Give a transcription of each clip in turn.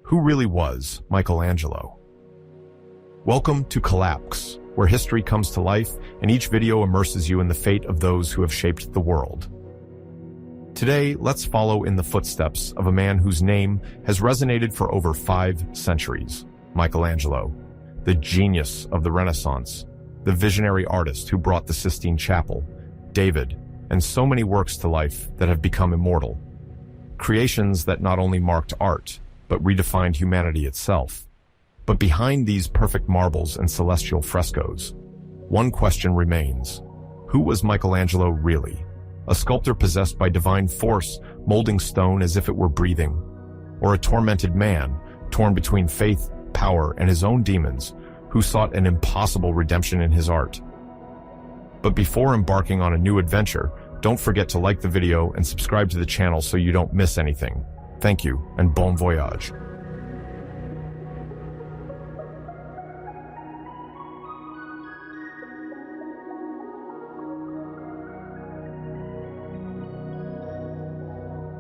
Who really was Michelangelo? Welcome to Collapse, where history comes to life and each video immerses you in the fate of those who have shaped the world. Today, let's follow in the footsteps of a man whose name has resonated for over 5 centuries, Michelangelo, the genius of the Renaissance, the visionary artist who brought the Sistine Chapel, David, and so many works to life that have become immortal. Creations that not only marked art, but redefined humanity itself. But behind these perfect marbles and celestial frescoes, one question remains. Who was Michelangelo really? A sculptor possessed by divine force, molding stone as if it were breathing? Or a tormented man, torn between faith, power, and his own demons, who sought an impossible redemption in his art? But before embarking on a new adventure, don't forget to like the video and subscribe to the channel so you don't miss anything. Thank you, and bon voyage.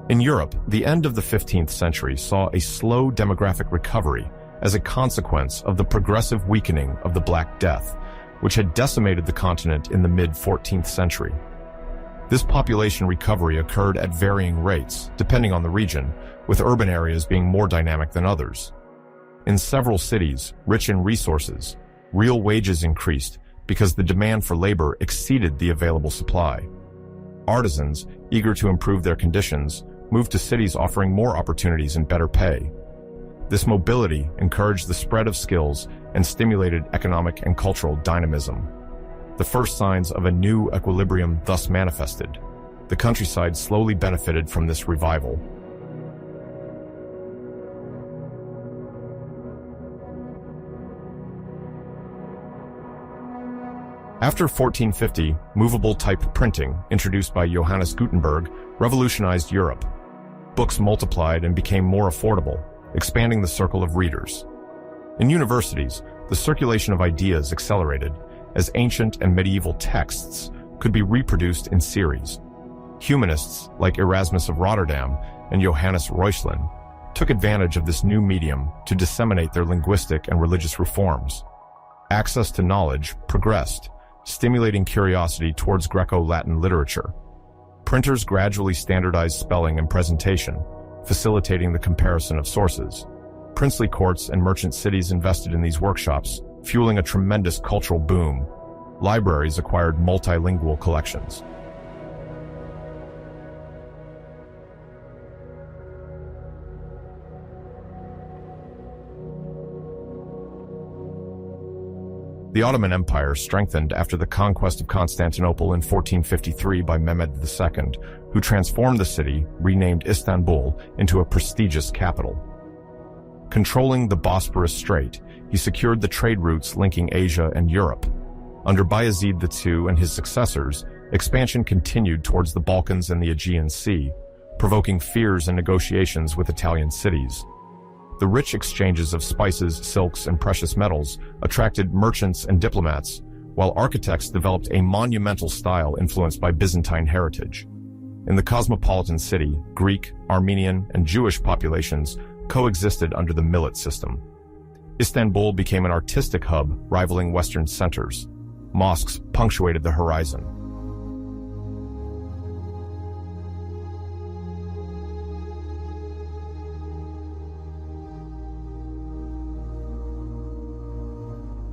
In Europe, the end of the 15th century saw a slow demographic recovery as a consequence of the progressive weakening of the Black Death, which had decimated the continent in the mid-14th century. This population recovery occurred at varying rates, depending on the region, with urban areas being more dynamic than others. In several cities, rich in resources, real wages increased because the demand for labor exceeded the available supply. Artisans, eager to improve their conditions, moved to cities offering more opportunities and better pay. This mobility encouraged the spread of skills and stimulated economic and cultural dynamism. The first signs of a new equilibrium thus manifested. The countryside slowly benefited from this revival. After 1450, movable type printing, introduced by Johannes Gutenberg, revolutionized Europe. Books multiplied and became more affordable, expanding the circle of readers. In universities, the circulation of ideas accelerated, as ancient and medieval texts could be reproduced in series. Humanists like Erasmus of Rotterdam and Johannes Reuchlin took advantage of this new medium to disseminate their linguistic and religious reforms. Access to knowledge progressed, stimulating curiosity towards Greco-Latin literature. Printers gradually standardized spelling and presentation, facilitating the comparison of sources. Princely courts and merchant cities invested in these workshops, fueling a tremendous cultural boom. Libraries acquired multilingual collections. The Ottoman Empire strengthened after the conquest of Constantinople in 1453 by Mehmed II, who transformed the city, renamed Istanbul, into a prestigious capital. Controlling the Bosporus Strait, he secured the trade routes linking Asia and Europe. Under Bayezid II and his successors, expansion continued towards the Balkans and the Aegean Sea, provoking fears and negotiations with Italian cities. The rich exchanges of spices, silks, and precious metals attracted merchants and diplomats, while architects developed a monumental style influenced by Byzantine heritage. In the cosmopolitan city, Greek, Armenian, and Jewish populations coexisted under the millet system. Istanbul became an artistic hub rivaling Western centers. Mosques punctuated the horizon.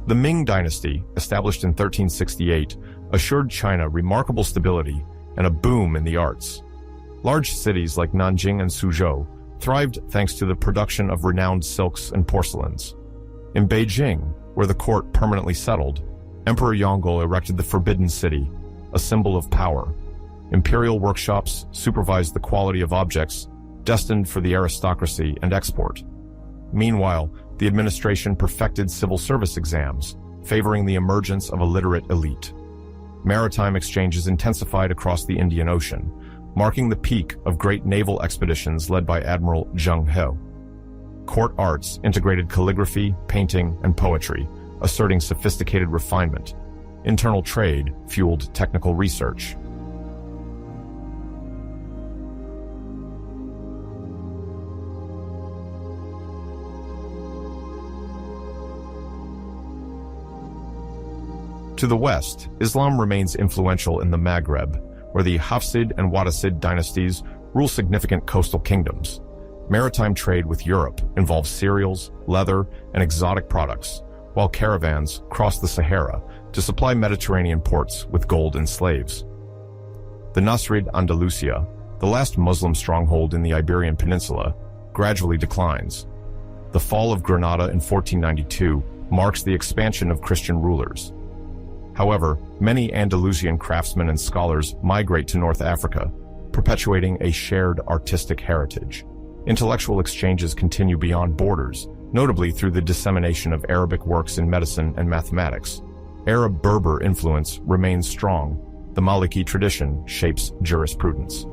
The Ming Dynasty, established in 1368, assured China remarkable stability and a boom in the arts. Large cities like Nanjing and Suzhou thrived thanks to the production of renowned silks and porcelains. In Beijing, where the court permanently settled, Emperor Yongle erected the Forbidden City, a symbol of power. Imperial workshops supervised the quality of objects destined for the aristocracy and export. Meanwhile, the administration perfected civil service exams, favoring the emergence of a literate elite. Maritime exchanges intensified across the Indian Ocean, marking the peak of great naval expeditions led by Admiral Zheng He. Court arts integrated calligraphy, painting, and poetry, asserting sophisticated refinement. Internal trade fueled technical research. To the west, Islam remains influential in the Maghreb, where the Hafsid and Wattasid dynasties rule significant coastal kingdoms. Maritime trade with Europe involves cereals, leather, and exotic products, while caravans cross the Sahara to supply Mediterranean ports with gold and slaves. The Nasrid Andalusia, the last Muslim stronghold in the Iberian Peninsula, gradually declines. The fall of Granada in 1492 marks the expansion of Christian rulers. However, many Andalusian craftsmen and scholars migrate to North Africa, perpetuating a shared artistic heritage. Intellectual exchanges continue beyond borders, notably through the dissemination of Arabic works in medicine and mathematics. Arab-Berber influence remains strong. The Maliki tradition shapes jurisprudence.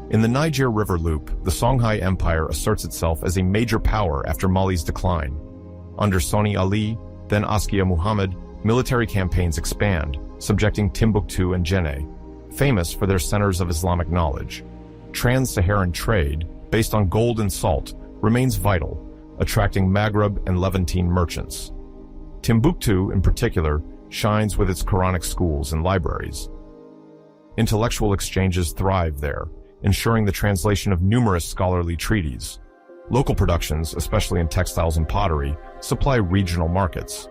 In the Niger River Loop, the Songhai Empire asserts itself as a major power after Mali's decline. Under Soni Ali, then Askia Muhammad, military campaigns expand, subjecting Timbuktu and Djenné, famous for their centers of Islamic knowledge. Trans-Saharan trade, based on gold and salt, remains vital, attracting Maghreb and Levantine merchants. Timbuktu, in particular, shines with its Quranic schools and libraries. Intellectual exchanges thrive there, ensuring the translation of numerous scholarly treatises. Local productions, especially in textiles and pottery, supply regional markets.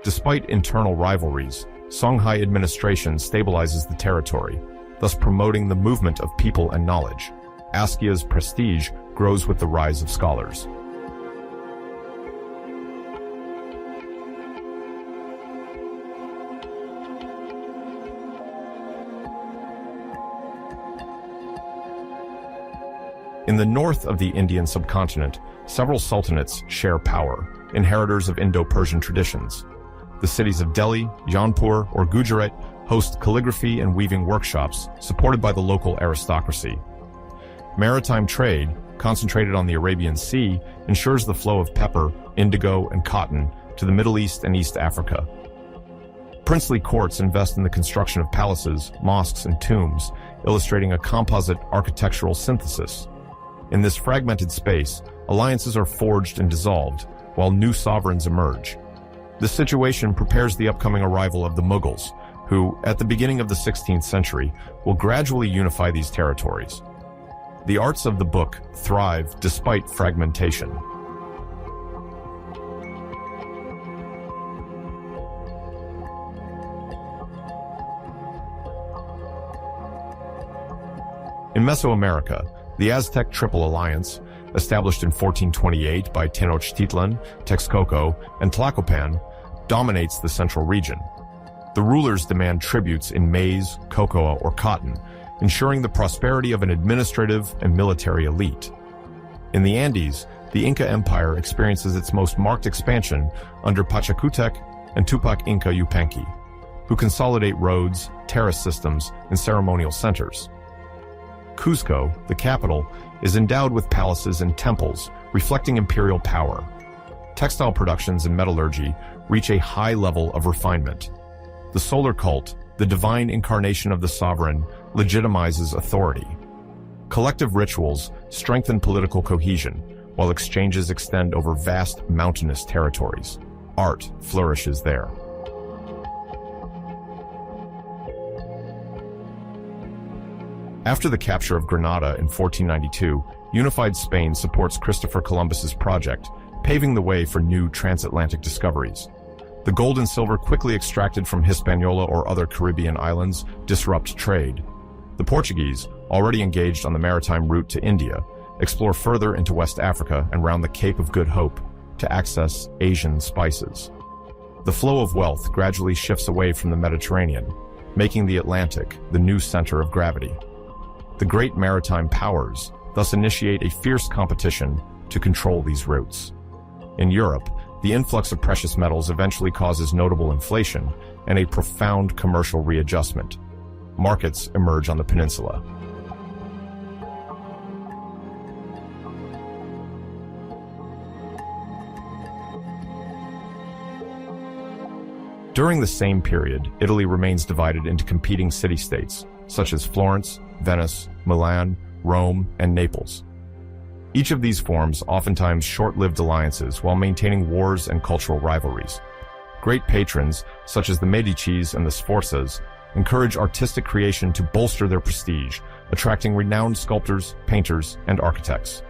Despite internal rivalries, Songhai administration stabilizes the territory, thus promoting the movement of people and knowledge. Askia's prestige grows with the rise of scholars. In the north of the Indian subcontinent, several sultanates share power, inheritors of Indo-Persian traditions. The cities of Delhi, Jaunpur, or Gujarat host calligraphy and weaving workshops supported by the local aristocracy. Maritime trade, concentrated on the Arabian Sea, ensures the flow of pepper, indigo, and cotton to the Middle East and East Africa. Princely courts invest in the construction of palaces, mosques, and tombs, illustrating a composite architectural synthesis. In this fragmented space, alliances are forged and dissolved, while new sovereigns emerge. This situation prepares the upcoming arrival of the Mughals, who, at the beginning of the 16th century, will gradually unify these territories. The arts of the book thrive despite fragmentation. In Mesoamerica, the Aztec Triple Alliance, established in 1428 by Tenochtitlan, Texcoco, and Tlacopan, dominates the central region. The rulers demand tributes in maize, cocoa, or cotton, ensuring the prosperity of an administrative and military elite. In the Andes, the Inca Empire experiences its most marked expansion under Pachacutec and Tupac Inca Yupanqui, who consolidate roads, terrace systems, and ceremonial centers. Cuzco, the capital, is endowed with palaces and temples, reflecting imperial power. Textile productions and metallurgy reach a high level of refinement. The solar cult, the divine incarnation of the sovereign, legitimizes authority. Collective rituals strengthen political cohesion, while exchanges extend over vast mountainous territories. Art flourishes there. After the capture of Granada in 1492, unified Spain supports Christopher Columbus's project, paving the way for new transatlantic discoveries. The gold and silver quickly extracted from Hispaniola or other Caribbean islands disrupt trade. The Portuguese, already engaged on the maritime route to India, explore further into West Africa and round the Cape of Good Hope to access Asian spices. The flow of wealth gradually shifts away from the Mediterranean, making the Atlantic the new center of gravity. The great maritime powers thus initiate a fierce competition to control these routes. In Europe, the influx of precious metals eventually causes notable inflation and a profound commercial readjustment. Markets emerge on the peninsula. During the same period, Italy remains divided into competing city-states, such as Florence, Venice, Milan, Rome, and Naples. Each of these forms oftentimes short-lived alliances while maintaining wars and cultural rivalries. Great patrons, such as the Medicis and the Sforzas, encourage artistic creation to bolster their prestige, attracting renowned sculptors, painters, and architects.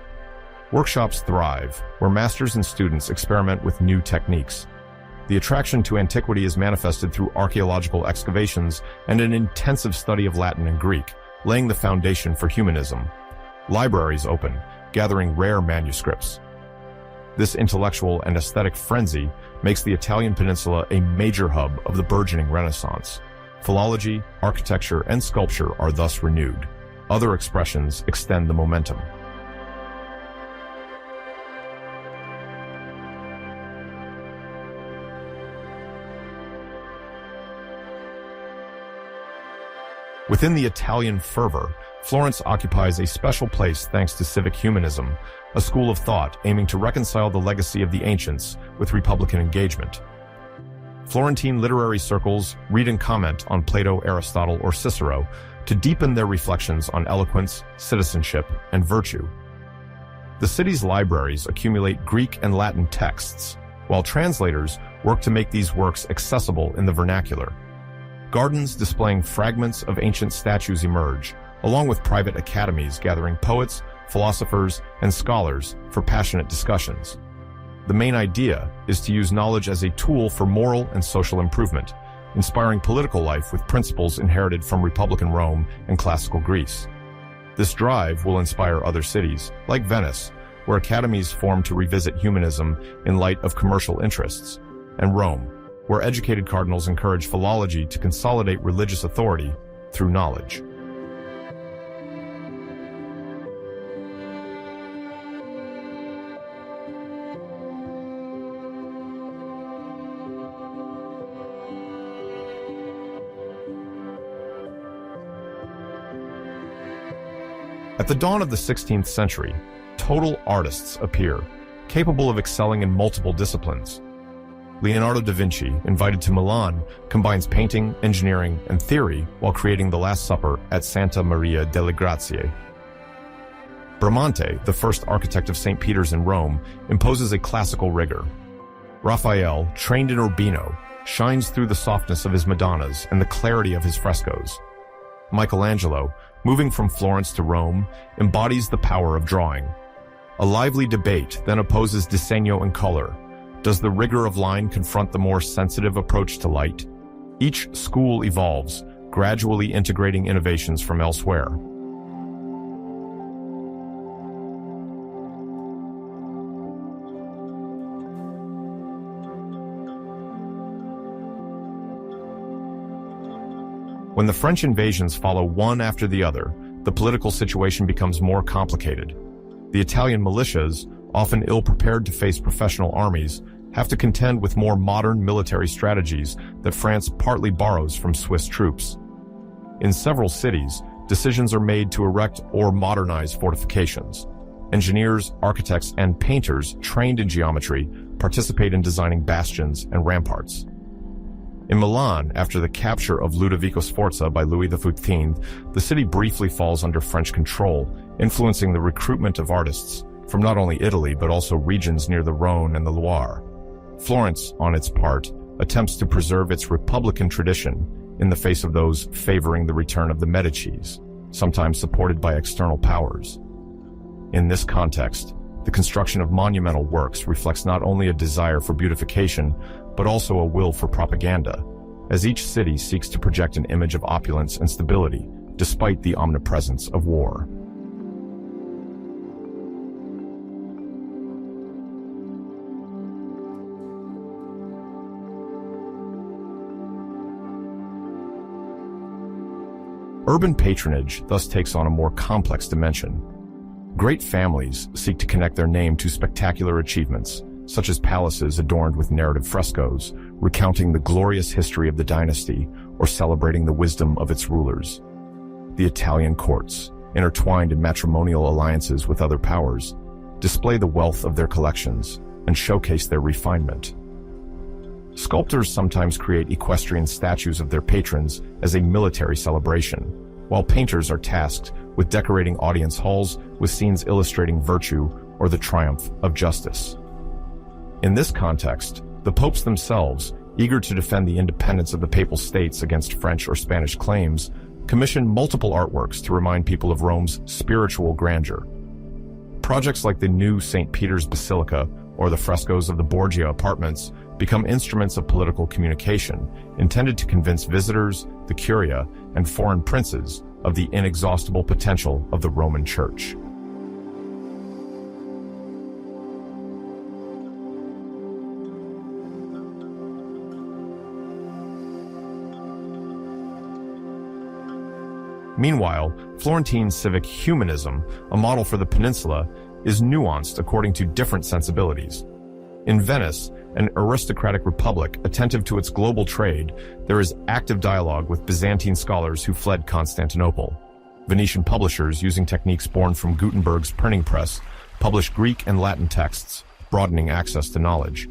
Workshops thrive, where masters and students experiment with new techniques. The attraction to antiquity is manifested through archaeological excavations and an intensive study of Latin and Greek, laying the foundation for humanism. Libraries open, gathering rare manuscripts. This intellectual and aesthetic frenzy makes the Italian peninsula a major hub of the burgeoning Renaissance. Philology, architecture, and sculpture are thus renewed. Other expressions extend the momentum. Within the Italian fervor, Florence occupies a special place thanks to civic humanism, a school of thought aiming to reconcile the legacy of the ancients with republican engagement. Florentine literary circles read and comment on Plato, Aristotle, or Cicero to deepen their reflections on eloquence, citizenship, and virtue. The city's libraries accumulate Greek and Latin texts, while translators work to make these works accessible in the vernacular. Gardens displaying fragments of ancient statues emerge, along with private academies gathering poets, philosophers, and scholars for passionate discussions. The main idea is to use knowledge as a tool for moral and social improvement, inspiring political life with principles inherited from Republican Rome and classical Greece. This drive will inspire other cities, like Venice, where academies form to revisit humanism in light of commercial interests, and Rome, where educated cardinals encourage philology to consolidate religious authority through knowledge. At the dawn of the 16th century, total artists appear, capable of excelling in multiple disciplines. Leonardo da Vinci, invited to Milan, combines painting, engineering, and theory while creating the Last Supper at Santa Maria delle Grazie. Bramante, the first architect of St. Peter's in Rome, imposes a classical rigor. Raphael, trained in Urbino, shines through the softness of his Madonnas and the clarity of his frescoes. Michelangelo, moving from Florence to Rome, embodies the power of drawing. A lively debate then opposes Disegno and color. Does the rigor of line confront the more sensitive approach to light? Each school evolves, gradually integrating innovations from elsewhere. When the French invasions follow one after the other, the political situation becomes more complicated. The Italian militias, often ill-prepared to face professional armies, have to contend with more modern military strategies that France partly borrows from Swiss troops. In several cities, decisions are made to erect or modernize fortifications. Engineers, architects, and painters trained in geometry participate in designing bastions and ramparts. In Milan, after the capture of Ludovico Sforza by Louis XV, the city briefly falls under French control, influencing the recruitment of artists from not only Italy but also regions near the Rhone and the Loire. Florence, on its part, attempts to preserve its republican tradition in the face of those favoring the return of the Medicis, sometimes supported by external powers. In this context, the construction of monumental works reflects not only a desire for beautification, but also a will for propaganda, as each city seeks to project an image of opulence and stability, despite the omnipresence of war. Urban patronage thus takes on a more complex dimension. Great families seek to connect their name to spectacular achievements, such as palaces adorned with narrative frescoes, recounting the glorious history of the dynasty or celebrating the wisdom of its rulers. The Italian courts, intertwined in matrimonial alliances with other powers, display the wealth of their collections and showcase their refinement. Sculptors sometimes create equestrian statues of their patrons as a military celebration, while painters are tasked with decorating audience halls with scenes illustrating virtue or the triumph of justice. In this context, the popes themselves, eager to defend the independence of the papal states against French or Spanish claims, commissioned multiple artworks to remind people of Rome's spiritual grandeur. Projects like the new St. Peter's Basilica or the frescoes of the Borgia apartments become instruments of political communication, intended to convince visitors, the curia, and foreign princes of the inexhaustible potential of the Roman Church. Meanwhile, Florentine civic humanism, a model for the peninsula, is nuanced according to different sensibilities. In Venice, an aristocratic republic attentive to its global trade, there is active dialogue with Byzantine scholars who fled Constantinople. Venetian publishers, using techniques born from Gutenberg's printing press, publish Greek and Latin texts, broadening access to knowledge.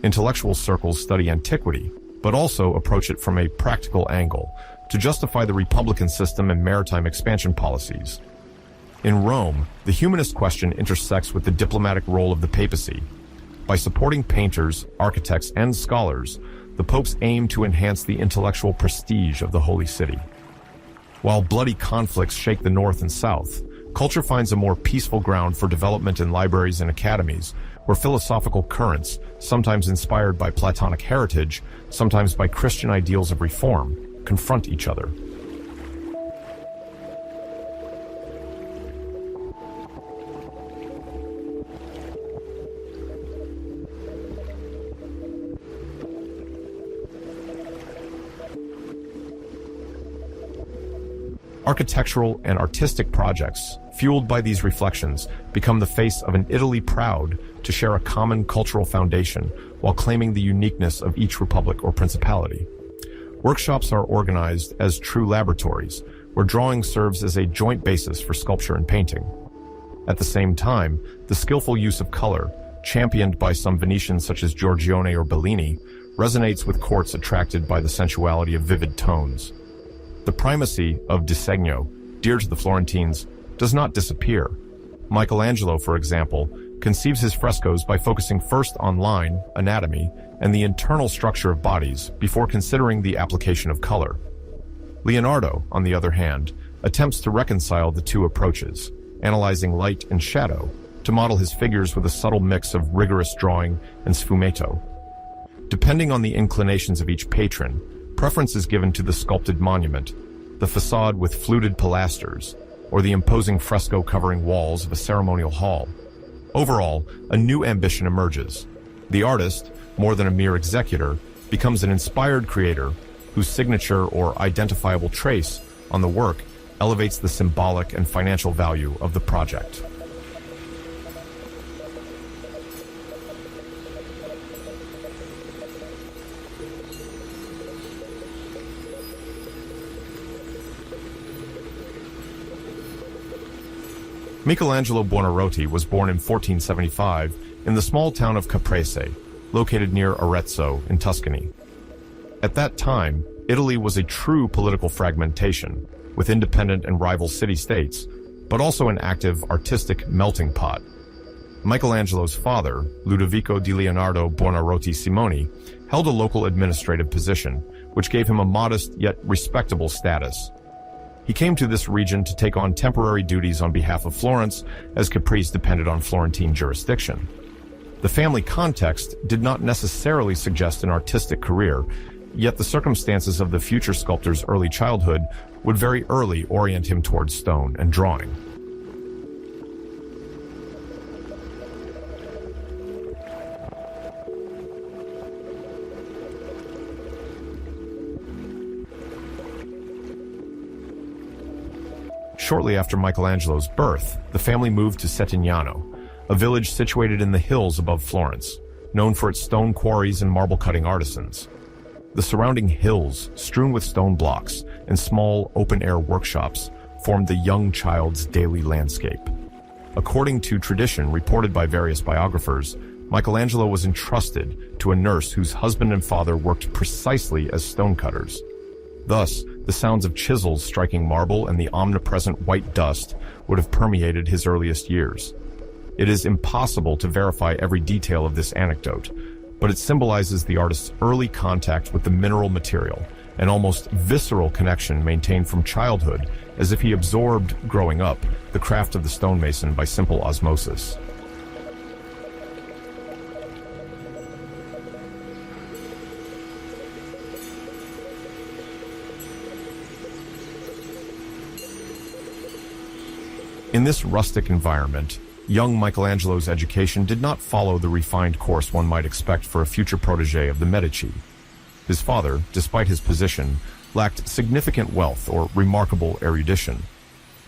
Intellectual circles study antiquity, but also approach it from a practical angle, to justify the republican system and maritime expansion policies. In Rome, the humanist question intersects with the diplomatic role of the papacy. By supporting painters, architects, and scholars, the popes aim to enhance the intellectual prestige of the Holy City. While bloody conflicts shake the north and south, culture finds a more peaceful ground for development in libraries and academies, where philosophical currents, sometimes inspired by Platonic heritage, sometimes by Christian ideals of reform, confront each other. Architectural and artistic projects, fueled by these reflections, become the face of an Italy proud to share a common cultural foundation while claiming the uniqueness of each republic or principality. Workshops are organized as true laboratories, where drawing serves as a joint basis for sculpture and painting. At the same time, the skillful use of color, championed by some Venetians such as Giorgione or Bellini, resonates with courts attracted by the sensuality of vivid tones. The primacy of Disegno, dear to the Florentines, does not disappear. Michelangelo, for example, conceives his frescoes by focusing first on line, anatomy, and the internal structure of bodies before considering the application of color. Leonardo, on the other hand, attempts to reconcile the two approaches, analyzing light and shadow to model his figures with a subtle mix of rigorous drawing and sfumato. Depending on the inclinations of each patron, preference is given to the sculpted monument, the facade with fluted pilasters, or the imposing fresco covering walls of a ceremonial hall. Overall, a new ambition emerges. The artist, more than a mere executor, becomes an inspired creator whose signature or identifiable trace on the work elevates the symbolic and financial value of the project. Michelangelo Buonarroti was born in 1475 in the small town of Caprese, located near Arezzo in Tuscany. At that time, Italy was a true political fragmentation, with independent and rival city-states, but also an active artistic melting pot. Michelangelo's father, Ludovico di Leonardo Buonarroti Simoni, held a local administrative position, which gave him a modest yet respectable status. He came to this region to take on temporary duties on behalf of Florence, as Caprese depended on Florentine jurisdiction. The family context did not necessarily suggest an artistic career, yet the circumstances of the future sculptor's early childhood would very early orient him towards stone and drawing. Shortly after Michelangelo's birth, the family moved to Settignano, a village situated in the hills above Florence, known for its stone quarries and marble-cutting artisans. The surrounding hills, strewn with stone blocks and small open-air workshops, formed the young child's daily landscape. According to tradition reported by various biographers, Michelangelo was entrusted to a nurse whose husband and father worked precisely as stonecutters. Thus, The sounds of chisels striking marble and the omnipresent white dust would have permeated his earliest years. It is impossible to verify every detail of this anecdote, but it symbolizes the artist's early contact with the mineral material, an almost visceral connection maintained from childhood, as if he absorbed, growing up, the craft of the stonemason by simple osmosis. In this rustic environment, young Michelangelo's education did not follow the refined course one might expect for a future protege of the Medici. His father, despite his position, lacked significant wealth or remarkable erudition.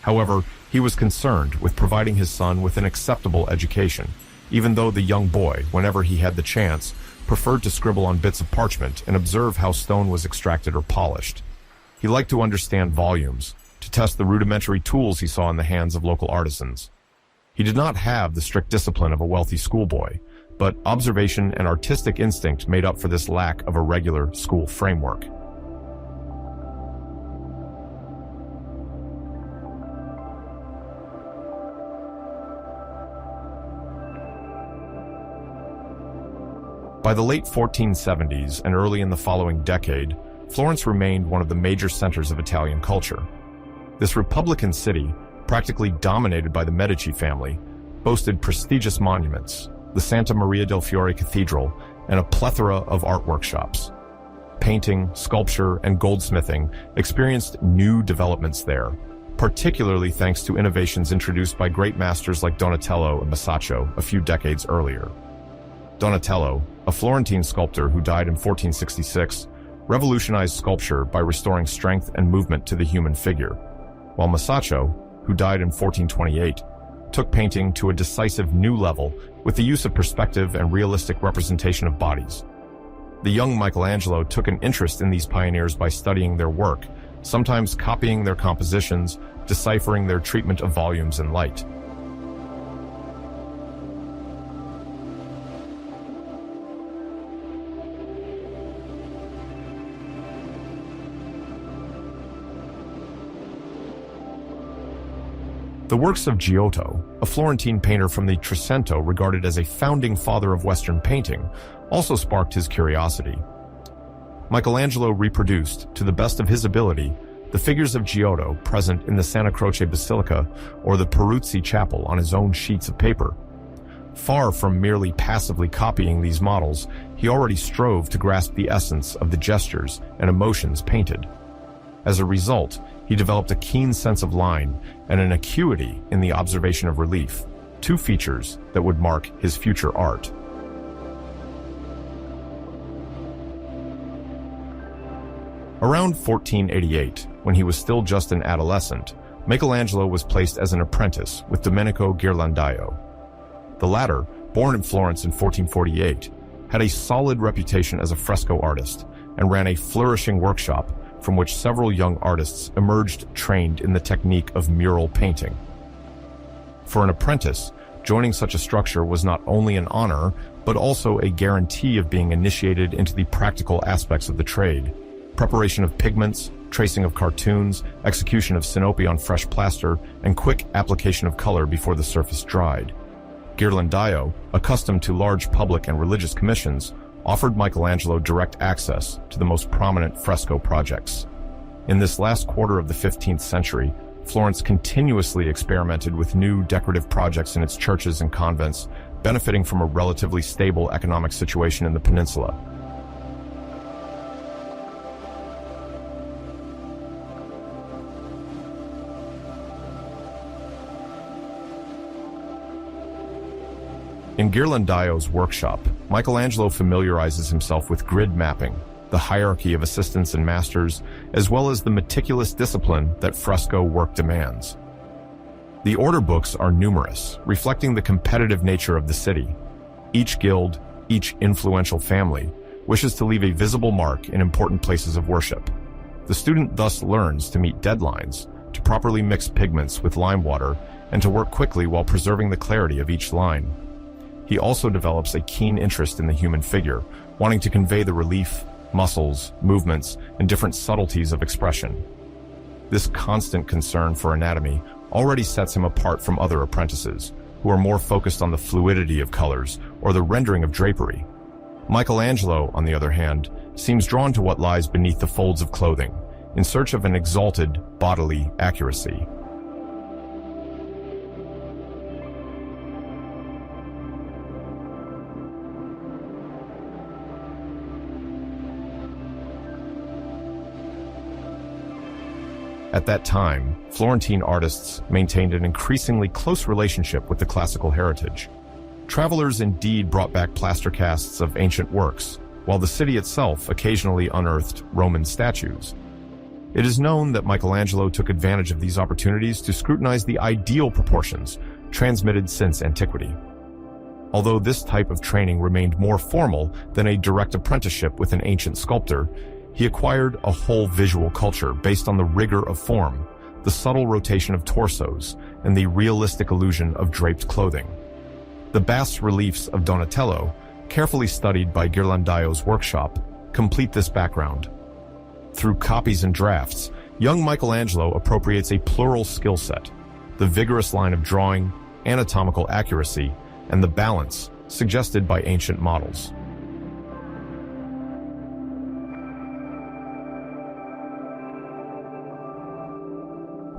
However, he was concerned with providing his son with an acceptable education, even though the young boy, whenever he had the chance, preferred to scribble on bits of parchment and observe how stone was extracted or polished. He liked to understand volumes, to test the rudimentary tools he saw in the hands of local artisans. He did not have the strict discipline of a wealthy schoolboy, but observation and artistic instinct made up for this lack of a regular school framework. By the late 1470s and early in the following decade, Florence remained one of the major centers of Italian culture. This Republican city, practically dominated by the Medici family, boasted prestigious monuments, the Santa Maria del Fiore Cathedral, and a plethora of art workshops. Painting, sculpture, and goldsmithing experienced new developments there, particularly thanks to innovations introduced by great masters like Donatello and Masaccio a few decades earlier. Donatello, a Florentine sculptor who died in 1466, revolutionized sculpture by restoring strength and movement to the human figure, while Masaccio, who died in 1428, took painting to a decisive new level with the use of perspective and realistic representation of bodies. The young Michelangelo took an interest in these pioneers by studying their work, sometimes copying their compositions, deciphering their treatment of volumes and light. The works of Giotto, a Florentine painter from the Trecento regarded as a founding father of Western painting, also sparked his curiosity. Michelangelo reproduced, to the best of his ability, the figures of Giotto present in the Santa Croce Basilica or the Peruzzi Chapel on his own sheets of paper. Far from merely passively copying these models, he already strove to grasp the essence of the gestures and emotions painted. As a result, he developed a keen sense of line and an acuity in the observation of relief, two features that would mark his future art. Around 1488, when he was still just an adolescent, Michelangelo was placed as an apprentice with Domenico Ghirlandaio. The latter, born in Florence in 1448, had a solid reputation as a fresco artist and ran a flourishing workshop from which several young artists emerged trained in the technique of mural painting. For an apprentice, joining such a structure was not only an honor, but also a guarantee of being initiated into the practical aspects of the trade: preparation of pigments, tracing of cartoons, execution of sinopi on fresh plaster, and quick application of color before the surface dried. Ghirlandaio, accustomed to large public and religious commissions, offered Michelangelo direct access to the most prominent fresco projects. In this last quarter of the 15th century, Florence continuously experimented with new decorative projects in its churches and convents, benefiting from a relatively stable economic situation in the peninsula. In Ghirlandaio's workshop, Michelangelo familiarizes himself with grid mapping, the hierarchy of assistants and masters, as well as the meticulous discipline that fresco work demands. The order books are numerous, reflecting the competitive nature of the city. Each guild, each influential family, wishes to leave a visible mark in important places of worship. The student thus learns to meet deadlines, to properly mix pigments with lime water, and to work quickly while preserving the clarity of each line. He also develops a keen interest in the human figure, wanting to convey the relief, muscles, movements, and different subtleties of expression. This constant concern for anatomy already sets him apart from other apprentices, who are more focused on the fluidity of colors or the rendering of drapery. Michelangelo, on the other hand, seems drawn to what lies beneath the folds of clothing, in search of an exalted bodily accuracy. At that time, Florentine artists maintained an increasingly close relationship with the classical heritage. Travelers indeed brought back plaster casts of ancient works, while the city itself occasionally unearthed Roman statues. It is known that Michelangelo took advantage of these opportunities to scrutinize the ideal proportions transmitted since antiquity. Although this type of training remained more formal than a direct apprenticeship with an ancient sculptor, he acquired a whole visual culture based on the rigor of form, the subtle rotation of torsos, and the realistic illusion of draped clothing. The bas-reliefs of Donatello, carefully studied by Ghirlandaio's workshop, complete this background. Through copies and drafts, young Michelangelo appropriates a plural skill set, the vigorous line of drawing, anatomical accuracy, and the balance suggested by ancient models.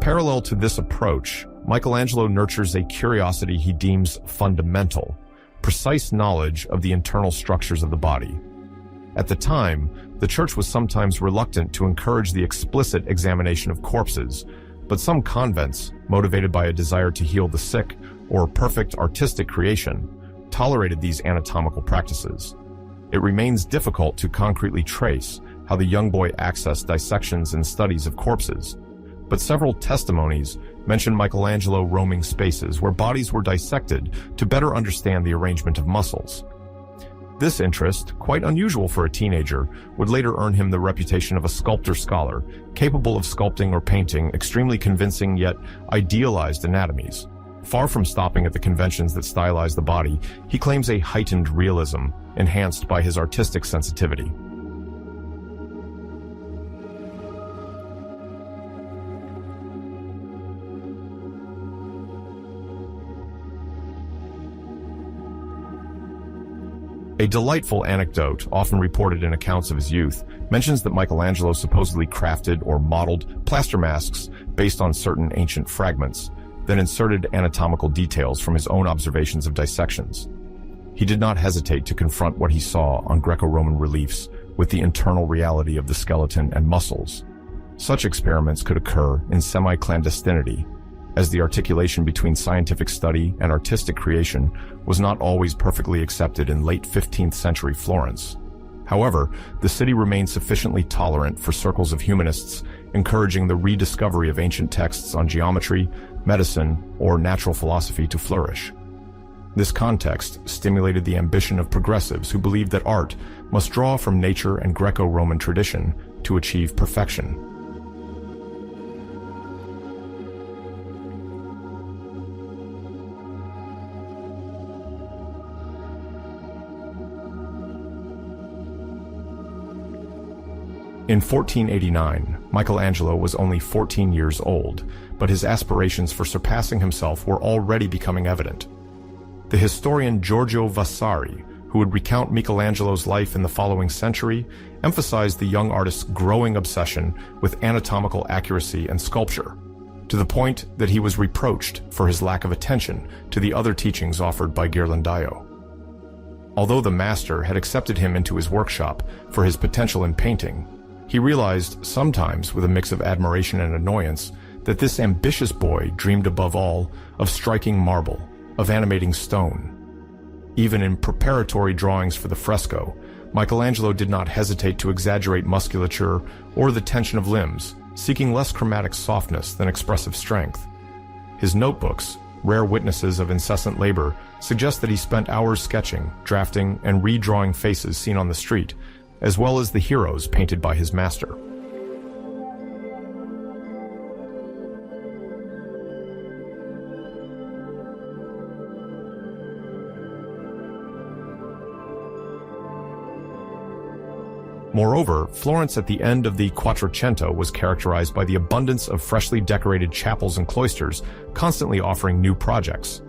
Parallel to this approach, Michelangelo nurtures a curiosity he deems fundamental, precise knowledge of the internal structures of the body. At the time, the church was sometimes reluctant to encourage the explicit examination of corpses, but some convents, motivated by a desire to heal the sick or perfect artistic creation, tolerated these anatomical practices. It remains difficult to concretely trace how the young boy accessed dissections and studies of corpses, but several testimonies mention Michelangelo roaming spaces where bodies were dissected to better understand the arrangement of muscles. This interest, quite unusual for a teenager, would later earn him the reputation of a sculptor scholar, capable of sculpting or painting extremely convincing yet idealized anatomies. Far from stopping at the conventions that stylize the body, he claims a heightened realism, enhanced by his artistic sensitivity. A delightful anecdote, often reported in accounts of his youth, mentions that Michelangelo supposedly crafted or modeled plaster masks based on certain ancient fragments, then inserted anatomical details from his own observations of dissections. He did not hesitate to confront what he saw on Greco-Roman reliefs with the internal reality of the skeleton and muscles. Such experiments could occur in semi-clandestinity, as the articulation between scientific study and artistic creation was not always perfectly accepted in late 15th century Florence. However, the city remained sufficiently tolerant for circles of humanists encouraging the rediscovery of ancient texts on geometry, medicine, or natural philosophy to flourish. This context stimulated the ambition of progressives who believed that art must draw from nature and Greco-Roman tradition to achieve perfection. In 1489, Michelangelo was only 14 years old, but his aspirations for surpassing himself were already becoming evident. The historian Giorgio Vasari, who would recount Michelangelo's life in the following century, emphasized the young artist's growing obsession with anatomical accuracy and sculpture, to the point that he was reproached for his lack of attention to the other teachings offered by Ghirlandaio. Although the master had accepted him into his workshop for his potential in painting, he realized, sometimes with a mix of admiration and annoyance, that this ambitious boy dreamed above all of striking marble, of animating stone. Even in preparatory drawings for the fresco, Michelangelo did not hesitate to exaggerate musculature or the tension of limbs, seeking less chromatic softness than expressive strength. His notebooks, rare witnesses of incessant labor, suggest that he spent hours sketching, drafting, and redrawing faces seen on the street, as well as the heroes painted by his master. Moreover, Florence at the end of the Quattrocento was characterized by the abundance of freshly decorated chapels and cloisters, constantly offering new projects.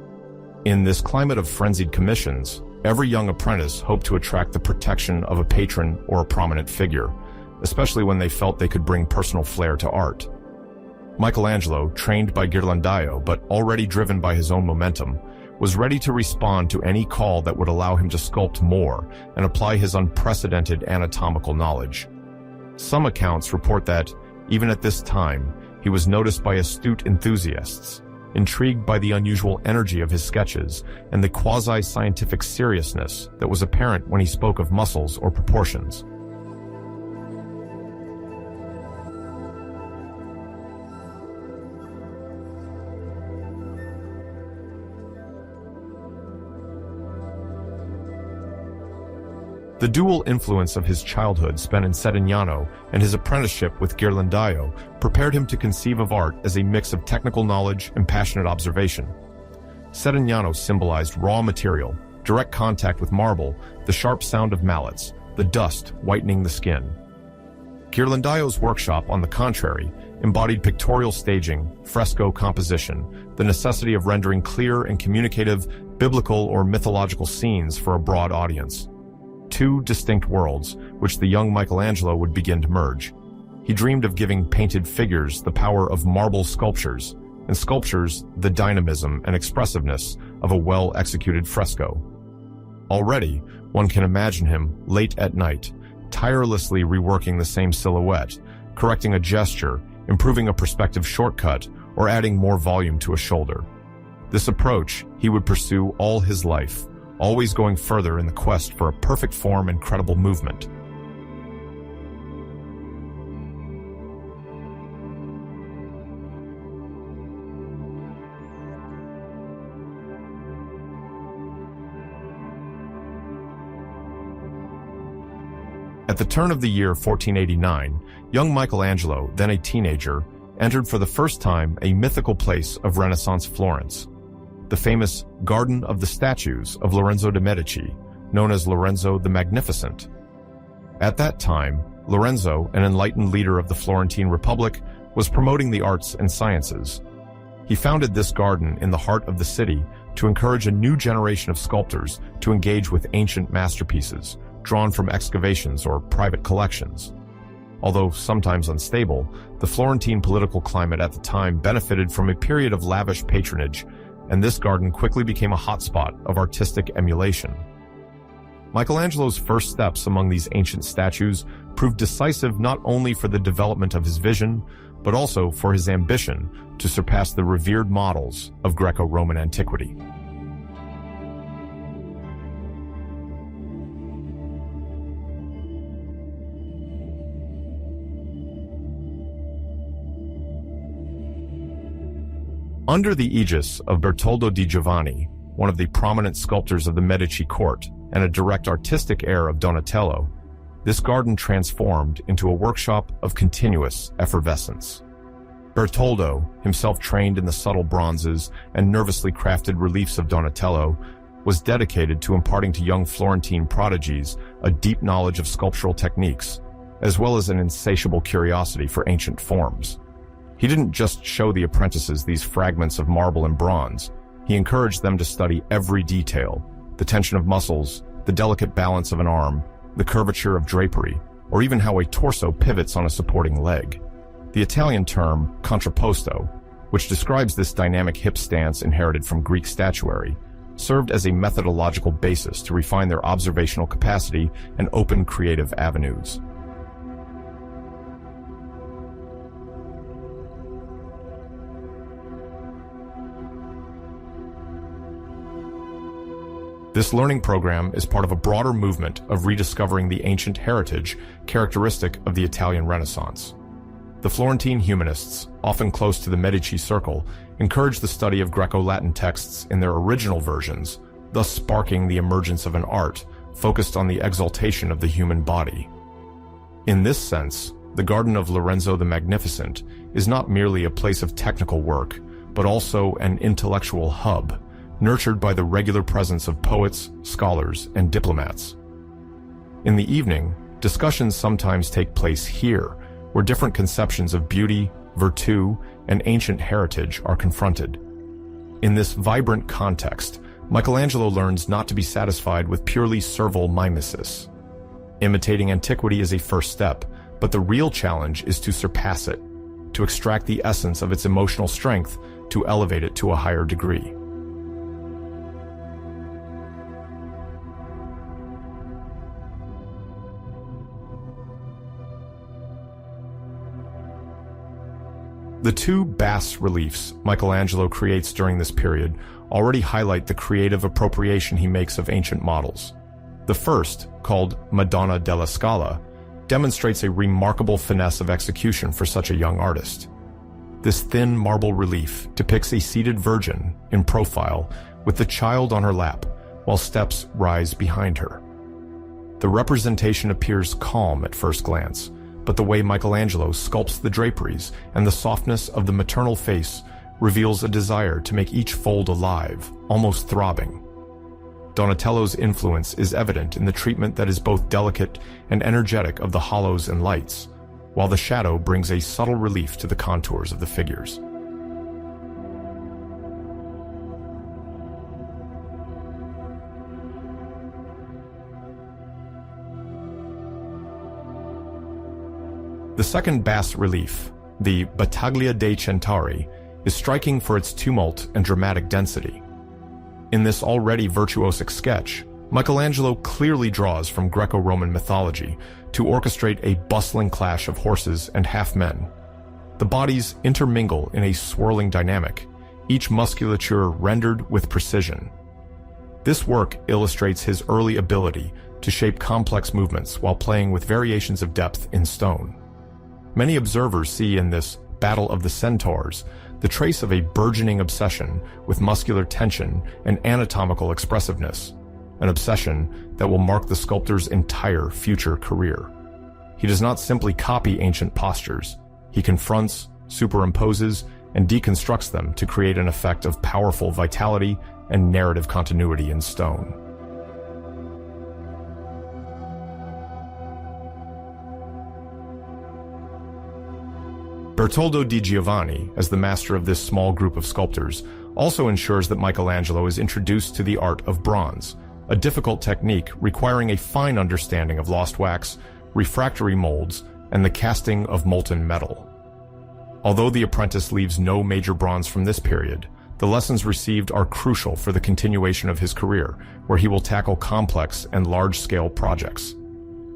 In this climate of frenzied commissions, every young apprentice hoped to attract the protection of a patron or a prominent figure, especially when they felt they could bring personal flair to art. Michelangelo, trained by Ghirlandaio but already driven by his own momentum, was ready to respond to any call that would allow him to sculpt more and apply his unprecedented anatomical knowledge. Some accounts report that, even at this time, he was noticed by astute enthusiasts, intrigued by the unusual energy of his sketches and the quasi-scientific seriousness that was apparent when he spoke of muscles or proportions. The dual influence of his childhood spent in Settignano and his apprenticeship with Ghirlandaio prepared him to conceive of art as a mix of technical knowledge and passionate observation. Settignano symbolized raw material, direct contact with marble, the sharp sound of mallets, the dust whitening the skin. Ghirlandaio's workshop, on the contrary, embodied pictorial staging, fresco composition, the necessity of rendering clear and communicative biblical or mythological scenes for a broad audience. Two distinct worlds, which the young Michelangelo would begin to merge. He dreamed of giving painted figures the power of marble sculptures, and sculptures the dynamism and expressiveness of a well-executed fresco. Already, one can imagine him, late at night, tirelessly reworking the same silhouette, correcting a gesture, improving a perspective shortcut, or adding more volume to a shoulder. This approach he would pursue all his life, always going further in the quest for a perfect form and credible movement. At the turn of the year 1489, young Michelangelo, then a teenager, entered for the first time a mythical place of Renaissance Florence, the famous Garden of the Statues of Lorenzo de' Medici, known as Lorenzo the Magnificent. At that time, Lorenzo, an enlightened leader of the Florentine Republic, was promoting the arts and sciences. He founded this garden in the heart of the city to encourage a new generation of sculptors to engage with ancient masterpieces, drawn from excavations or private collections. Although sometimes unstable, the Florentine political climate at the time benefited from a period of lavish patronage, and this garden quickly became a hotspot of artistic emulation. Michelangelo's first steps among these ancient statues proved decisive not only for the development of his vision, but also for his ambition to surpass the revered models of Greco-Roman antiquity. Under the aegis of Bertoldo di Giovanni, one of the prominent sculptors of the Medici court and a direct artistic heir of Donatello, this garden transformed into a workshop of continuous effervescence. Bertoldo, himself trained in the subtle bronzes and nervously crafted reliefs of Donatello, was dedicated to imparting to young Florentine prodigies a deep knowledge of sculptural techniques, as well as an insatiable curiosity for ancient forms. He didn't just show the apprentices these fragments of marble and bronze. He encouraged them to study every detail, the tension of muscles, the delicate balance of an arm, the curvature of drapery, or even how a torso pivots on a supporting leg. The Italian term contrapposto, which describes this dynamic hip stance inherited from Greek statuary, served as a methodological basis to refine their observational capacity and open creative avenues. This learning program is part of a broader movement of rediscovering the ancient heritage characteristic of the Italian Renaissance. The Florentine humanists, often close to the Medici circle, encouraged the study of Greco-Latin texts in their original versions, thus sparking the emergence of an art focused on the exaltation of the human body. In this sense, the Garden of Lorenzo the Magnificent is not merely a place of technical work, but also an intellectual hub, nurtured by the regular presence of poets, scholars, and diplomats. In the evening, discussions sometimes take place here, where different conceptions of beauty, virtue, and ancient heritage are confronted. In this vibrant context, Michelangelo learns not to be satisfied with purely servile mimesis. Imitating antiquity is a first step, but the real challenge is to surpass it, to extract the essence of its emotional strength, to elevate it to a higher degree. The two bas-reliefs Michelangelo creates during this period already highlight the creative appropriation he makes of ancient models. The first, called Madonna della Scala, demonstrates a remarkable finesse of execution for such a young artist. This thin marble relief depicts a seated virgin in profile with the child on her lap, while steps rise behind her. The representation appears calm at first glance, but the way Michelangelo sculpts the draperies and the softness of the maternal face reveals a desire to make each fold alive, almost throbbing. Donatello's influence is evident in the treatment that is both delicate and energetic of the hollows and lights, while the shadow brings a subtle relief to the contours of the figures. The second bas-relief, the Battaglia dei Centauri, is striking for its tumult and dramatic density. In this already virtuosic sketch, Michelangelo clearly draws from Greco-Roman mythology to orchestrate a bustling clash of horses and half-men. The bodies intermingle in a swirling dynamic, each musculature rendered with precision. This work illustrates his early ability to shape complex movements while playing with variations of depth in stone. Many observers see in this Battle of the Centaurs the trace of a burgeoning obsession with muscular tension and anatomical expressiveness, an obsession that will mark the sculptor's entire future career. He does not simply copy ancient postures. He confronts, superimposes, and deconstructs them to create an effect of powerful vitality and narrative continuity in stone. Bertoldo di Giovanni, as the master of this small group of sculptors, also ensures that Michelangelo is introduced to the art of bronze, a difficult technique requiring a fine understanding of lost wax, refractory molds, and the casting of molten metal. Although the apprentice leaves no major bronze from this period, the lessons received are crucial for the continuation of his career, where he will tackle complex and large-scale projects.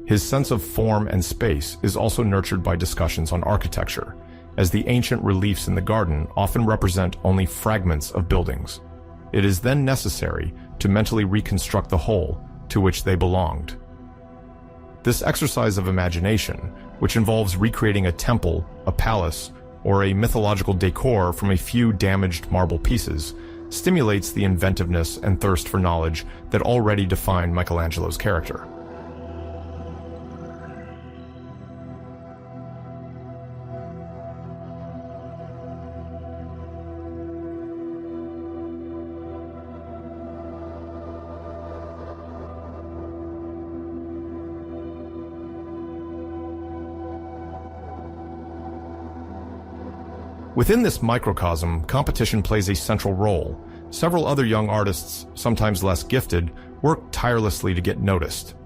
His sense of form and space is also nurtured by discussions on architecture, as the ancient reliefs in the garden often represent only fragments of buildings. It is then necessary to mentally reconstruct the whole to which they belonged. This exercise of imagination, which involves recreating a temple, a palace, or a mythological decor from a few damaged marble pieces, stimulates the inventiveness and thirst for knowledge that already define Michelangelo's character. Within this microcosm, competition plays a central role. Several other young artists, sometimes less gifted, work tirelessly to get noticed.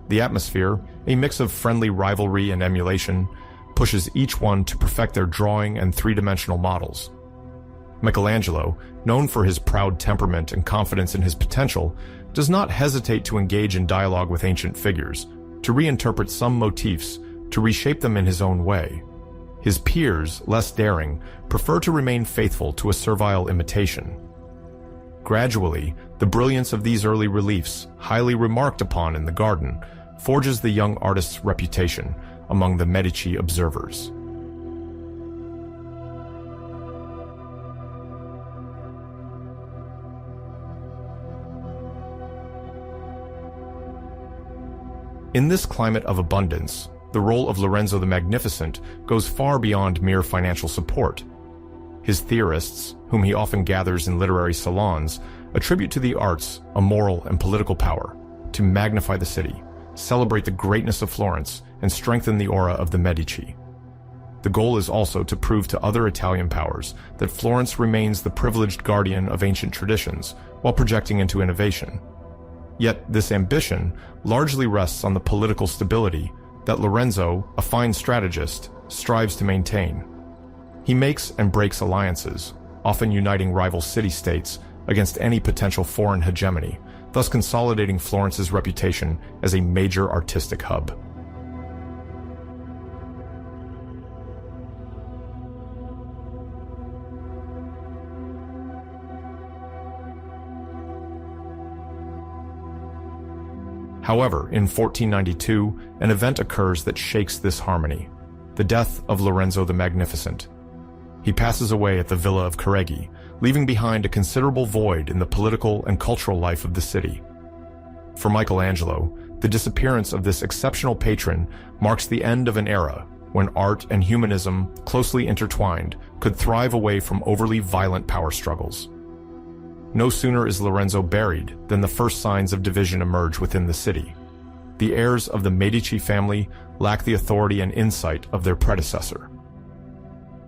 The atmosphere, a mix of friendly rivalry and emulation, pushes each one to perfect their drawing and three-dimensional models. Michelangelo, known for his proud temperament and confidence in his potential, does not hesitate to engage in dialogue with ancient figures, to reinterpret some motifs, to reshape them in his own way. His peers, less daring, prefer to remain faithful to a servile imitation. Gradually, the brilliance of these early reliefs, highly remarked upon in the garden, forges the young artist's reputation among the Medici observers. In this climate of abundance, the role of Lorenzo the Magnificent goes far beyond mere financial support. His theorists, whom he often gathers in literary salons, attribute to the arts a moral and political power to magnify the city, celebrate the greatness of Florence, and strengthen the aura of the Medici. The goal is also to prove to other Italian powers that Florence remains the privileged guardian of ancient traditions while projecting into innovation. Yet this ambition largely rests on the political stability that Lorenzo, a fine strategist, strives to maintain. He makes and breaks alliances, often uniting rival city-states against any potential foreign hegemony, thus consolidating Florence's reputation as a major artistic hub. However, in 1492, an event occurs that shakes this harmony: the death of Lorenzo the Magnificent. He passes away at the villa of Careggi, leaving behind a considerable void in the political and cultural life of the city. For Michelangelo, the disappearance of this exceptional patron marks the end of an era when art and humanism, closely intertwined, could thrive away from overly violent power struggles. No sooner is Lorenzo buried than the first signs of division emerge within the city. The heirs of the Medici family lack the authority and insight of their predecessor.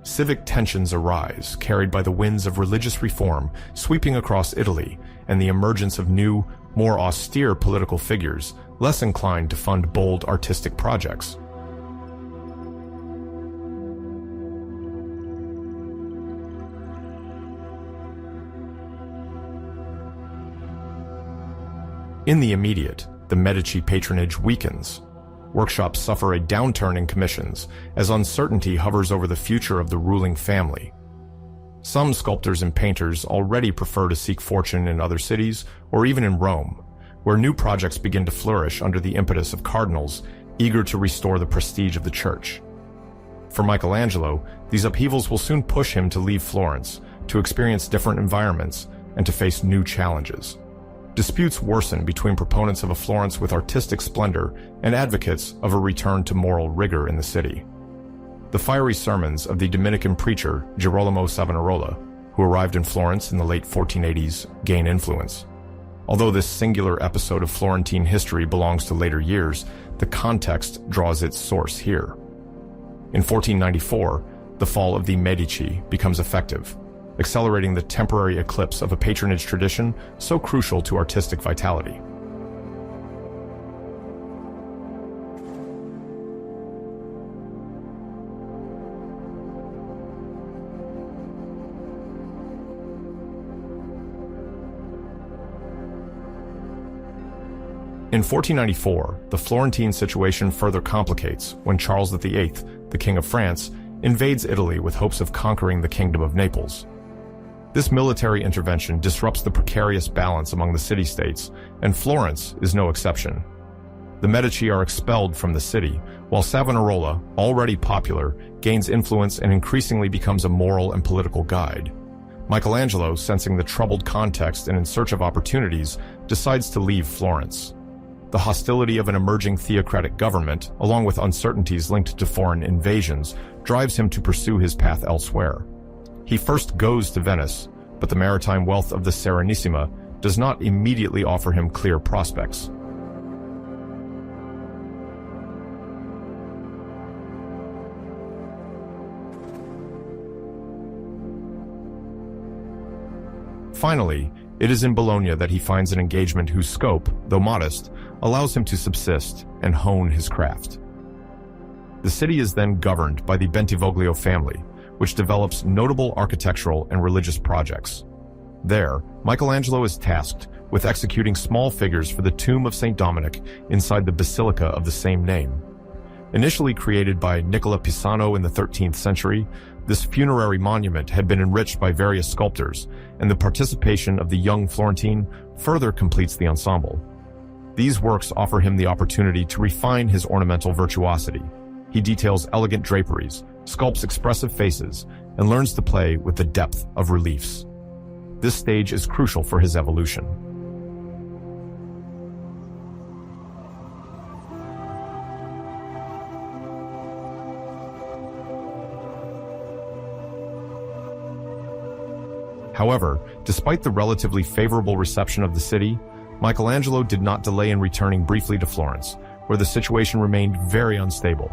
Civic tensions arise, carried by the winds of religious reform sweeping across Italy and the emergence of new, more austere political figures less inclined to fund bold artistic projects. In the immediate, the Medici patronage weakens. Workshops suffer a downturn in commissions as uncertainty hovers over the future of the ruling family. Some sculptors and painters already prefer to seek fortune in other cities or even in Rome, where new projects begin to flourish under the impetus of cardinals eager to restore the prestige of the church. For Michelangelo, these upheavals will soon push him to leave Florence, to experience different environments, and to face new challenges. Disputes worsen between proponents of a Florence with artistic splendor and advocates of a return to moral rigor in the city. The fiery sermons of the Dominican preacher Girolamo Savonarola, who arrived in Florence in the late 1480s, gain influence. Although this singular episode of Florentine history belongs to later years, the context draws its source here. In 1494, the fall of the Medici becomes effective, accelerating the temporary eclipse of a patronage tradition so crucial to artistic vitality. In 1494, the Florentine situation further complicates when Charles VIII, the King of France, invades Italy with hopes of conquering the Kingdom of Naples. This military intervention disrupts the precarious balance among the city-states, and Florence is no exception. The Medici are expelled from the city, while Savonarola, already popular, gains influence and increasingly becomes a moral and political guide. Michelangelo, sensing the troubled context and in search of opportunities, decides to leave Florence. The hostility of an emerging theocratic government, along with uncertainties linked to foreign invasions, drives him to pursue his path elsewhere. He first goes to Venice, but the maritime wealth of the Serenissima does not immediately offer him clear prospects. Finally, it is in Bologna that he finds an engagement whose scope, though modest, allows him to subsist and hone his craft. The city is then governed by the Bentivoglio family, which develops notable architectural and religious projects. There, Michelangelo is tasked with executing small figures for the tomb of St. Dominic inside the basilica of the same name. Initially created by Nicola Pisano in the 13th century, this funerary monument had been enriched by various sculptors, and the participation of the young Florentine further completes the ensemble. These works offer him the opportunity to refine his ornamental virtuosity. He details elegant draperies, sculpts expressive faces, and learns to play with the depth of reliefs. This stage is crucial for his evolution. However, despite the relatively favorable reception of the city, Michelangelo did not delay in returning briefly to Florence, where the situation remained very unstable.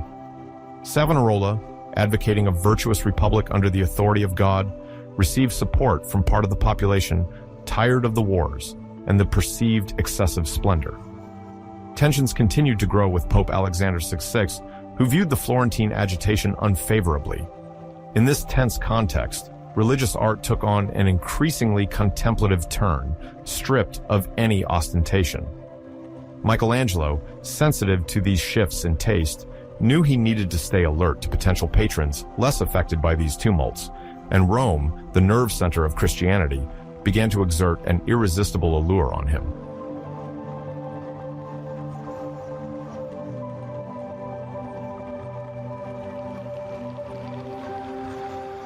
Savonarola, advocating a virtuous republic under the authority of God, received support from part of the population tired of the wars and the perceived excessive splendor. Tensions continued to grow with Pope Alexander VI, who viewed the Florentine agitation unfavorably. In this tense context, religious art took on an increasingly contemplative turn, stripped of any ostentation. Michelangelo, sensitive to these shifts in taste, knew he needed to stay alert to potential patrons less affected by these tumults, and Rome, the nerve center of Christianity, began to exert an irresistible allure on him.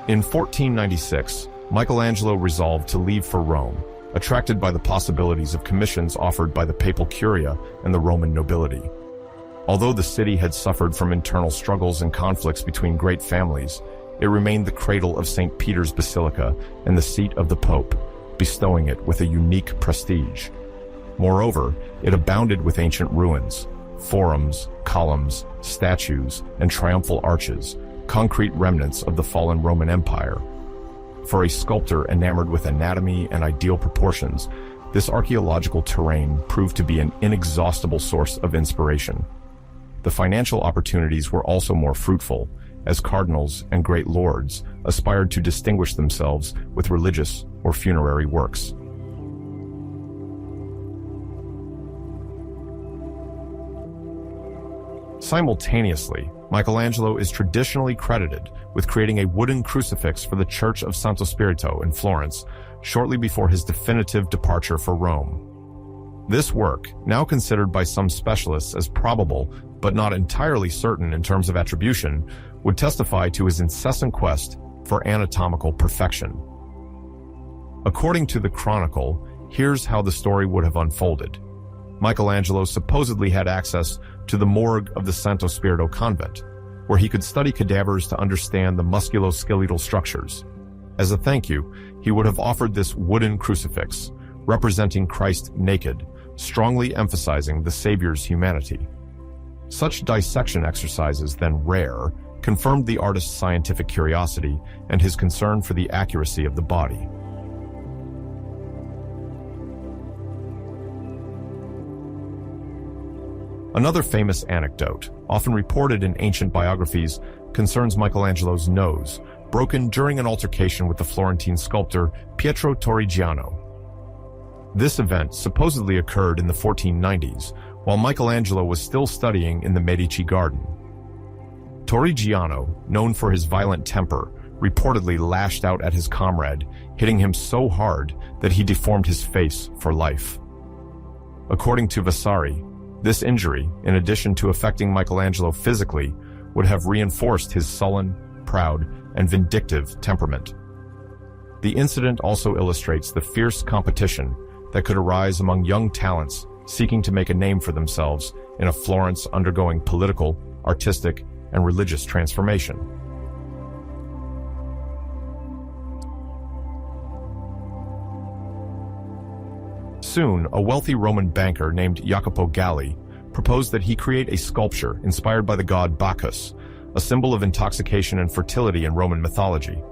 In 1496, Michelangelo resolved to leave for Rome, attracted by the possibilities of commissions offered by the papal curia and the Roman nobility. Although the city had suffered from internal struggles and conflicts between great families, it remained the cradle of St. Peter's Basilica and the seat of the Pope, bestowing it with a unique prestige. Moreover, it abounded with ancient ruins, forums, columns, statues, and triumphal arches, concrete remnants of the fallen Roman Empire. For a sculptor enamored with anatomy and ideal proportions, this archaeological terrain proved to be an inexhaustible source of inspiration. The financial opportunities were also more fruitful, as cardinals and great lords aspired to distinguish themselves with religious or funerary works. Simultaneously, Michelangelo is traditionally credited with creating a wooden crucifix for the Church of Santo Spirito in Florence shortly before his definitive departure for Rome. This work, now considered by some specialists as probable but not entirely certain in terms of attribution, would testify to his incessant quest for anatomical perfection. According to the Chronicle, here's how the story would have unfolded. Michelangelo supposedly had access to the morgue of the Santo Spirito convent, where he could study cadavers to understand the musculoskeletal structures. As a thank you, he would have offered this wooden crucifix, representing Christ naked, strongly emphasizing the Savior's humanity. Such dissection exercises, then rare, confirmed the artist's scientific curiosity and his concern for the accuracy of the body. Another famous anecdote, often reported in ancient biographies, concerns Michelangelo's nose, broken during an altercation with the Florentine sculptor Pietro Torrigiano. This event supposedly occurred in the 1490s, while Michelangelo was still studying in the Medici garden. Torrigiano, known for his violent temper, reportedly lashed out at his comrade, hitting him so hard that he deformed his face for life. According to Vasari, this injury, in addition to affecting Michelangelo physically, would have reinforced his sullen, proud, and vindictive temperament. The incident also illustrates the fierce competition that could arise among young talents seeking to make a name for themselves in a Florence undergoing political, artistic, and religious transformation. Soon, a wealthy Roman banker named Jacopo Galli proposed that he create a sculpture inspired by the god Bacchus, a symbol of intoxication and fertility in Roman mythology.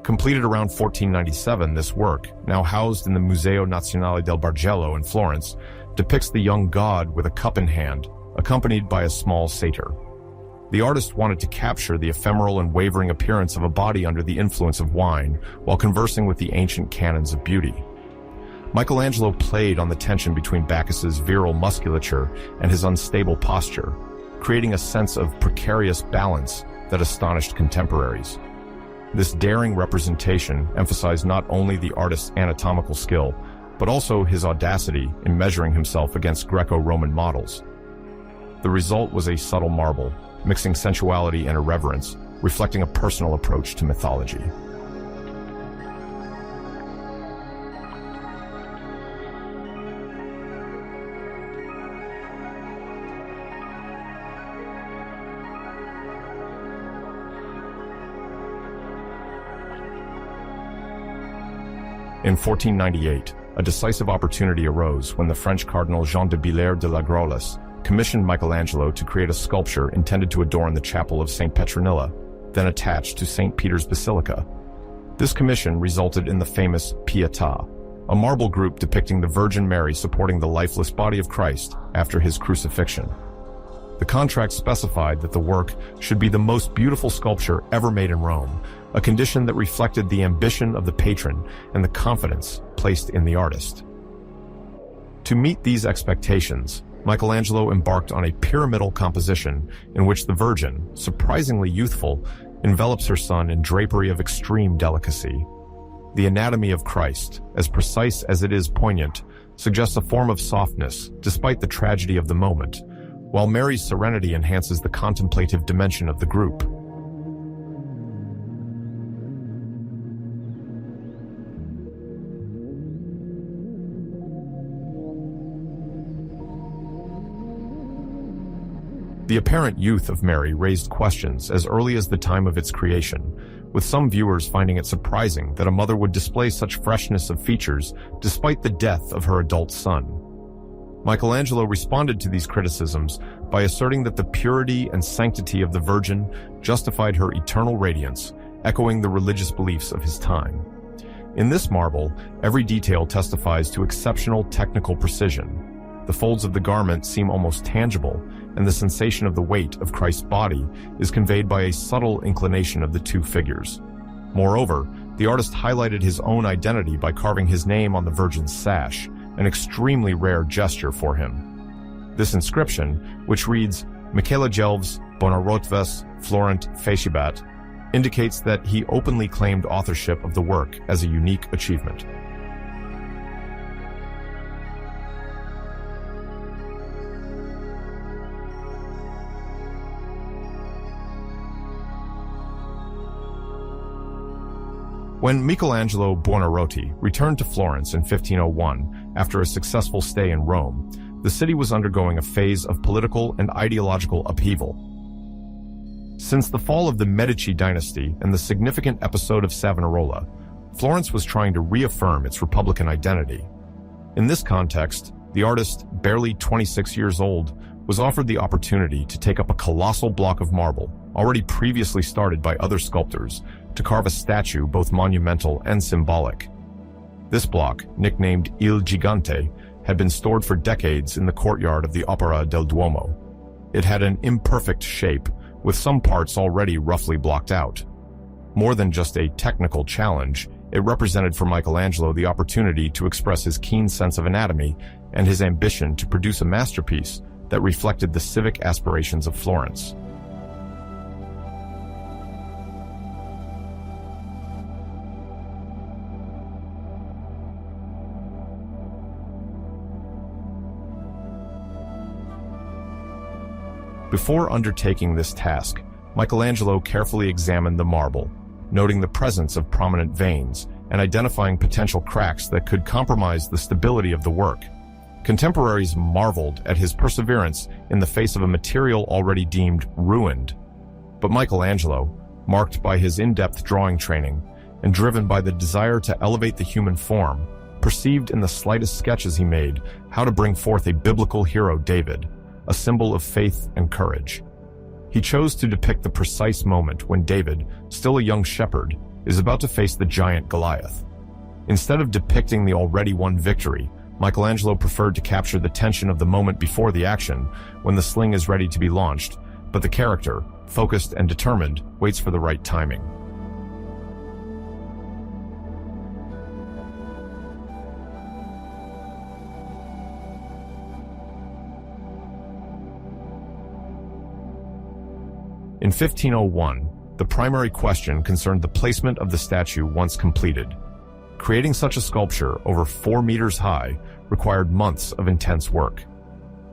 Completed around 1497, this work, now housed in the Museo Nazionale del Bargello in Florence, depicts the young god with a cup in hand, accompanied by a small satyr. The artist wanted to capture the ephemeral and wavering appearance of a body under the influence of wine while conversing with the ancient canons of beauty. Michelangelo played on the tension between Bacchus's virile musculature and his unstable posture, creating a sense of precarious balance that astonished contemporaries. This daring representation emphasized not only the artist's anatomical skill, but also his audacity in measuring himself against Greco-Roman models. The result was a subtle marble, mixing sensuality and irreverence, reflecting a personal approach to mythology. In 1498, a decisive opportunity arose when the French Cardinal Jean de Villers de la Grolles commissioned Michelangelo to create a sculpture intended to adorn the chapel of St. Petronilla, then attached to St. Peter's Basilica. This commission resulted in the famous Pieta, a marble group depicting the Virgin Mary supporting the lifeless body of Christ after his crucifixion. The contract specified that the work should be the most beautiful sculpture ever made in Rome, a condition that reflected the ambition of the patron and the confidence placed in the artist. To meet these expectations, Michelangelo embarked on a pyramidal composition in which the Virgin, surprisingly youthful, envelops her son in drapery of extreme delicacy. The anatomy of Christ, as precise as it is poignant, suggests a form of softness despite the tragedy of the moment, while Mary's serenity enhances the contemplative dimension of the group. The apparent youth of Mary raised questions as early as the time of its creation, with some viewers finding it surprising that a mother would display such freshness of features despite the death of her adult son. Michelangelo responded to these criticisms by asserting that the purity and sanctity of the Virgin justified her eternal radiance, echoing the religious beliefs of his time. In this marble, every detail testifies to exceptional technical precision. The folds of the garment seem almost tangible, and the sensation of the weight of Christ's body is conveyed by a subtle inclination of the two figures. Moreover, the artist highlighted his own identity by carving his name on the Virgin's sash, an extremely rare gesture for him. This inscription, which reads Michelangelo Buonarroti Florent Fresco, indicates that he openly claimed authorship of the work as a unique achievement. When Michelangelo Buonarroti returned to Florence in 1501 after a successful stay in Rome, the city was undergoing a phase of political and ideological upheaval. Since the fall of the Medici dynasty and the significant episode of Savonarola, Florence was trying to reaffirm its republican identity. In this context, the artist, barely 26 years old, was offered the opportunity to take up a colossal block of marble, already previously started by other sculptors, to carve a statue both monumental and symbolic. This block, nicknamed Il Gigante, had been stored for decades in the courtyard of the Opera del Duomo. It had an imperfect shape, with some parts already roughly blocked out. More than just a technical challenge, it represented for Michelangelo the opportunity to express his keen sense of anatomy and his ambition to produce a masterpiece that reflected the civic aspirations of Florence. Before undertaking this task, Michelangelo carefully examined the marble, noting the presence of prominent veins and identifying potential cracks that could compromise the stability of the work. Contemporaries marveled at his perseverance in the face of a material already deemed ruined. But Michelangelo, marked by his in-depth drawing training and driven by the desire to elevate the human form, perceived in the slightest sketches he made how to bring forth a biblical hero, David, a symbol of faith and courage. He chose to depict the precise moment when David, still a young shepherd, is about to face the giant Goliath. Instead of depicting the already won victory, Michelangelo preferred to capture the tension of the moment before the action, when the sling is ready to be launched, but the character, focused and determined, waits for the right timing. In 1501, the primary question concerned the placement of the statue once completed. Creating such a sculpture over 4 meters high required months of intense work.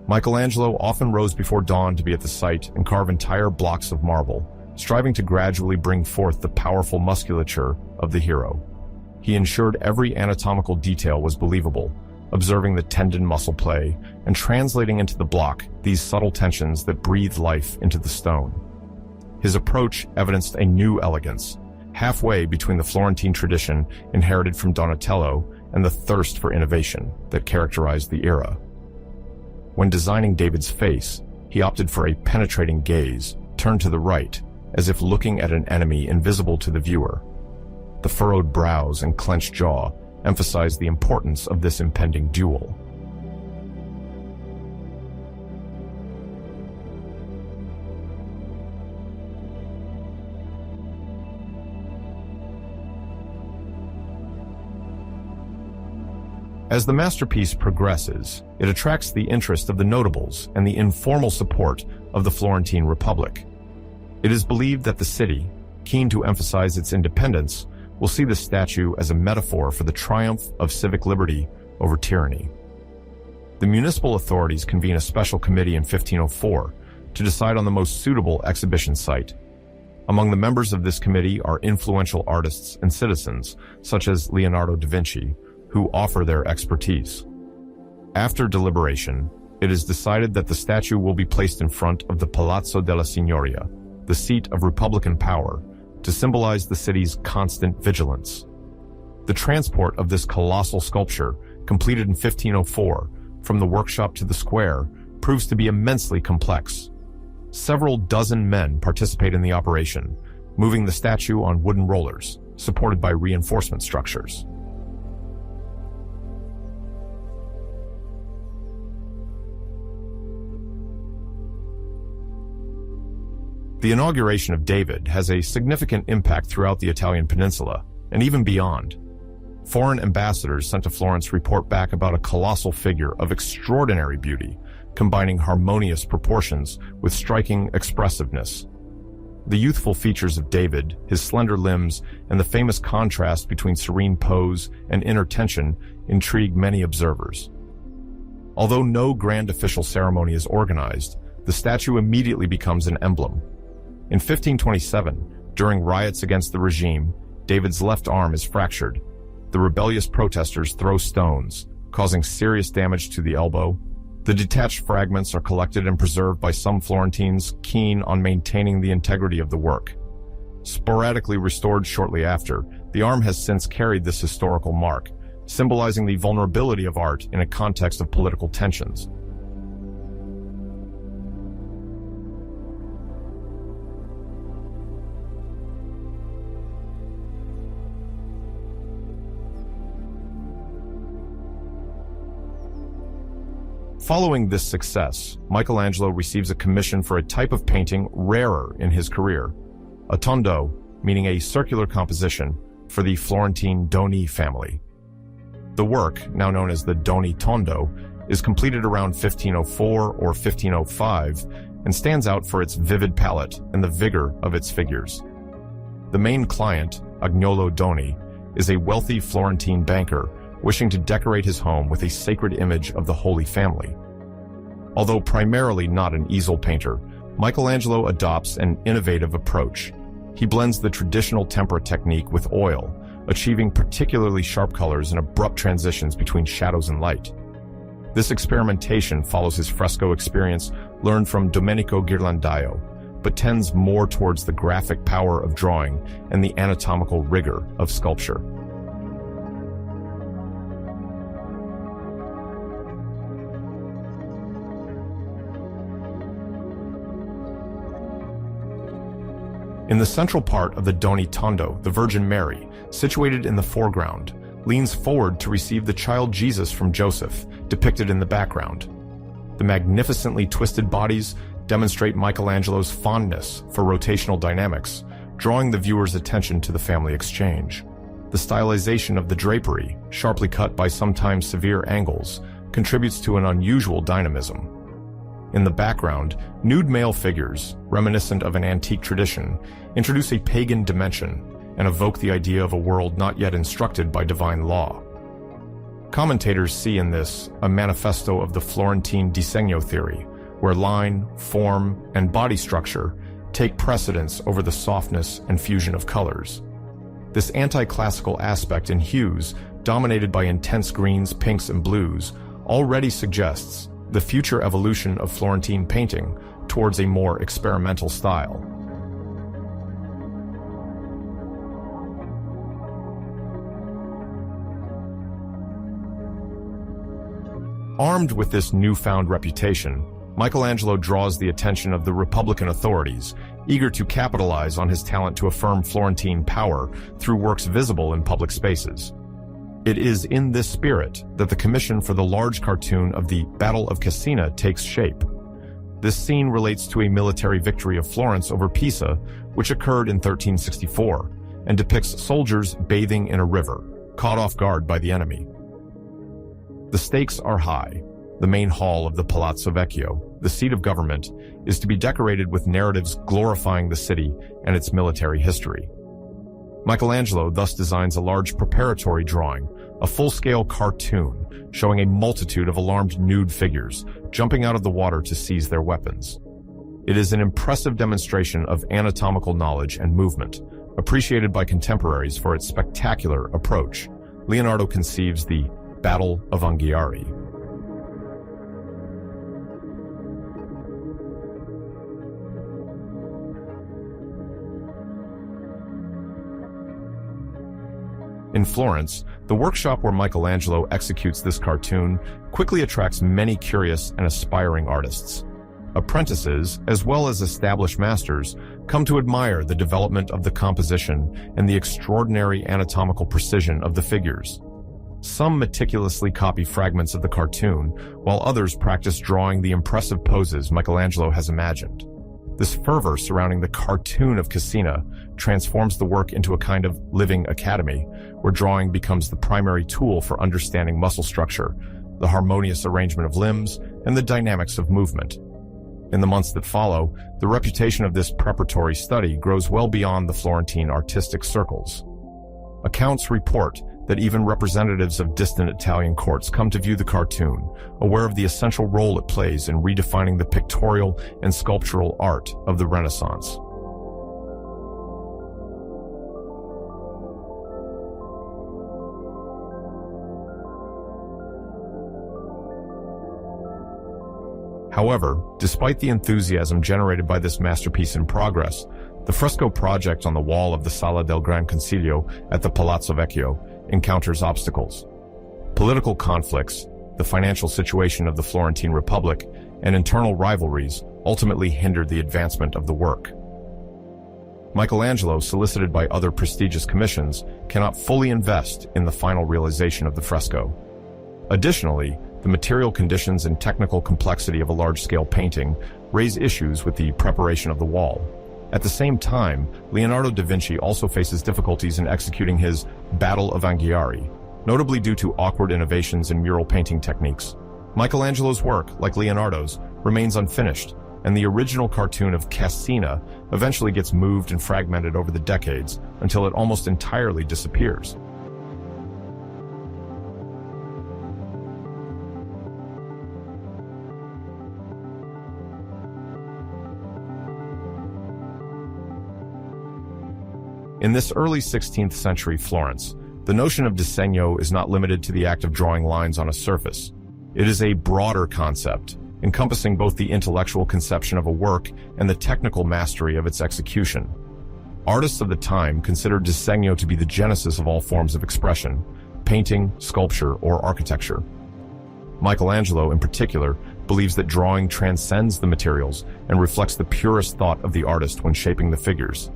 Michelangelo often rose before dawn to be at the site and carve entire blocks of marble, striving to gradually bring forth the powerful musculature of the hero. He ensured every anatomical detail was believable, observing the tendon muscle play and translating into the block these subtle tensions that breathe life into the stone. His approach evidenced a new elegance, halfway between the Florentine tradition inherited from Donatello and the thirst for innovation that characterized the era. When designing David's face, he opted for a penetrating gaze, turned to the right, as if looking at an enemy invisible to the viewer. The furrowed brows and clenched jaw emphasize the importance of this impending duel. As the masterpiece progresses, it attracts the interest of the notables and the informal support of the Florentine Republic. It is believed that the city, keen to emphasize its independence, will see the statue as a metaphor for the triumph of civic liberty over tyranny. The municipal authorities convene a special committee in 1504 to decide on the most suitable exhibition site. Among the members of this committee are influential artists and citizens, such as Leonardo da Vinci, who offer their expertise. After deliberation, it is decided that the statue will be placed in front of the Palazzo della Signoria, the seat of Republican power, to symbolize the city's constant vigilance. The transport of this colossal sculpture, completed in 1504, from the workshop to the square, proves to be immensely complex. Several dozen men participate in the operation, moving the statue on wooden rollers, supported by reinforcement structures. The inauguration of David has a significant impact throughout the Italian peninsula, and even beyond. Foreign ambassadors sent to Florence report back about a colossal figure of extraordinary beauty, combining harmonious proportions with striking expressiveness. The youthful features of David, his slender limbs, and the famous contrast between serene pose and inner tension intrigue many observers. Although no grand official ceremony is organized, the statue immediately becomes an emblem. In 1527, during riots against the regime, David's left arm is fractured. The rebellious protesters throw stones, causing serious damage to the elbow. The detached fragments are collected and preserved by some Florentines keen on maintaining the integrity of the work. Sporadically restored shortly after, the arm has since carried this historical mark, symbolizing the vulnerability of art in a context of political tensions. Following this success, Michelangelo receives a commission for a type of painting rarer in his career, a tondo, meaning a circular composition, for the Florentine Doni family. The work, now known as the Doni Tondo, is completed around 1504 or 1505 and stands out for its vivid palette and the vigor of its figures. The main client, Agnolo Doni, is a wealthy Florentine banker wishing to decorate his home with a sacred image of the Holy Family. Although primarily not an easel painter, Michelangelo adopts an innovative approach. He blends the traditional tempera technique with oil, achieving particularly sharp colors and abrupt transitions between shadows and light. This experimentation follows his fresco experience learned from Domenico Ghirlandaio, but tends more towards the graphic power of drawing and the anatomical rigor of sculpture. In the central part of the Doni Tondo, the Virgin Mary, situated in the foreground, leans forward to receive the child Jesus from Joseph, depicted in the background. The magnificently twisted bodies demonstrate Michelangelo's fondness for rotational dynamics, drawing the viewer's attention to the family exchange. The stylization of the drapery, sharply cut by sometimes severe angles, contributes to an unusual dynamism. In the background, nude male figures, reminiscent of an antique tradition, introduce a pagan dimension and evoke the idea of a world not yet instructed by divine law. Commentators see in this a manifesto of the Florentine Disegno theory, where line, form, and body structure take precedence over the softness and fusion of colors. This anti-classical aspect in hues, dominated by intense greens, pinks, and blues, already suggests the future evolution of Florentine painting towards a more experimental style. Armed with this newfound reputation, Michelangelo draws the attention of the Republican authorities, eager to capitalize on his talent to affirm Florentine power through works visible in public spaces. It is in this spirit that the commission for the large cartoon of the Battle of Cascina takes shape. This scene relates to a military victory of Florence over Pisa, which occurred in 1364, and depicts soldiers bathing in a river, caught off guard by the enemy. The stakes are high. The main hall of the Palazzo Vecchio, the seat of government, is to be decorated with narratives glorifying the city and its military history. Michelangelo thus designs a large preparatory drawing, a full-scale cartoon showing a multitude of alarmed nude figures jumping out of the water to seize their weapons. It is an impressive demonstration of anatomical knowledge and movement, appreciated by contemporaries for its spectacular approach. Leonardo conceives the Battle of Anghiari. In Florence, the workshop where Michelangelo executes this cartoon quickly attracts many curious and aspiring artists. Apprentices, as well as established masters, come to admire the development of the composition and the extraordinary anatomical precision of the figures. Some meticulously copy fragments of the cartoon, while others practice drawing the impressive poses Michelangelo has imagined. This fervor surrounding the cartoon of Cascina transforms the work into a kind of living academy, where drawing becomes the primary tool for understanding muscle structure, the harmonious arrangement of limbs, and the dynamics of movement. In the months that follow, the reputation of this preparatory study grows well beyond the Florentine artistic circles. Accounts report that even representatives of distant Italian courts come to view the cartoon, aware of the essential role it plays in redefining the pictorial and sculptural art of the Renaissance. However, despite the enthusiasm generated by this masterpiece in progress, the fresco project on the wall of the Sala del Gran Consiglio at the Palazzo Vecchio encounters obstacles. Political conflicts, the financial situation of the Florentine Republic, and internal rivalries ultimately hindered the advancement of the work. Michelangelo, solicited by other prestigious commissions, cannot fully invest in the final realization of the fresco. Additionally, the material conditions and technical complexity of a large-scale painting raise issues with the preparation of the wall. At the same time, Leonardo da Vinci also faces difficulties in executing his Battle of Anghiari, notably due to awkward innovations in mural painting techniques. Michelangelo's work, like Leonardo's, remains unfinished, and the original cartoon of Cascina eventually gets moved and fragmented over the decades until it almost entirely disappears. In this early 16th century Florence, the notion of disegno is not limited to the act of drawing lines on a surface. It is a broader concept, encompassing both the intellectual conception of a work and the technical mastery of its execution. Artists of the time considered disegno to be the genesis of all forms of expression, painting, sculpture, or architecture. Michelangelo, in particular, believes that drawing transcends the materials and reflects the purest thought of the artist when shaping the figures.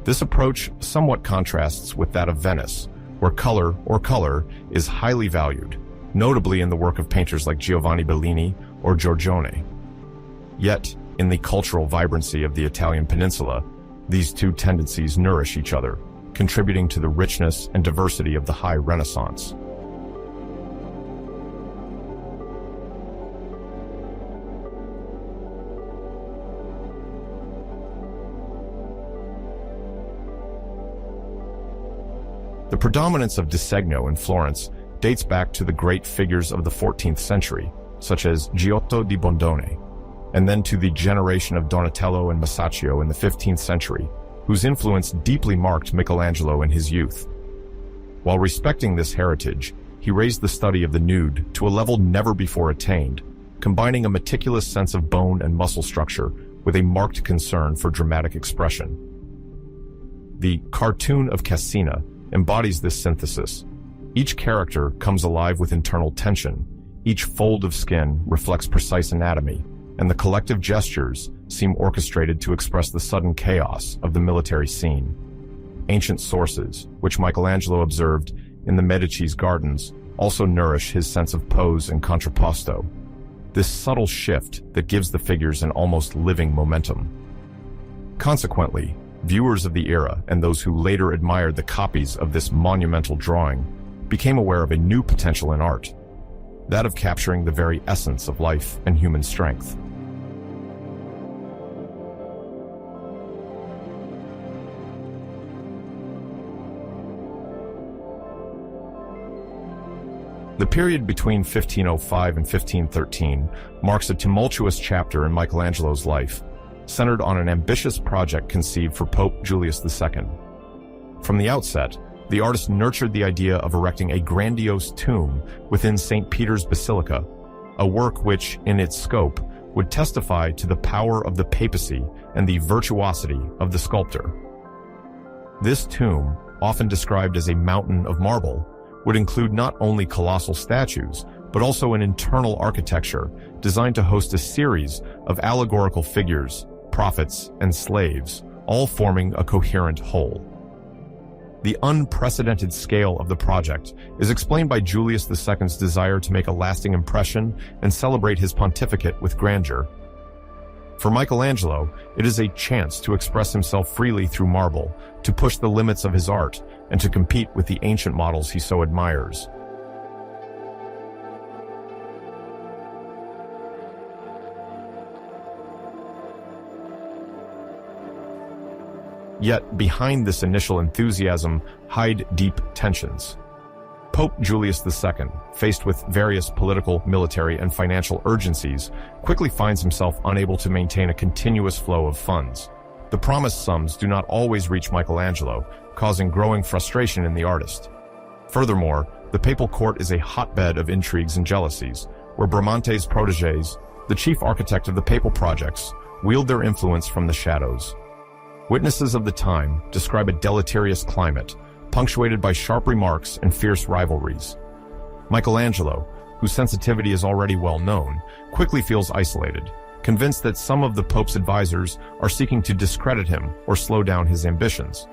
This approach somewhat contrasts with that of Venice, where color is highly valued, notably in the work of painters like Giovanni Bellini or Giorgione. Yet, in the cultural vibrancy of the Italian peninsula, these two tendencies nourish each other, contributing to the richness and diversity of the High Renaissance. The predominance of disegno in Florence dates back to the great figures of the 14th century, such as Giotto di Bondone, and then to the generation of Donatello and Masaccio in the 15th century, whose influence deeply marked Michelangelo in his youth. While respecting this heritage, he raised the study of the nude to a level never before attained, combining a meticulous sense of bone and muscle structure with a marked concern for dramatic expression. The cartoon of Cascina embodies this synthesis. Each character comes alive with internal tension, Each fold of skin reflects precise anatomy, and the collective gestures seem orchestrated to express the sudden chaos of the military scene. Ancient sources, which Michelangelo observed in the Medici's gardens, also nourish his sense of pose and contrapposto, this subtle shift that gives the figures an almost living momentum. Consequently, viewers of the era and those who later admired the copies of this monumental drawing became aware of a new potential in art, that of capturing the very essence of life and human strength. The period between 1505 and 1513 marks a tumultuous chapter in Michelangelo's life, centered on an ambitious project conceived for Pope Julius II. From the outset, the artist nurtured the idea of erecting a grandiose tomb within St. Peter's Basilica, a work which, in its scope, would testify to the power of the papacy and the virtuosity of the sculptor. This tomb, often described as a mountain of marble, would include not only colossal statues, but also an internal architecture designed to host a series of allegorical figures, prophets, and slaves, all forming a coherent whole. The unprecedented scale of the project is explained by Julius II's desire to make a lasting impression and celebrate his pontificate with grandeur. For Michelangelo, it is a chance to express himself freely through marble, to push the limits of his art, and to compete with the ancient models he so admires. Yet, behind this initial enthusiasm hide deep tensions. Pope Julius II, faced with various political, military, and financial urgencies, quickly finds himself unable to maintain a continuous flow of funds. The promised sums do not always reach Michelangelo, causing growing frustration in the artist. Furthermore, the papal court is a hotbed of intrigues and jealousies, where Bramante's protégés, the chief architect of the papal projects, wield their influence from the shadows. Witnesses of the time describe a deleterious climate, punctuated by sharp remarks and fierce rivalries. Michelangelo, whose sensitivity is already well known, quickly feels isolated, convinced that some of the Pope's advisors are seeking to discredit him or slow down his ambitions.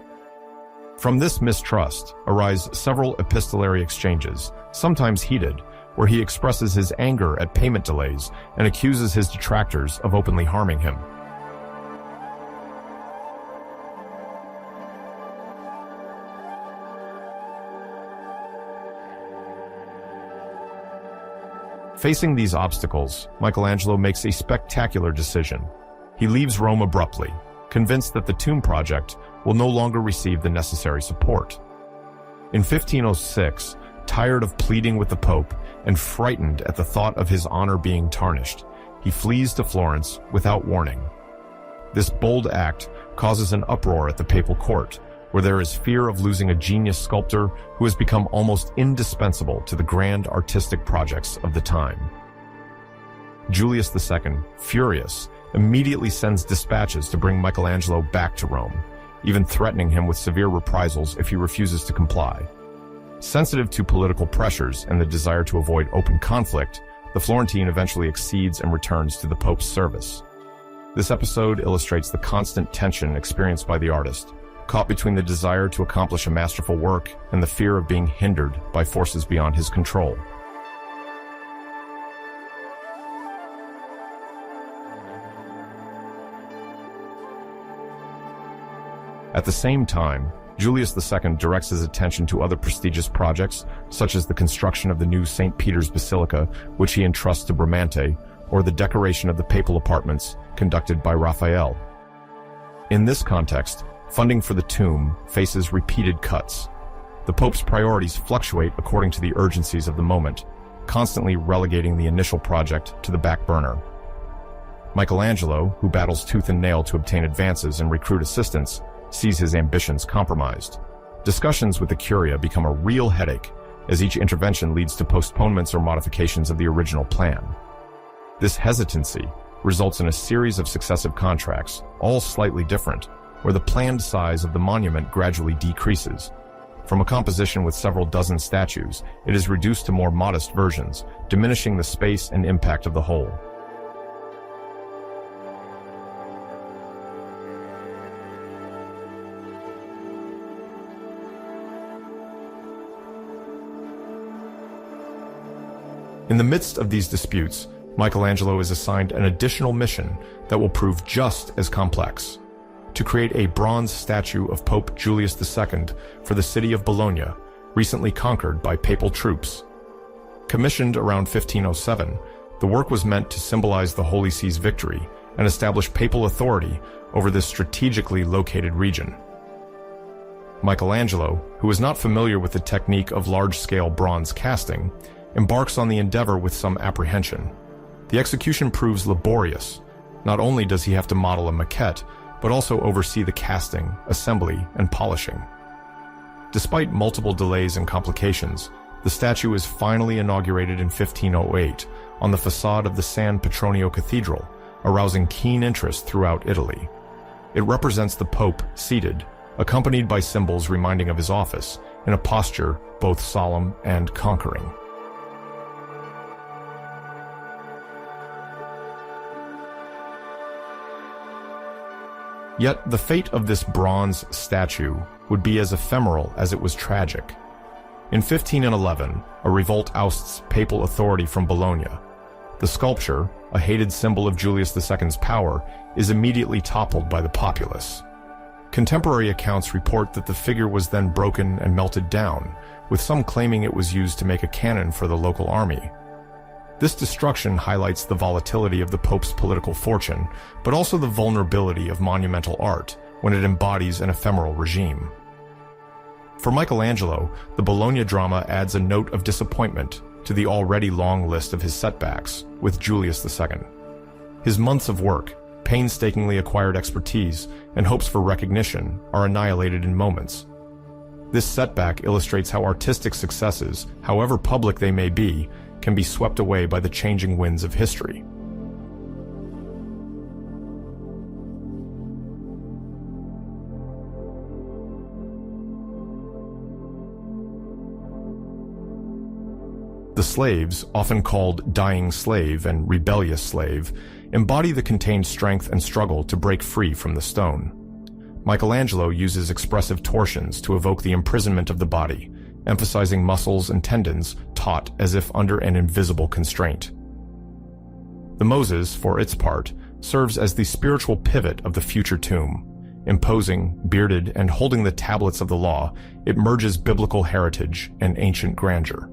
From this mistrust arise several epistolary exchanges, sometimes heated, where he expresses his anger at payment delays and accuses his detractors of openly harming him. Facing these obstacles, Michelangelo makes a spectacular decision. He leaves Rome abruptly, convinced that the tomb project will no longer receive the necessary support. In 1506, tired of pleading with the Pope and frightened at the thought of his honor being tarnished, he flees to Florence without warning. This bold act causes an uproar at the papal court, where there is fear of losing a genius sculptor who has become almost indispensable to the grand artistic projects of the time. Julius II, furious, immediately sends dispatches to bring Michelangelo back to Rome, even threatening him with severe reprisals if he refuses to comply. Sensitive to political pressures and the desire to avoid open conflict, the Florentine eventually accedes and returns to the Pope's service. This episode illustrates the constant tension experienced by the artist, caught between the desire to accomplish a masterful work and the fear of being hindered by forces beyond his control. At the same time, Julius II directs his attention to other prestigious projects, such as the construction of the new St. Peter's Basilica, which he entrusts to Bramante, or the decoration of the papal apartments, conducted by Raphael. In this context, funding for the tomb faces repeated cuts. The Pope's priorities fluctuate according to the urgencies of the moment, constantly relegating the initial project to the back burner. Michelangelo, who battles tooth and nail to obtain advances and recruit assistants, sees his ambitions compromised. Discussions with the Curia become a real headache, as each intervention leads to postponements or modifications of the original plan. This hesitancy results in a series of successive contracts, all slightly different, where the planned size of the monument gradually decreases. From a composition with several dozen statues, it is reduced to more modest versions, diminishing the space and impact of the whole. In the midst of these disputes, Michelangelo is assigned an additional mission that will prove just as complex: to create a bronze statue of Pope Julius II for the city of Bologna, recently conquered by papal troops. Commissioned around 1507, the work was meant to symbolize the Holy See's victory and establish papal authority over this strategically located region. Michelangelo, who is not familiar with the technique of large-scale bronze casting, embarks on the endeavor with some apprehension. The execution proves laborious. Not only does he have to model a maquette, but also oversee the casting, assembly, and polishing. Despite multiple delays and complications, the statue is finally inaugurated in 1508 on the facade of the San Petronio Cathedral, arousing keen interest throughout Italy. It represents the Pope seated, accompanied by symbols reminding of his office, in a posture both solemn and conquering. Yet the fate of this bronze statue would be as ephemeral as it was tragic. In 1511, a revolt ousts papal authority from Bologna. The sculpture, a hated symbol of Julius II's power, is immediately toppled by the populace. Contemporary accounts report that the figure was then broken and melted down, with some claiming it was used to make a cannon for the local army. This destruction highlights the volatility of the Pope's political fortune, but also the vulnerability of monumental art when it embodies an ephemeral regime. For Michelangelo, the Bologna drama adds a note of disappointment to the already long list of his setbacks with Julius II. His months of work, painstakingly acquired expertise, and hopes for recognition are annihilated in moments. This setback illustrates how artistic successes, however public they may be, can be swept away by the changing winds of history. The slaves, often called dying slave and rebellious slave, embody the contained strength and struggle to break free from the stone. Michelangelo uses expressive torsions to evoke the imprisonment of the body, emphasizing muscles and tendons taut as if under an invisible constraint. The Moses, for its part, serves as the spiritual pivot of the future tomb. Imposing, bearded, and holding the tablets of the law, it merges biblical heritage and ancient grandeur.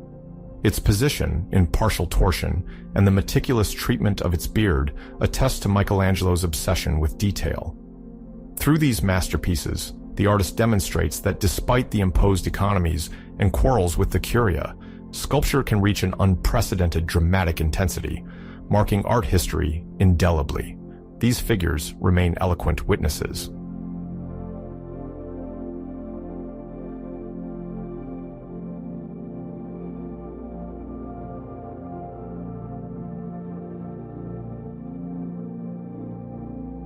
Its position, in partial torsion, and the meticulous treatment of its beard attest to Michelangelo's obsession with detail. Through these masterpieces, the artist demonstrates that despite the imposed economies and quarrels with the curia, sculpture can reach an unprecedented dramatic intensity, marking art history indelibly. These figures remain eloquent witnesses.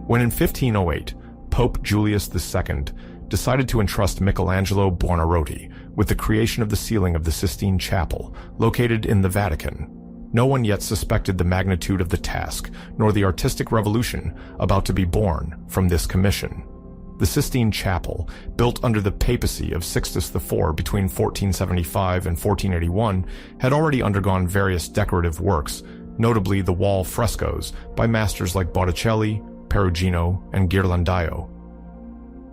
When in 1508, Pope Julius II decided to entrust Michelangelo Buonarroti with the creation of the ceiling of the Sistine Chapel, located in the Vatican, no one yet suspected the magnitude of the task, nor the artistic revolution about to be born from this commission. The Sistine Chapel, built under the papacy of Sixtus IV between 1475 and 1481, had already undergone various decorative works, notably the wall frescoes by masters like Botticelli, Perugino, and Ghirlandaio.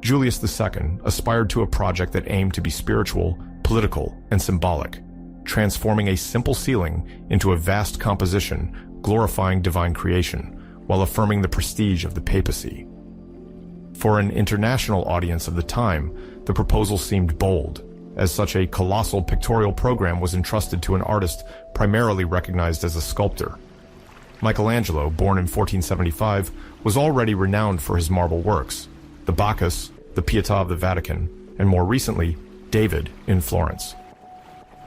Julius II aspired to a project that aimed to be spiritual, political, and symbolic, transforming a simple ceiling into a vast composition glorifying divine creation, while affirming the prestige of the papacy. For an international audience of the time, the proposal seemed bold, as such a colossal pictorial program was entrusted to an artist primarily recognized as a sculptor. Michelangelo, born in 1475, was already renowned for his marble works, the Bacchus, the Pieta of the Vatican, and more recently, David in Florence.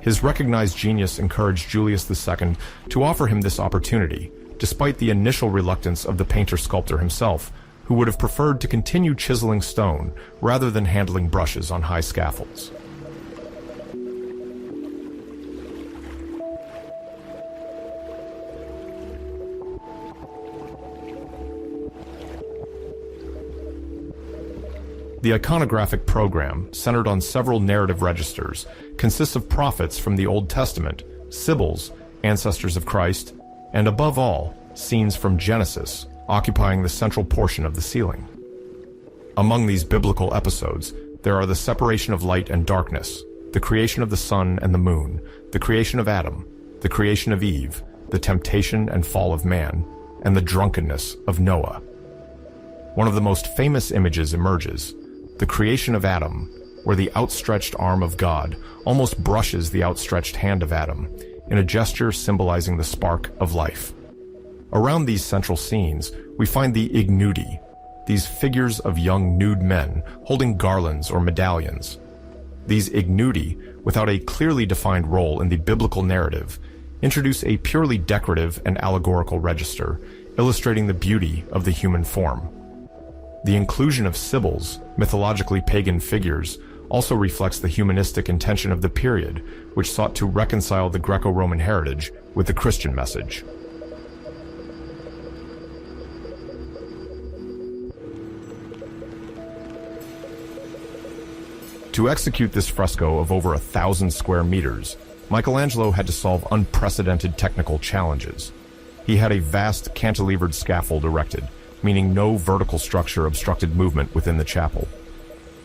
His recognized genius encouraged Julius II to offer him this opportunity, despite the initial reluctance of the painter-sculptor himself, who would have preferred to continue chiseling stone rather than handling brushes on high scaffolds. The iconographic program, centered on several narrative registers, consists of prophets from the Old Testament, sibyls, ancestors of Christ, and above all, scenes from Genesis, occupying the central portion of the ceiling. Among these biblical episodes, there are the separation of light and darkness, the creation of the sun and the moon, the creation of Adam, the creation of Eve, the temptation and fall of man, and the drunkenness of Noah. One of the most famous images emerges, the creation of Adam, where the outstretched arm of God almost brushes the outstretched hand of Adam, in a gesture symbolizing the spark of life. Around these central scenes, we find the ignudi, these figures of young nude men holding garlands or medallions. These ignudi, without a clearly defined role in the biblical narrative, introduce a purely decorative and allegorical register, illustrating the beauty of the human form. The inclusion of sibyls, mythologically pagan figures, also reflects the humanistic intention of the period, which sought to reconcile the Greco-Roman heritage with the Christian message. To execute this fresco of over 1,000 square meters, Michelangelo had to solve unprecedented technical challenges. He had a vast cantilevered scaffold erected, meaning no vertical structure obstructed movement within the chapel.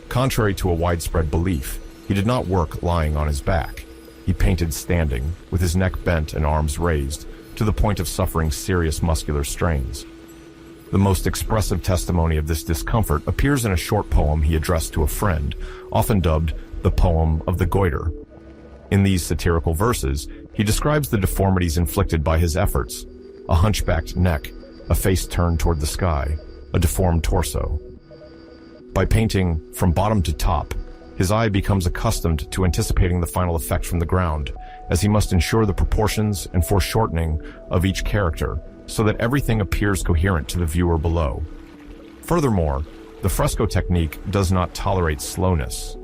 Contrary to a widespread belief, he did not work lying on his back. He painted standing, with his neck bent and arms raised, to the point of suffering serious muscular strains. The most expressive testimony of this discomfort appears in a short poem he addressed to a friend, often dubbed the Poem of the Goiter. In these satirical verses, he describes the deformities inflicted by his efforts: a hunchbacked neck, a face turned toward the sky, a deformed torso. By painting from bottom to top, his eye becomes accustomed to anticipating the final effect from the ground, as he must ensure the proportions and foreshortening of each character, so that everything appears coherent to the viewer below. Furthermore, the fresco technique does not tolerate slowness.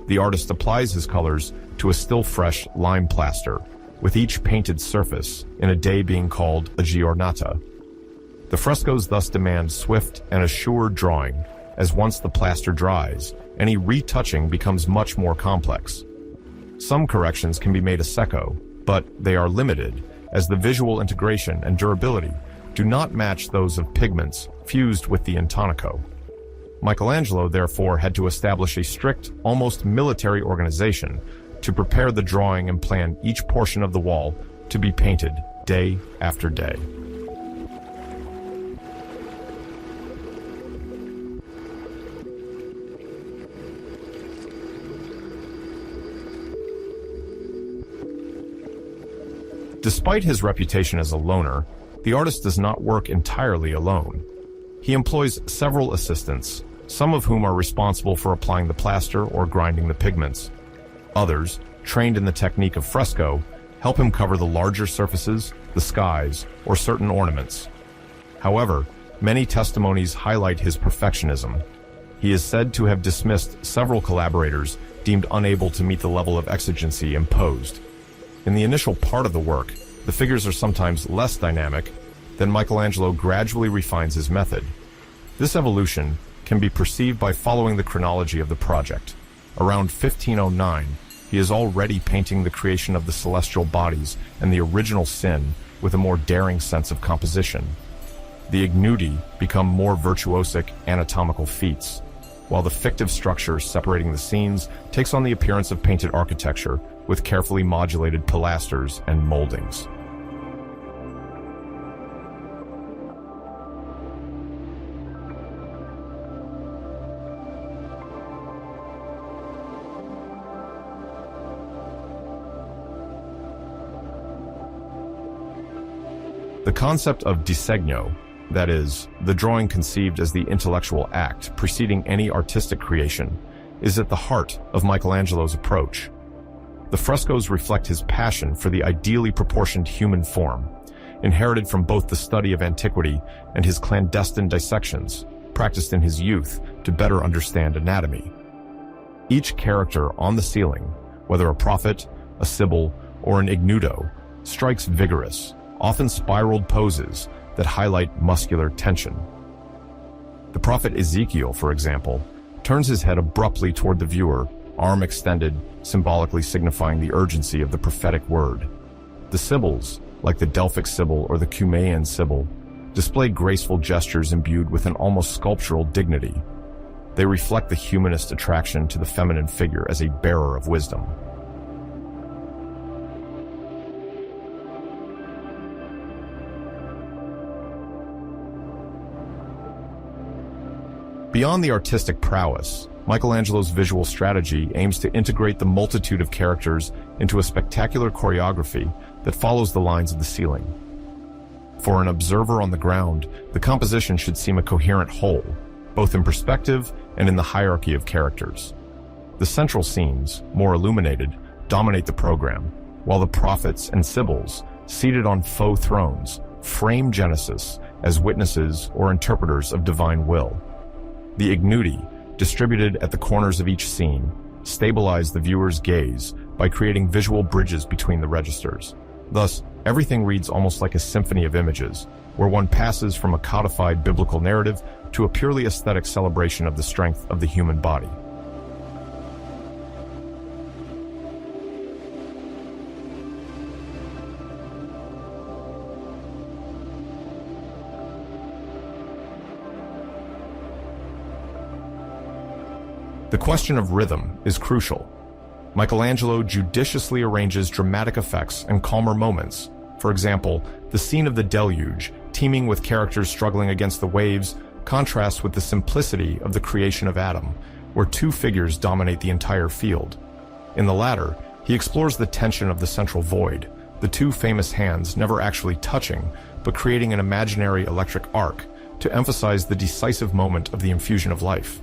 The artist applies his colors to a still fresh lime plaster, with each painted surface in a day being called a giornata. The frescoes thus demand swift and assured drawing, as once the plaster dries, any retouching becomes much more complex. Some corrections can be made a secco, but they are limited, as the visual integration and durability do not match those of pigments fused with the intonaco. Michelangelo therefore had to establish a strict, almost military organization to prepare the drawing and plan each portion of the wall to be painted day after day. Despite his reputation as a loner, the artist does not work entirely alone. He employs several assistants, some of whom are responsible for applying the plaster or grinding the pigments. Others, trained in the technique of fresco, help him cover the larger surfaces, the skies, or certain ornaments. However, many testimonies highlight his perfectionism. He is said to have dismissed several collaborators deemed unable to meet the level of exigency imposed. In the initial part of the work, the figures are sometimes less dynamic, then Michelangelo gradually refines his method. This evolution can be perceived by following the chronology of the project. Around 1509, he is already painting the creation of the celestial bodies and the original sin with a more daring sense of composition. The ignudi become more virtuosic anatomical feats, while the fictive structure separating the scenes takes on the appearance of painted architecture with carefully modulated pilasters and moldings. The concept of Disegno, that is, the drawing conceived as the intellectual act preceding any artistic creation, is at the heart of Michelangelo's approach. The frescoes reflect his passion for the ideally proportioned human form, inherited from both the study of antiquity and his clandestine dissections, practiced in his youth to better understand anatomy. Each character on the ceiling, whether a prophet, a sibyl, or an ignudo, strikes vigorous, often spiraled poses that highlight muscular tension. The prophet Ezekiel, for example, turns his head abruptly toward the viewer, arm extended, symbolically signifying the urgency of the prophetic word. The Sibyls, like the Delphic Sibyl or the Cumaean Sibyl, display graceful gestures imbued with an almost sculptural dignity. They reflect the humanist attraction to the feminine figure as a bearer of wisdom. Beyond the artistic prowess, Michelangelo's visual strategy aims to integrate the multitude of characters into a spectacular choreography that follows the lines of the ceiling. For an observer on the ground, the composition should seem a coherent whole, both in perspective and in the hierarchy of characters. The central scenes, more illuminated, dominate the program, while the prophets and sibyls, seated on faux thrones, frame Genesis as witnesses or interpreters of divine will. The ignudi, distributed at the corners of each scene, stabilize the viewer's gaze by creating visual bridges between the registers. Thus, everything reads almost like a symphony of images, where one passes from a codified biblical narrative to a purely aesthetic celebration of the strength of the human body. The question of rhythm is crucial. Michelangelo judiciously arranges dramatic effects and calmer moments. For example, the scene of the deluge, teeming with characters struggling against the waves, contrasts with the simplicity of the creation of Adam, where two figures dominate the entire field. In the latter, he explores the tension of the central void, the two famous hands never actually touching, but creating an imaginary electric arc to emphasize the decisive moment of the infusion of life.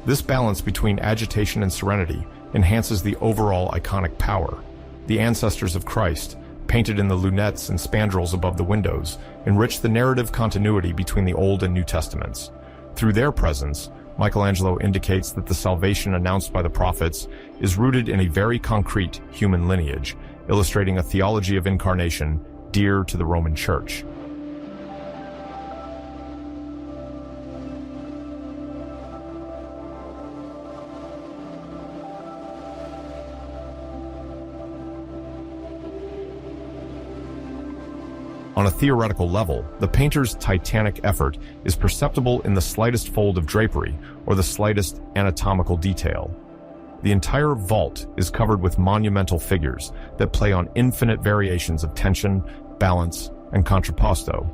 This balance between agitation and serenity enhances the overall iconic power. The ancestors of Christ, painted in the lunettes and spandrels above the windows, enrich the narrative continuity between the Old and New Testaments. Through their presence, Michelangelo indicates that the salvation announced by the prophets is rooted in a very concrete human lineage, illustrating a theology of incarnation dear to the Roman Church. On a theoretical level, the painter's titanic effort is perceptible in the slightest fold of drapery or the slightest anatomical detail. The entire vault is covered with monumental figures that play on infinite variations of tension, balance, and contrapposto.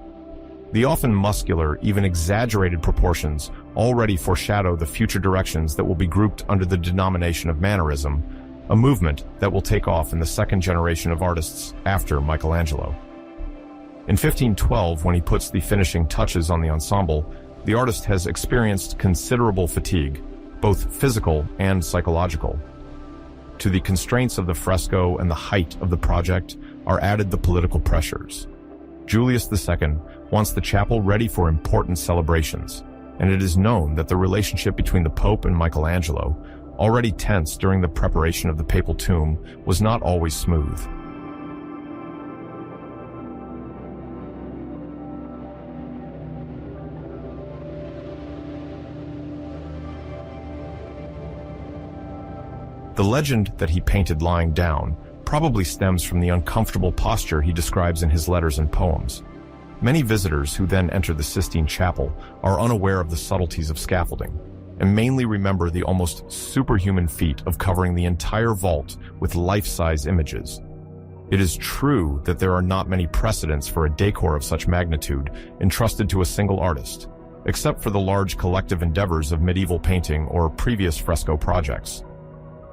The often muscular, even exaggerated proportions already foreshadow the future directions that will be grouped under the denomination of mannerism, a movement that will take off in the second generation of artists after Michelangelo. In 1512, when he puts the finishing touches on the ensemble, the artist has experienced considerable fatigue, both physical and psychological. To the constraints of the fresco and the height of the project are added the political pressures. Julius II wants the chapel ready for important celebrations, and it is known that the relationship between the Pope and Michelangelo, already tense during the preparation of the papal tomb, was not always smooth. The legend that he painted lying down probably stems from the uncomfortable posture he describes in his letters and poems. Many visitors who then enter the Sistine Chapel are unaware of the subtleties of scaffolding, and mainly remember the almost superhuman feat of covering the entire vault with life-size images. It is true that there are not many precedents for a decor of such magnitude entrusted to a single artist, except for the large collective endeavors of medieval painting or previous fresco projects.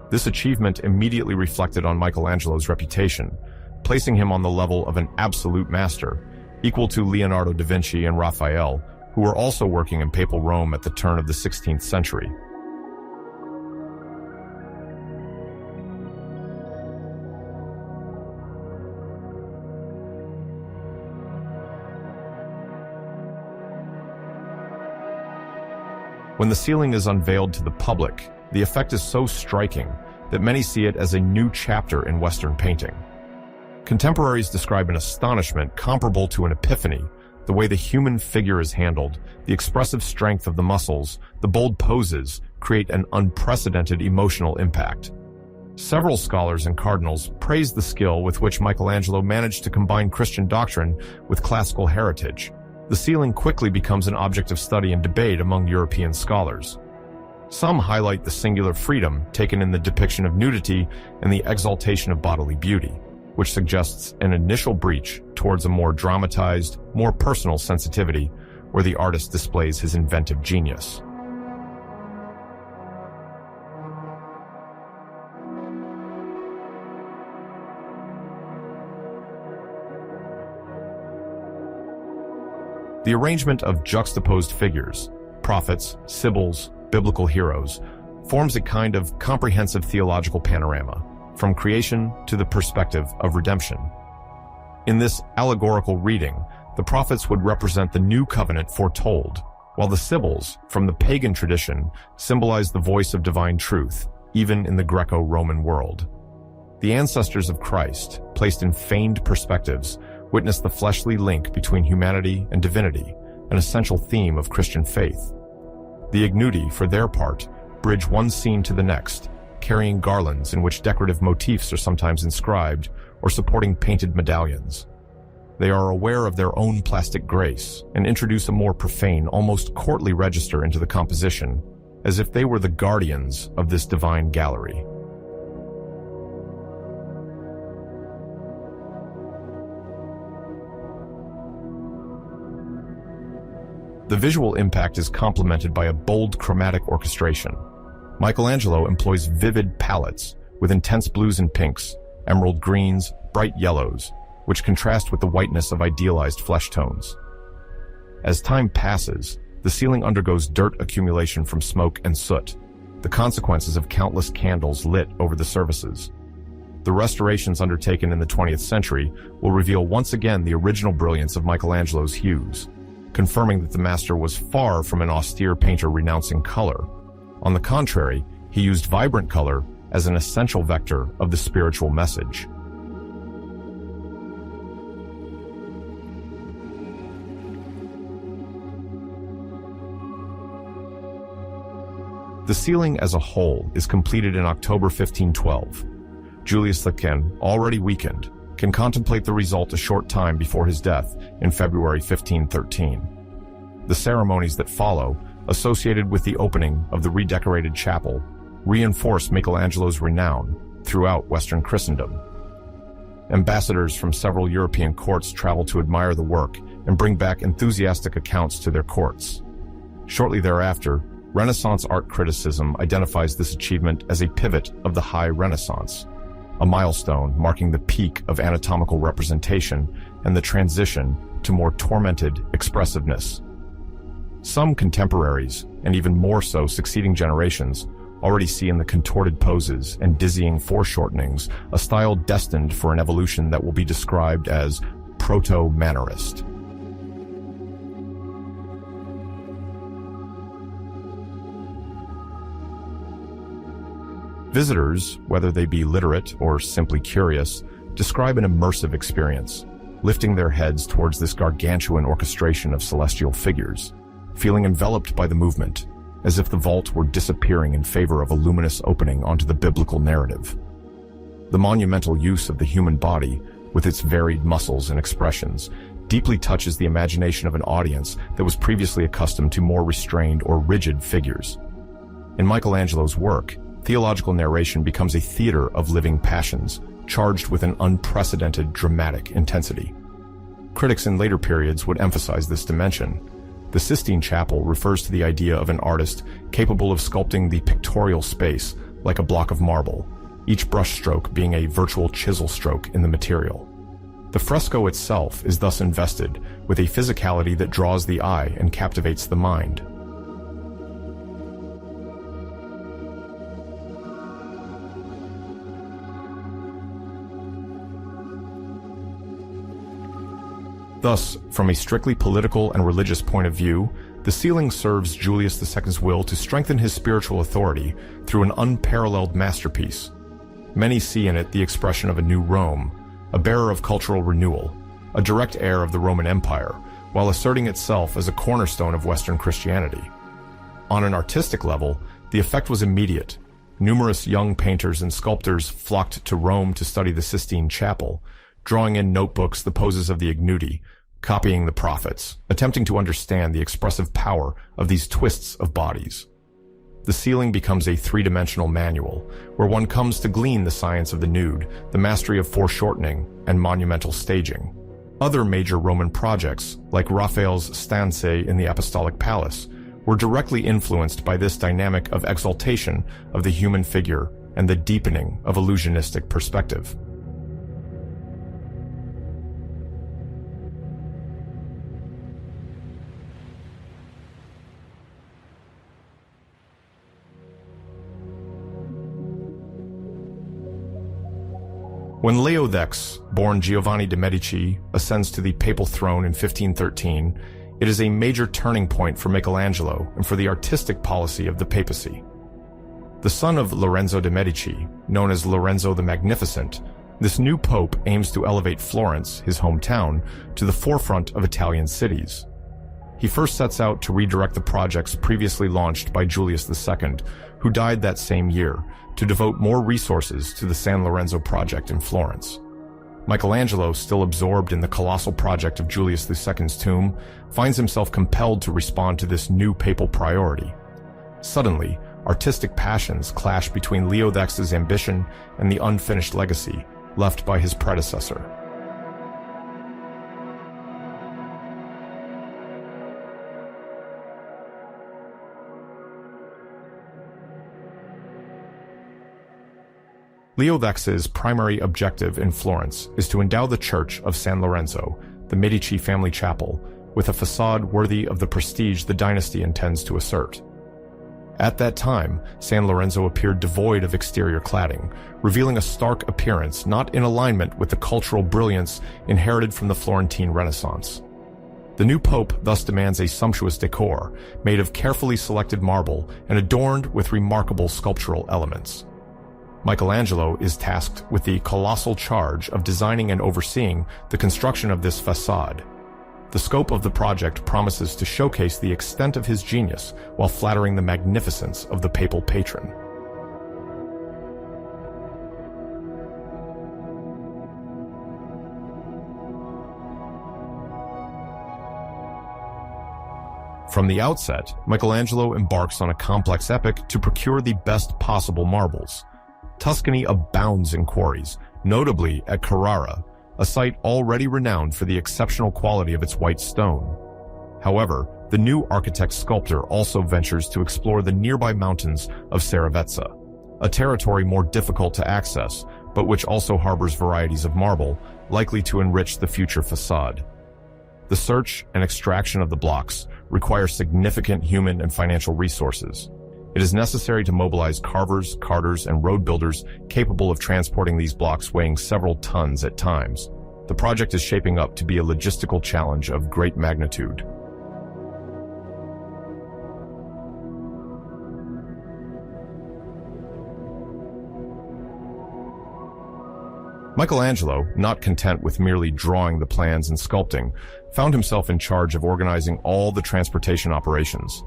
This achievement immediately reflected on Michelangelo's reputation, placing him on the level of an absolute master, equal to Leonardo da Vinci and Raphael, who were also working in papal Rome at the turn of the 16th century. When the ceiling is unveiled to the public, the effect is so striking that many see it as a new chapter in Western painting. Contemporaries describe an astonishment comparable to an epiphany, the way the human figure is handled, the expressive strength of the muscles, the bold poses, create an unprecedented emotional impact. Several scholars and cardinals praised the skill with which Michelangelo managed to combine Christian doctrine with classical heritage. The ceiling quickly becomes an object of study and debate among European scholars. Some highlight the singular freedom taken in the depiction of nudity and the exaltation of bodily beauty, which suggests an initial breach towards a more dramatized, more personal sensitivity, where the artist displays his inventive genius. The arrangement of juxtaposed figures, prophets, sibyls, biblical heroes, forms a kind of comprehensive theological panorama, from creation to the perspective of redemption. In this allegorical reading, the prophets would represent the new covenant foretold, while the sibyls, from the pagan tradition, symbolize the voice of divine truth, even in the Greco-Roman world. The ancestors of Christ, placed in feigned perspectives, witness the fleshly link between humanity and divinity, an essential theme of Christian faith. The ignudi, for their part, bridge one scene to the next, carrying garlands in which decorative motifs are sometimes inscribed, or supporting painted medallions. They are aware of their own plastic grace and introduce a more profane, almost courtly register into the composition, as if they were the guardians of this divine gallery. The visual impact is complemented by a bold chromatic orchestration. Michelangelo employs vivid palettes with intense blues and pinks, emerald greens, bright yellows, which contrast with the whiteness of idealized flesh tones. As time passes, the ceiling undergoes dirt accumulation from smoke and soot, the consequences of countless candles lit over the surfaces. The restorations undertaken in the 20th century will reveal once again the original brilliance of Michelangelo's hues, confirming that the master was far from an austere painter renouncing color. On the contrary, he used vibrant color as an essential vector of the spiritual message. The ceiling as a whole is completed in October 1512. Julius II, already weakened, can contemplate the result a short time before his death in February 1513. The ceremonies that follow, associated with the opening of the redecorated chapel, reinforce Michelangelo's renown throughout Western Christendom. Ambassadors from several European courts travel to admire the work and bring back enthusiastic accounts to their courts. Shortly thereafter, Renaissance art criticism identifies this achievement as a pivot of the High Renaissance, a milestone marking the peak of anatomical representation and the transition to more tormented expressiveness. Some contemporaries, and even more so succeeding generations, already see in the contorted poses and dizzying foreshortenings a style destined for an evolution that will be described as proto-mannerist. Visitors, whether they be literate or simply curious, describe an immersive experience, lifting their heads towards this gargantuan orchestration of celestial figures, feeling enveloped by the movement, as if the vault were disappearing in favor of a luminous opening onto the biblical narrative. The monumental use of the human body, with its varied muscles and expressions, deeply touches the imagination of an audience that was previously accustomed to more restrained or rigid figures. In Michelangelo's work, theological narration becomes a theater of living passions, charged with an unprecedented dramatic intensity. Critics in later periods would emphasize this dimension. The Sistine Chapel refers to the idea of an artist capable of sculpting the pictorial space like a block of marble, each brushstroke being a virtual chisel stroke in the material. The fresco itself is thus invested with a physicality that draws the eye and captivates the mind. Thus, from a strictly political and religious point of view, the ceiling serves Julius II's will to strengthen his spiritual authority through an unparalleled masterpiece. Many see in it the expression of a new Rome, a bearer of cultural renewal, a direct heir of the Roman Empire, while asserting itself as a cornerstone of Western Christianity. On an artistic level, The effect was immediate. Numerous young painters and sculptors flocked to Rome to study the Sistine Chapel, drawing in notebooks the poses of the ignudi, copying the prophets, attempting to understand the expressive power of these twists of bodies. The ceiling becomes a three-dimensional manual, where one comes to glean the science of the nude, the mastery of foreshortening, and monumental staging. Other major Roman projects, like Raphael's stanze in the Apostolic Palace, were directly influenced by this dynamic of exaltation of the human figure and the deepening of illusionistic perspective. When Leo X, born Giovanni de' Medici, ascends to the papal throne in 1513, it is a major turning point for Michelangelo and for the artistic policy of the papacy. The son of Lorenzo de' Medici, known as Lorenzo the Magnificent, this new pope aims to elevate Florence, his hometown, to the forefront of Italian cities. He first sets out to redirect the projects previously launched by Julius II, who died that same year, to devote more resources to the San Lorenzo project in Florence. Michelangelo, still absorbed in the colossal project of Julius II's tomb, finds himself compelled to respond to this new papal priority. Suddenly, artistic passions clash between Leo X's ambition and the unfinished legacy left by his predecessor. Leo X's primary objective in Florence is to endow the Church of San Lorenzo, the Medici family chapel, with a facade worthy of the prestige the dynasty intends to assert. At that time, San Lorenzo appeared devoid of exterior cladding, revealing a stark appearance not in alignment with the cultural brilliance inherited from the Florentine Renaissance. The new pope thus demands a sumptuous decor, made of carefully selected marble and adorned with remarkable sculptural elements. Michelangelo is tasked with the colossal charge of designing and overseeing the construction of this facade. The scope of the project promises to showcase the extent of his genius while flattering the magnificence of the papal patron. From the outset, Michelangelo embarks on a complex epic to procure the best possible marbles. Tuscany abounds in quarries, notably at Carrara, a site already renowned for the exceptional quality of its white stone. However, the new architect-sculptor also ventures to explore the nearby mountains of Seravezza, a territory more difficult to access, but which also harbors varieties of marble, likely to enrich the future facade. The search and extraction of the blocks require significant human and financial resources. It is necessary to mobilize carvers, carters, and road builders capable of transporting these blocks weighing several tons at times. The project is shaping up to be a logistical challenge of great magnitude. Michelangelo, not content with merely drawing the plans and sculpting, found himself in charge of organizing all the transportation operations.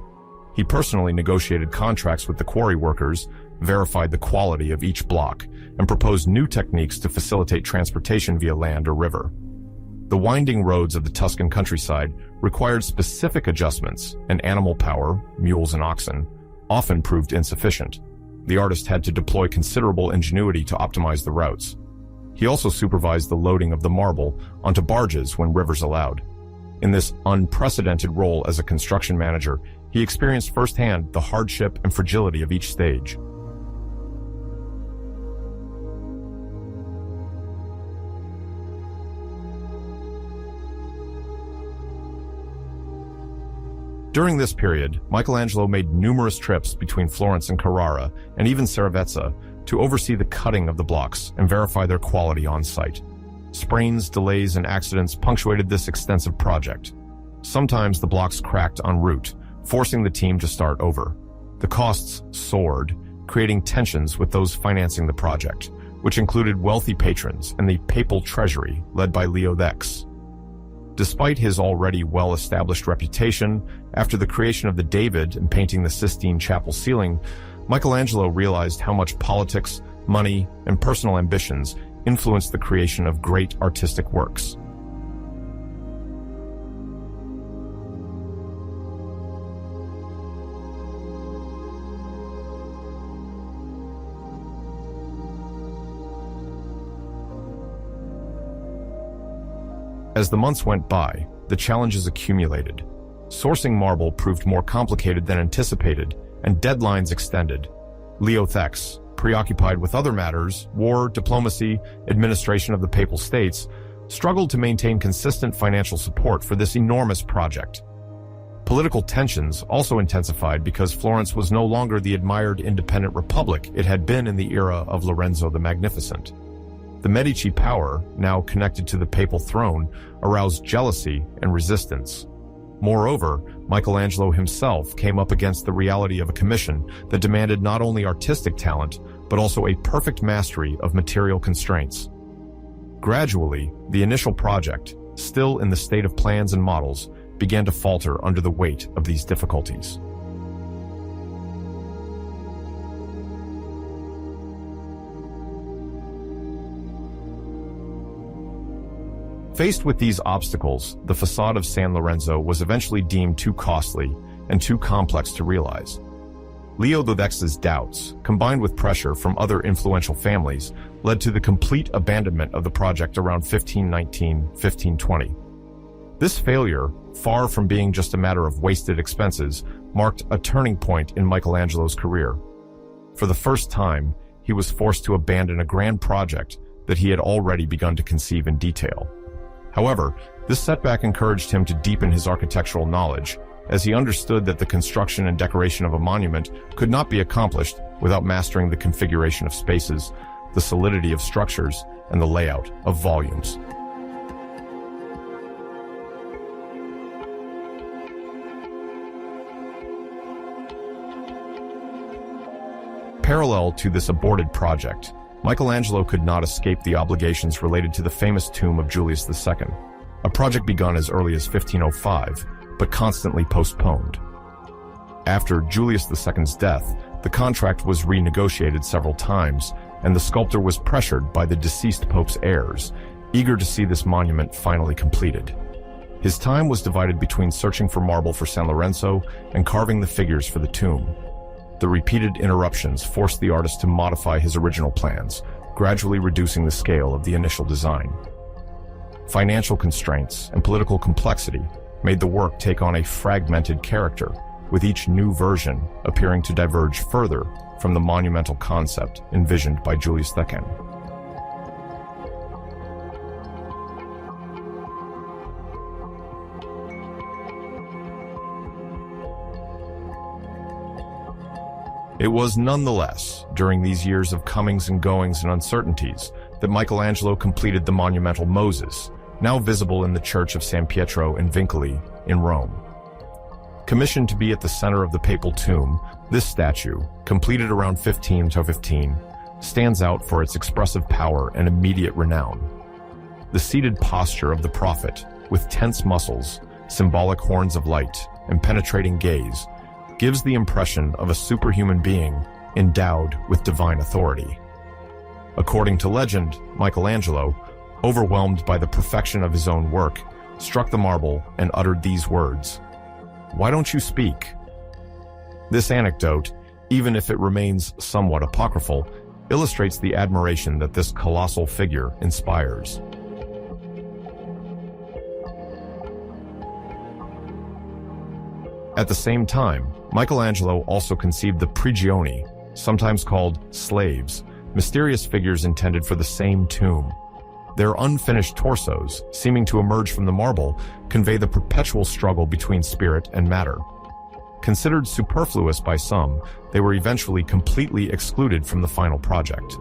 He personally negotiated contracts with the quarry workers, verified the quality of each block, and proposed new techniques to facilitate transportation via land or river. The winding roads of the Tuscan countryside required specific adjustments, and animal power, mules and oxen, often proved insufficient. The artist had to deploy considerable ingenuity to optimize the routes. He also supervised the loading of the marble onto barges when rivers allowed. In this unprecedented role as a construction manager, he experienced firsthand the hardship and fragility of each stage. During this period, Michelangelo made numerous trips between Florence and Carrara, and even Seravezza, to oversee the cutting of the blocks and verify their quality on site. Sprains, delays, and accidents punctuated this extensive project. Sometimes the blocks cracked en route, forcing the team to start over. The costs soared, creating tensions with those financing the project, which included wealthy patrons and the papal treasury led by Leo X. Despite his already well-established reputation, after the creation of the David and painting the Sistine Chapel ceiling, Michelangelo realized how much politics, money, and personal ambitions influenced the creation of great artistic works. As the months went by, the challenges accumulated. Sourcing marble proved more complicated than anticipated, and deadlines extended. Leo X, preoccupied with other matters, war, diplomacy, administration of the Papal States, struggled to maintain consistent financial support for this enormous project. Political tensions also intensified because Florence was no longer the admired independent republic it had been in the era of Lorenzo the Magnificent. The Medici power, now connected to the papal throne, aroused jealousy and resistance. Moreover, Michelangelo himself came up against the reality of a commission that demanded not only artistic talent, but also a perfect mastery of material constraints. Gradually, the initial project, still in the state of plans and models, began to falter under the weight of these difficulties. Faced with these obstacles, the facade of San Lorenzo was eventually deemed too costly and too complex to realize. Leo X's doubts, combined with pressure from other influential families, led to the complete abandonment of the project around 1519-1520. This failure, far from being just a matter of wasted expenses, marked a turning point in Michelangelo's career. For the first time, he was forced to abandon a grand project that he had already begun to conceive in detail. However, this setback encouraged him to deepen his architectural knowledge, as he understood that the construction and decoration of a monument could not be accomplished without mastering the configuration of spaces, the solidity of structures, and the layout of volumes. Parallel to this aborted project, Michelangelo could not escape the obligations related to the famous tomb of Julius II, a project begun as early as 1505, but constantly postponed. After Julius II's death, the contract was renegotiated several times, and the sculptor was pressured by the deceased pope's heirs, eager to see this monument finally completed. His time was divided between searching for marble for San Lorenzo and carving the figures for the tomb. The repeated interruptions forced the artist to modify his original plans, gradually reducing the scale of the initial design. Financial constraints and political complexity made the work take on a fragmented character, with each new version appearing to diverge further from the monumental concept envisioned by Julius II. It was nonetheless during these years of comings and goings and uncertainties that Michelangelo completed the monumental Moses, now visible in the Church of San Pietro in Vincoli in Rome. Commissioned to be at the center of the papal tomb, this statue, completed around 1515, stands out for its expressive power and immediate renown. The seated posture of the prophet, with tense muscles, symbolic horns of light, and penetrating gaze, gives the impression of a superhuman being endowed with divine authority. According to legend, Michelangelo, overwhelmed by the perfection of his own work, struck the marble and uttered these words, "Why don't you speak?" This anecdote, even if it remains somewhat apocryphal, illustrates the admiration that this colossal figure inspires. At the same time, Michelangelo also conceived the prigioni, sometimes called slaves, mysterious figures intended for the same tomb. Their unfinished torsos, seeming to emerge from the marble, convey the perpetual struggle between spirit and matter. Considered superfluous by some, they were eventually completely excluded from the final project.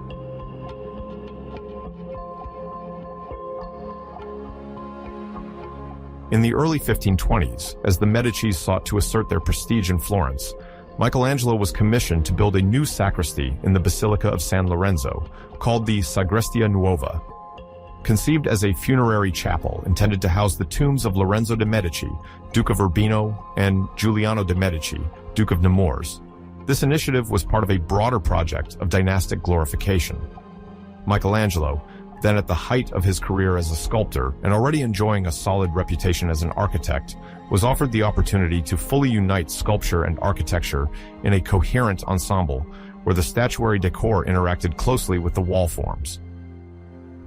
In the early 1520s, as the Medicis sought to assert their prestige in Florence, Michelangelo was commissioned to build a new sacristy in the Basilica of San Lorenzo, called the Sagrestia Nuova. Conceived as a funerary chapel intended to house the tombs of Lorenzo de' Medici, Duke of Urbino, and Giuliano de' Medici, Duke of Nemours, This initiative was part of a broader project of dynastic glorification. Michelangelo, then at the height of his career as a sculptor and already enjoying a solid reputation as an architect, was offered the opportunity to fully unite sculpture and architecture in a coherent ensemble where the statuary decor interacted closely with the wall forms.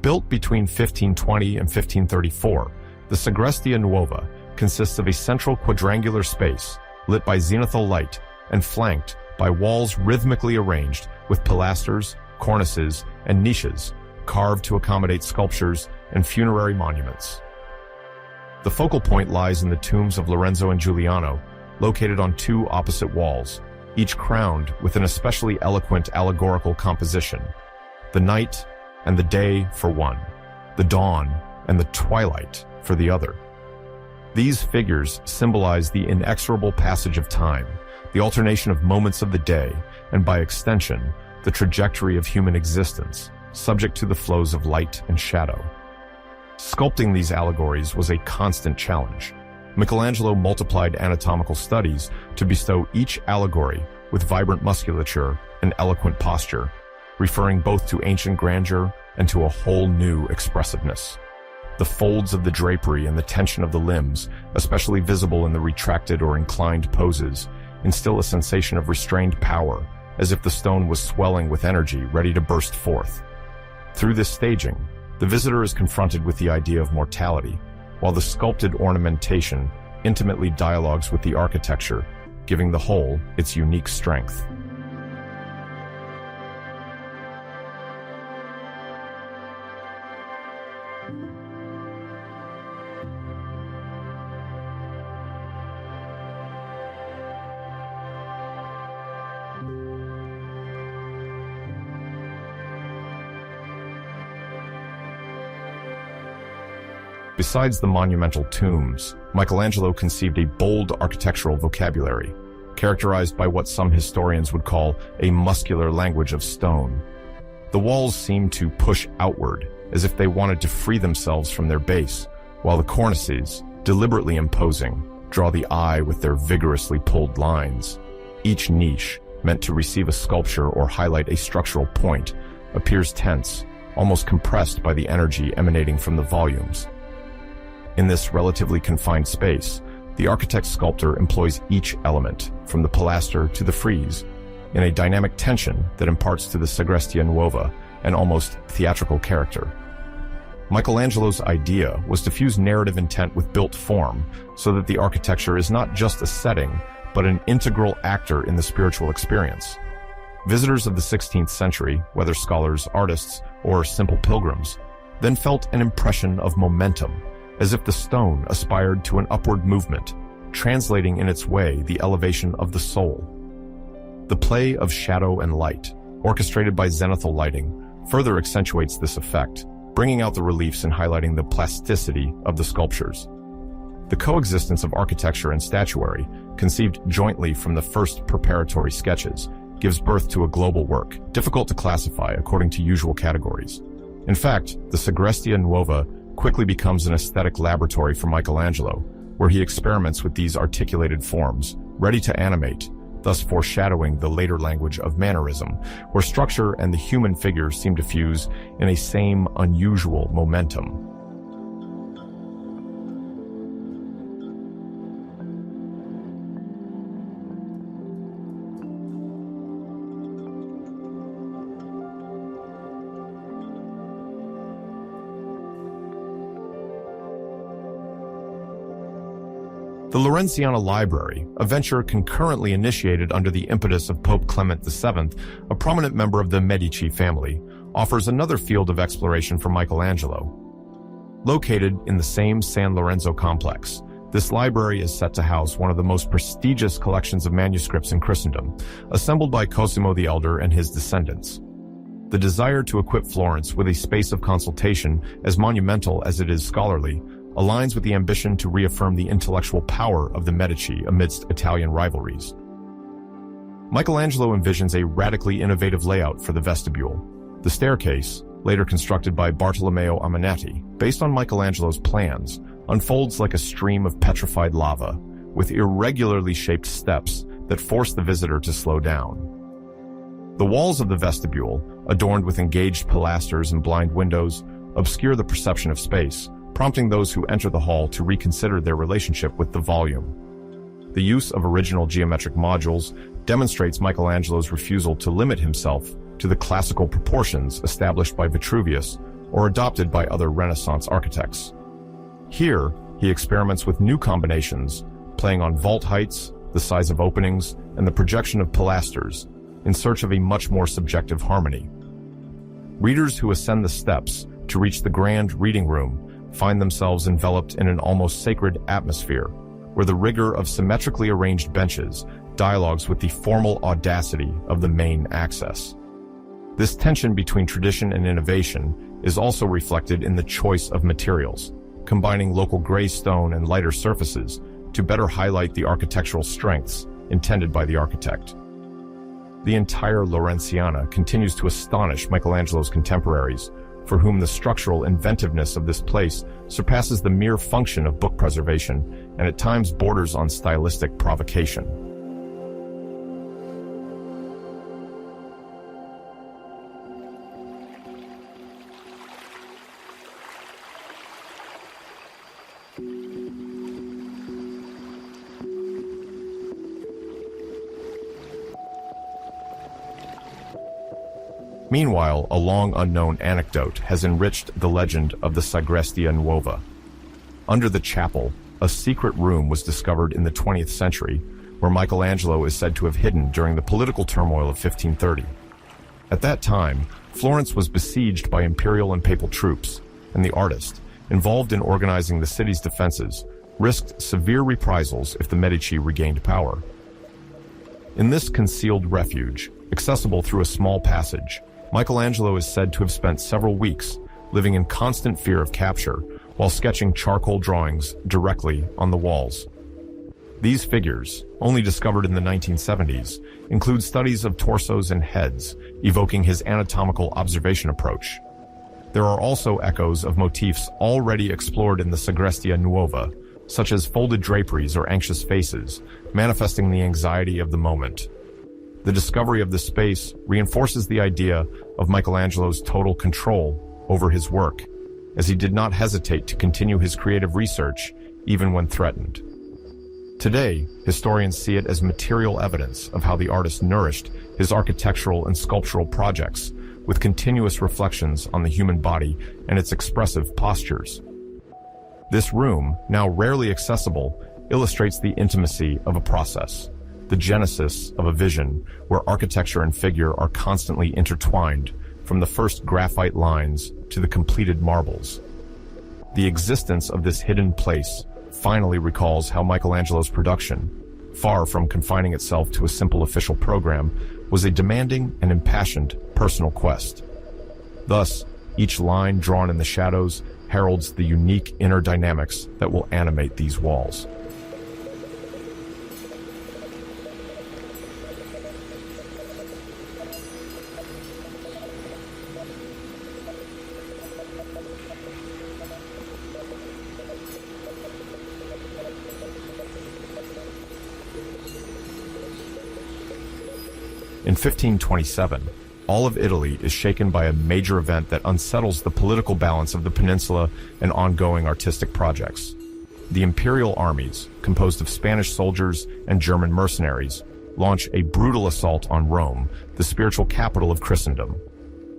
Built between 1520 and 1534, the Sagrestia Nuova consists of a central quadrangular space lit by zenithal light and flanked by walls rhythmically arranged with pilasters, cornices, and niches carved to accommodate sculptures and funerary monuments. The focal point lies in the tombs of Lorenzo and Giuliano, located on two opposite walls, each crowned with an especially eloquent allegorical composition: the night and the day for one, the dawn and the twilight for the other. These figures symbolize the inexorable passage of time, the alternation of moments of the day, and by extension, the trajectory of human existence, subject to the flows of light and shadow. Sculpting these allegories was a constant challenge. Michelangelo multiplied anatomical studies to bestow each allegory with vibrant musculature and eloquent posture, referring both to ancient grandeur and to a whole new expressiveness. The folds of the drapery and the tension of the limbs, especially visible in the retracted or inclined poses, instill a sensation of restrained power, as if the stone was swelling with energy ready to burst forth. Through this staging, the visitor is confronted with the idea of mortality, while the sculpted ornamentation intimately dialogues with the architecture, giving the whole its unique strength. Besides the monumental tombs, Michelangelo conceived a bold architectural vocabulary, characterized by what some historians would call a muscular language of stone. The walls seemed to push outward, as if they wanted to free themselves from their base, while the cornices, deliberately imposing, draw the eye with their vigorously pulled lines. Each niche, meant to receive a sculpture or highlight a structural point, appears tense, almost compressed by the energy emanating from the volumes. In this relatively confined space, the architect-sculptor employs each element, from the pilaster to the frieze, in a dynamic tension that imparts to the Sagrestia Nuova an almost theatrical character. Michelangelo's idea was to fuse narrative intent with built form, so that the architecture is not just a setting, but an integral actor in the spiritual experience. Visitors of the 16th century, whether scholars, artists, or simple pilgrims, then felt an impression of momentum, as if the stone aspired to an upward movement, translating in its way the elevation of the soul. The play of shadow and light, orchestrated by zenithal lighting, further accentuates this effect, bringing out the reliefs and highlighting the plasticity of the sculptures. The coexistence of architecture and statuary, conceived jointly from the first preparatory sketches, gives birth to a global work, difficult to classify according to usual categories. In fact, the Sagrestia Nuova quickly becomes an aesthetic laboratory for Michelangelo, where he experiments with these articulated forms, ready to animate, thus foreshadowing the later language of mannerism, where structure and the human figure seem to fuse in a same unusual momentum. The Lawrenceana Library, a venture concurrently initiated under the impetus of Pope Clement VII, a prominent member of the Medici family, offers another field of exploration for Michelangelo. Located in the same San Lorenzo complex, this library is set to house one of the most prestigious collections of manuscripts in Christendom, assembled by Cosimo the Elder and his descendants. The desire to equip Florence with a space of consultation as monumental as it is scholarly aligns with the ambition to reaffirm the intellectual power of the Medici amidst Italian rivalries. Michelangelo envisions a radically innovative layout for the vestibule. The staircase, later constructed by Bartolomeo Ammanati, based on Michelangelo's plans, unfolds like a stream of petrified lava, with irregularly shaped steps that force the visitor to slow down. The walls of the vestibule, adorned with engaged pilasters and blind windows, obscure the perception of space, prompting those who enter the hall to reconsider their relationship with the volume. The use of original geometric modules demonstrates Michelangelo's refusal to limit himself to the classical proportions established by Vitruvius or adopted by other Renaissance architects. Here, he experiments with new combinations, playing on vault heights, the size of openings, and the projection of pilasters, in search of a much more subjective harmony. Readers who ascend the steps to reach the grand reading room find themselves enveloped in an almost sacred atmosphere, where the rigor of symmetrically arranged benches dialogues with the formal audacity of the main access. This tension between tradition and innovation is also reflected in the choice of materials, combining local gray stone and lighter surfaces to better highlight the architectural strengths intended by the architect. The entire Lawrenceana continues to astonish Michelangelo's contemporaries, for whom the structural inventiveness of this place surpasses the mere function of book preservation and at times borders on stylistic provocation. Meanwhile, a long-unknown anecdote has enriched the legend of the Sagrestia Nuova. Under the chapel, a secret room was discovered in the 20th century, where Michelangelo is said to have hidden during the political turmoil of 1530. At that time, Florence was besieged by imperial and papal troops, and the artist, involved in organizing the city's defenses, risked severe reprisals if the Medici regained power. In this concealed refuge, accessible through a small passage, Michelangelo is said to have spent several weeks living in constant fear of capture while sketching charcoal drawings directly on the walls. These figures, only discovered in the 1970s, include studies of torsos and heads, evoking his anatomical observation approach. There are also echoes of motifs already explored in the Sagrestia Nuova, such as folded draperies or anxious faces, manifesting the anxiety of the moment. The discovery of this space reinforces the idea of Michelangelo's total control over his work, as he did not hesitate to continue his creative research even when threatened. Today, historians see it as material evidence of how the artist nourished his architectural and sculptural projects, with continuous reflections on the human body and its expressive postures. This room, now rarely accessible, illustrates the intimacy of a process, the genesis of a vision where architecture and figure are constantly intertwined, from the first graphite lines to the completed marbles. The existence of this hidden place finally recalls how Michelangelo's production, far from confining itself to a simple official program, was a demanding and impassioned personal quest. Thus, each line drawn in the shadows heralds the unique inner dynamics that will animate these walls. In 1527, all of Italy is shaken by a major event that unsettles the political balance of the peninsula and ongoing artistic projects. The imperial armies, composed of Spanish soldiers and German mercenaries, launch a brutal assault on Rome, the spiritual capital of Christendom.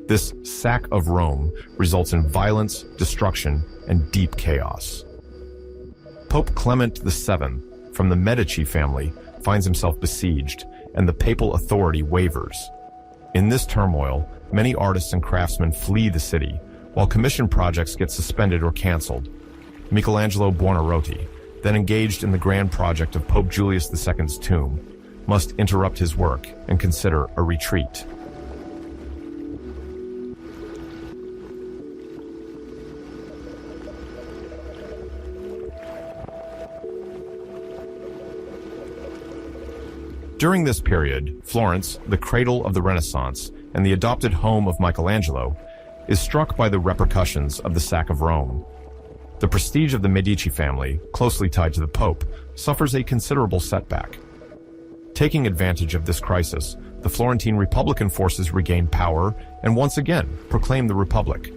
This sack of Rome results in violence, destruction, and deep chaos. Pope Clement VII, from the Medici family, finds himself besieged, and the papal authority wavers. In this turmoil, many artists and craftsmen flee the city, while commission projects get suspended or canceled. Michelangelo Buonarroti, then engaged in the grand project of Pope Julius II's tomb, must interrupt his work and consider a retreat. During this period, Florence, the cradle of the Renaissance and the adopted home of Michelangelo, is struck by the repercussions of the sack of Rome. The prestige of the Medici family, closely tied to the Pope, suffers a considerable setback. Taking advantage of this crisis, the Florentine Republican forces regained power and once again proclaimed the Republic.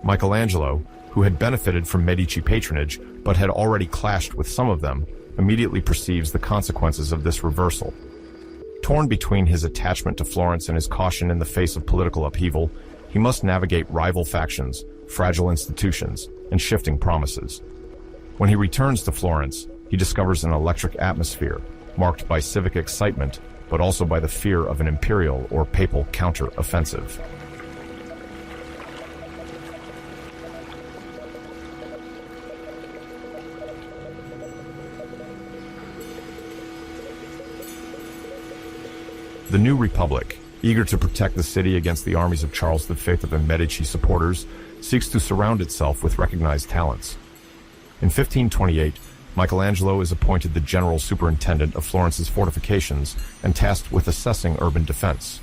Michelangelo, who had benefited from Medici patronage but had already clashed with some of them, immediately perceives the consequences of this reversal. Torn between his attachment to Florence and his caution in the face of political upheaval, he must navigate rival factions, fragile institutions, and shifting promises. When he returns to Florence, he discovers an electric atmosphere, marked by civic excitement, but also by the fear of an imperial or papal counter-offensive. The new Republic, eager to protect the city against the armies of Charles V and Medici supporters, seeks to surround itself with recognized talents. In 1528, Michelangelo is appointed the general superintendent of Florence's fortifications and tasked with assessing urban defense.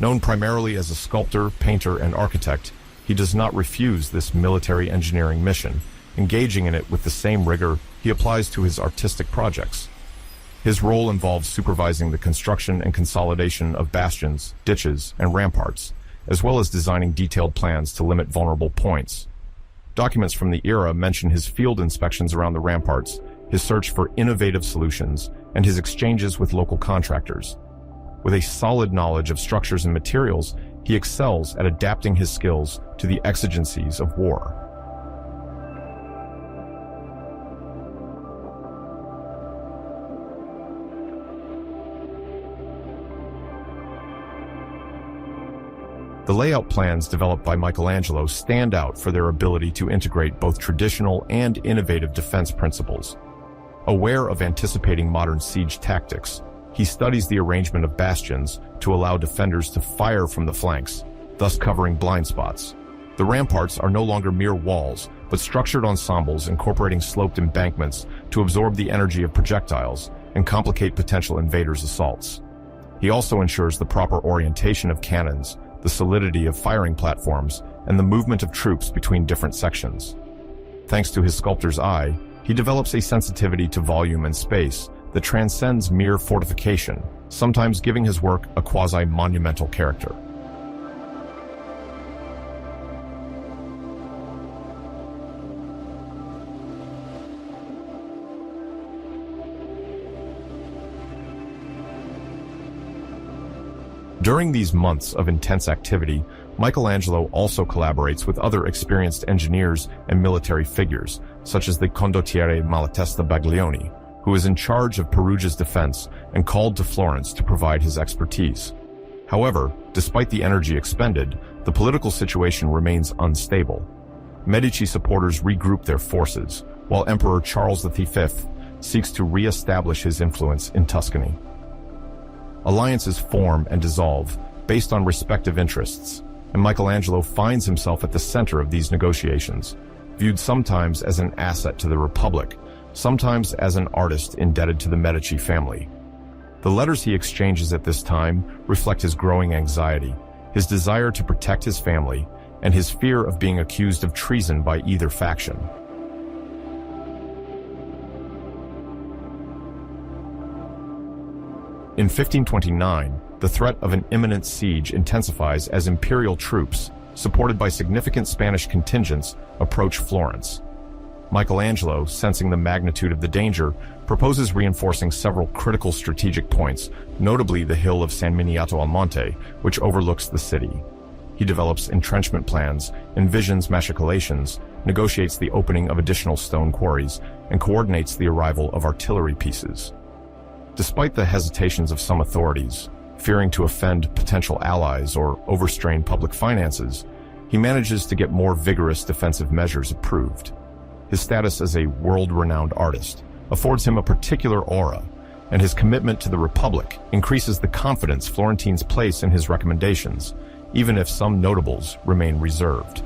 Known primarily as a sculptor, painter, and architect, he does not refuse this military engineering mission, engaging in it with the same rigor he applies to his artistic projects. His role involves supervising the construction and consolidation of bastions, ditches, and ramparts, as well as designing detailed plans to limit vulnerable points. Documents from the era mention his field inspections around the ramparts, his search for innovative solutions, and his exchanges with local contractors. With a solid knowledge of structures and materials, he excels at adapting his skills to the exigencies of war. The layout plans developed by Michelangelo stand out for their ability to integrate both traditional and innovative defense principles. Aware of anticipating modern siege tactics, he studies the arrangement of bastions to allow defenders to fire from the flanks, thus covering blind spots. The ramparts are no longer mere walls, but structured ensembles incorporating sloped embankments to absorb the energy of projectiles and complicate potential invaders' assaults. He also ensures the proper orientation of cannons, the solidity of firing platforms, and the movement of troops between different sections. Thanks to his sculptor's eye, he develops a sensitivity to volume and space that transcends mere fortification, sometimes giving his work a quasi-monumental character. During these months of intense activity, Michelangelo also collaborates with other experienced engineers and military figures, such as the condottiere Malatesta Baglioni, who is in charge of Perugia's defense and called to Florence to provide his expertise. However, despite the energy expended, the political situation remains unstable. Medici supporters regroup their forces, while Emperor Charles V seeks to re-establish his influence in Tuscany. Alliances form and dissolve based on respective interests, and Michelangelo finds himself at the center of these negotiations, viewed sometimes as an asset to the Republic, sometimes as an artist indebted to the Medici family. The letters he exchanges at this time reflect his growing anxiety, his desire to protect his family, and his fear of being accused of treason by either faction. In 1529, the threat of an imminent siege intensifies as imperial troops, supported by significant Spanish contingents, approach Florence. Michelangelo, sensing the magnitude of the danger, proposes reinforcing several critical strategic points, notably the hill of San Miniato al Monte, which overlooks the city. He develops entrenchment plans, envisions machicolations, negotiates the opening of additional stone quarries, and coordinates the arrival of artillery pieces. Despite the hesitations of some authorities, fearing to offend potential allies or overstrain public finances, he manages to get more vigorous defensive measures approved. His status as a world-renowned artist affords him a particular aura, and his commitment to the Republic increases the confidence Florentines place in his recommendations, even if some notables remain reserved.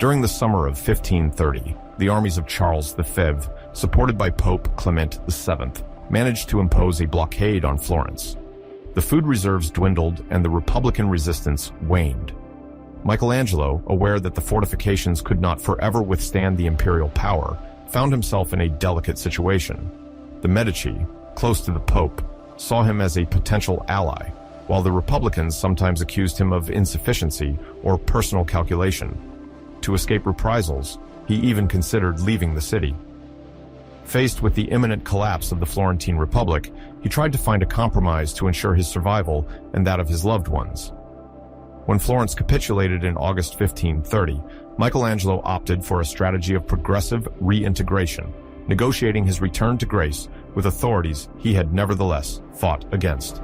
During the summer of 1530, the armies of Charles V, supported by Pope Clement VII, managed to impose a blockade on Florence. The The food reserves dwindled and the Republican resistance waned. Michelangelo, aware that the fortifications could not forever withstand the imperial power, found himself in a delicate situation. The Medici, close to the Pope, saw him as a potential ally, while the Republicans sometimes accused him of insufficiency or personal calculation. To escape reprisals, he even considered leaving the city. Faced with the imminent collapse of the Florentine Republic, he tried to find a compromise to ensure his survival and that of his loved ones. When Florence capitulated in August 1530, Michelangelo opted for a strategy of progressive reintegration, negotiating his return to grace with authorities he had nevertheless fought against.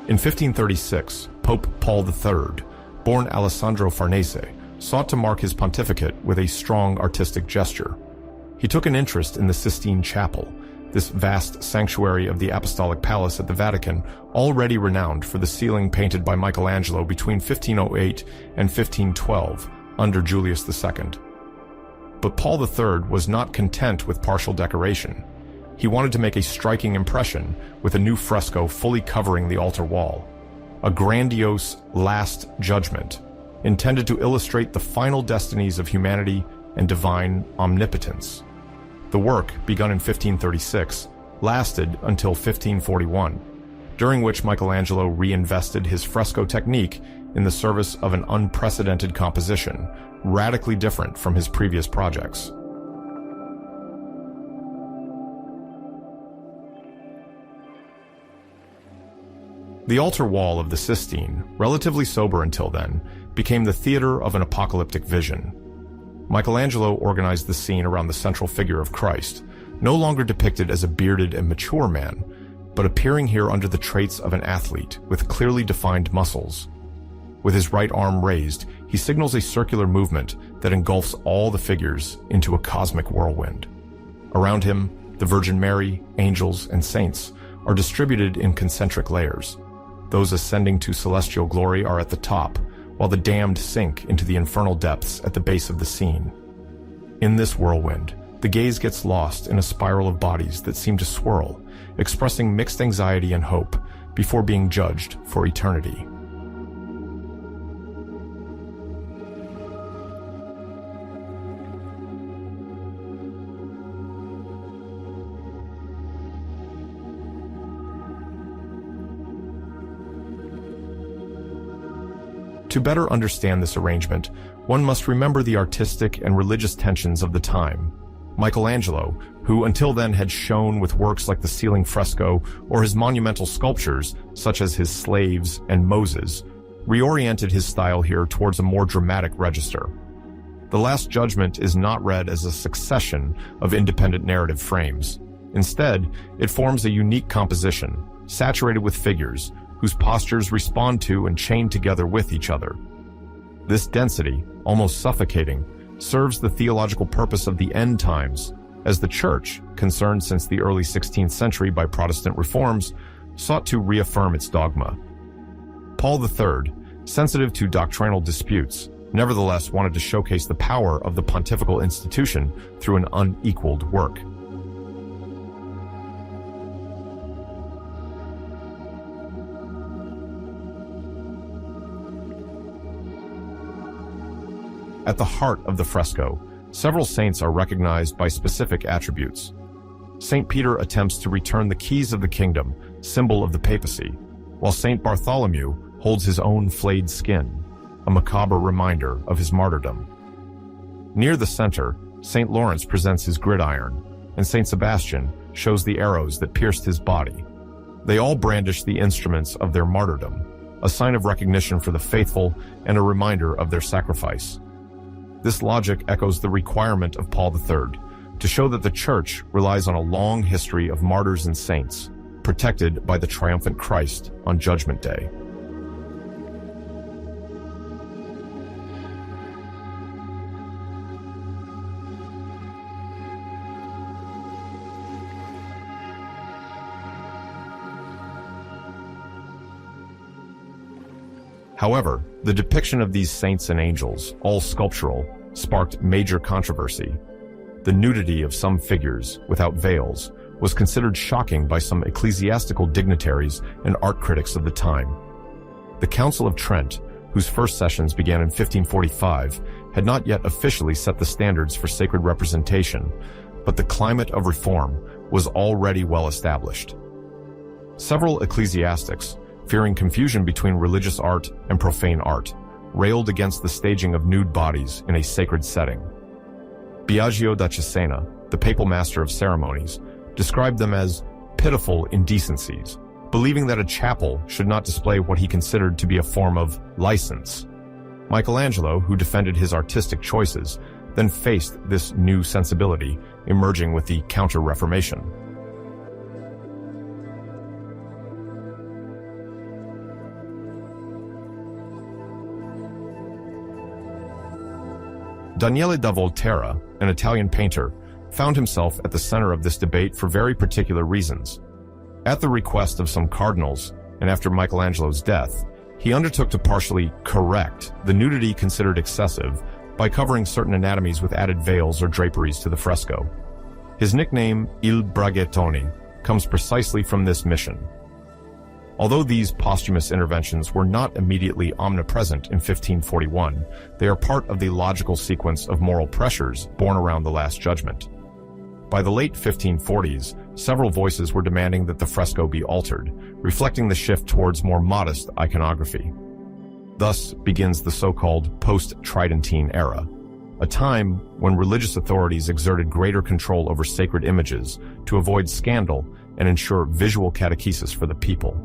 In 1536, Pope Paul III, born Alessandro Farnese, sought to mark his pontificate with a strong artistic gesture. He took an interest in the Sistine Chapel, this vast sanctuary of the Apostolic Palace at the Vatican, already renowned for the ceiling painted by Michelangelo between 1508 and 1512 under Julius II. But Paul III was not content with partial decoration. He wanted to make a striking impression with a new fresco fully covering the altar wall, a grandiose Last Judgment, intended to illustrate the final destinies of humanity and divine omnipotence. The work, begun in 1536, lasted until 1541, during which Michelangelo reinvested his fresco technique in the service of an unprecedented composition, radically different from his previous projects. The altar wall of the Sistine, relatively sober until then, became the theater of an apocalyptic vision. Michelangelo organized the scene around the central figure of Christ, no longer depicted as a bearded and mature man, but appearing here under the traits of an athlete with clearly defined muscles. With his right arm raised, he signals a circular movement that engulfs all the figures into a cosmic whirlwind. Around him, the Virgin Mary, angels, and saints are distributed in concentric layers. Those ascending to celestial glory are at the top, while the damned sink into the infernal depths at the base of the scene. In this whirlwind, the gaze gets lost in a spiral of bodies that seem to swirl, expressing mixed anxiety and hope before being judged for eternity. To better understand this arrangement, one must remember the artistic and religious tensions of the time. Michelangelo, who until then had shone with works like the ceiling fresco or his monumental sculptures, such as his Slaves and Moses, reoriented his style here towards a more dramatic register. The Last Judgment is not read as a succession of independent narrative frames. Instead, it forms a unique composition, saturated with figures, whose postures respond to and chain together with each other. This density, almost suffocating, serves the theological purpose of the end times, as the Church, concerned since the early 16th century by Protestant reforms, sought to reaffirm its dogma. Paul III, sensitive to doctrinal disputes, nevertheless wanted to showcase the power of the pontifical institution through an unequaled work. At the heart of the fresco, several saints are recognized by specific attributes. Saint Peter attempts to return the keys of the kingdom, symbol of the papacy, while Saint Bartholomew holds his own flayed skin, a macabre reminder of his martyrdom. Near the center, Saint Lawrence presents his gridiron, and Saint Sebastian shows the arrows that pierced his body. They all brandish the instruments of their martyrdom, a sign of recognition for the faithful and a reminder of their sacrifice. This logic echoes the requirement of Paul III to show that the Church relies on a long history of martyrs and saints, protected by the triumphant Christ on Judgment Day. However, the depiction of these saints and angels, all sculptural, sparked major controversy. The nudity of some figures, without veils, was considered shocking by some ecclesiastical dignitaries and art critics of the time. The Council of Trent, whose first sessions began in 1545, had not yet officially set the standards for sacred representation, but the climate of reform was already well established. Several ecclesiastics, fearing confusion between religious art and profane art, railed against the staging of nude bodies in a sacred setting. Biagio da Cesena, the papal master of ceremonies, described them as pitiful indecencies, believing that a chapel should not display what he considered to be a form of license. Michelangelo, who defended his artistic choices, then faced this new sensibility, emerging with the Counter-Reformation. Daniele da Volterra, an Italian painter, found himself at the center of this debate for very particular reasons. At the request of some cardinals, and after Michelangelo's death, he undertook to partially correct the nudity considered excessive by covering certain anatomies with added veils or draperies to the fresco. His nickname, Il Braghettone, comes precisely from this mission. Although these posthumous interventions were not immediately omnipresent in 1541, they are part of the logical sequence of moral pressures born around the Last Judgment. By the late 1540s, several voices were demanding that the fresco be altered, reflecting the shift towards more modest iconography. Thus begins the so-called post-Tridentine era, a time when religious authorities exerted greater control over sacred images to avoid scandal and ensure visual catechesis for the people.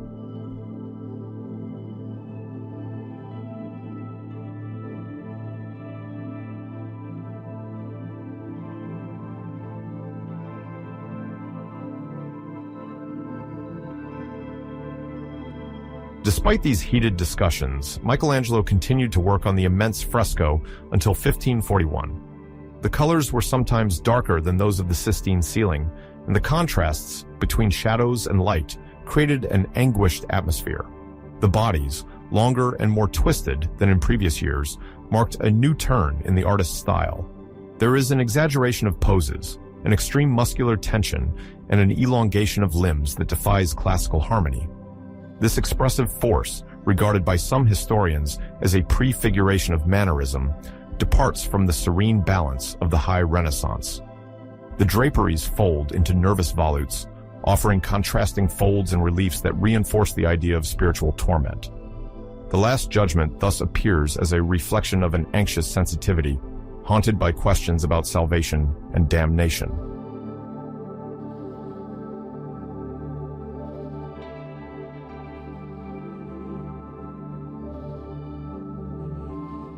Despite these heated discussions, Michelangelo continued to work on the immense fresco until 1541. The colors were sometimes darker than those of the Sistine ceiling, and the contrasts between shadows and light created an anguished atmosphere. The bodies, longer and more twisted than in previous years, marked a new turn in the artist's style. There is an exaggeration of poses, an extreme muscular tension, and an elongation of limbs that defies classical harmony. This expressive force, regarded by some historians as a prefiguration of mannerism, departs from the serene balance of the High Renaissance. The draperies fold into nervous volutes, offering contrasting folds and reliefs that reinforce the idea of spiritual torment. The Last Judgment thus appears as a reflection of an anxious sensitivity, haunted by questions about salvation and damnation.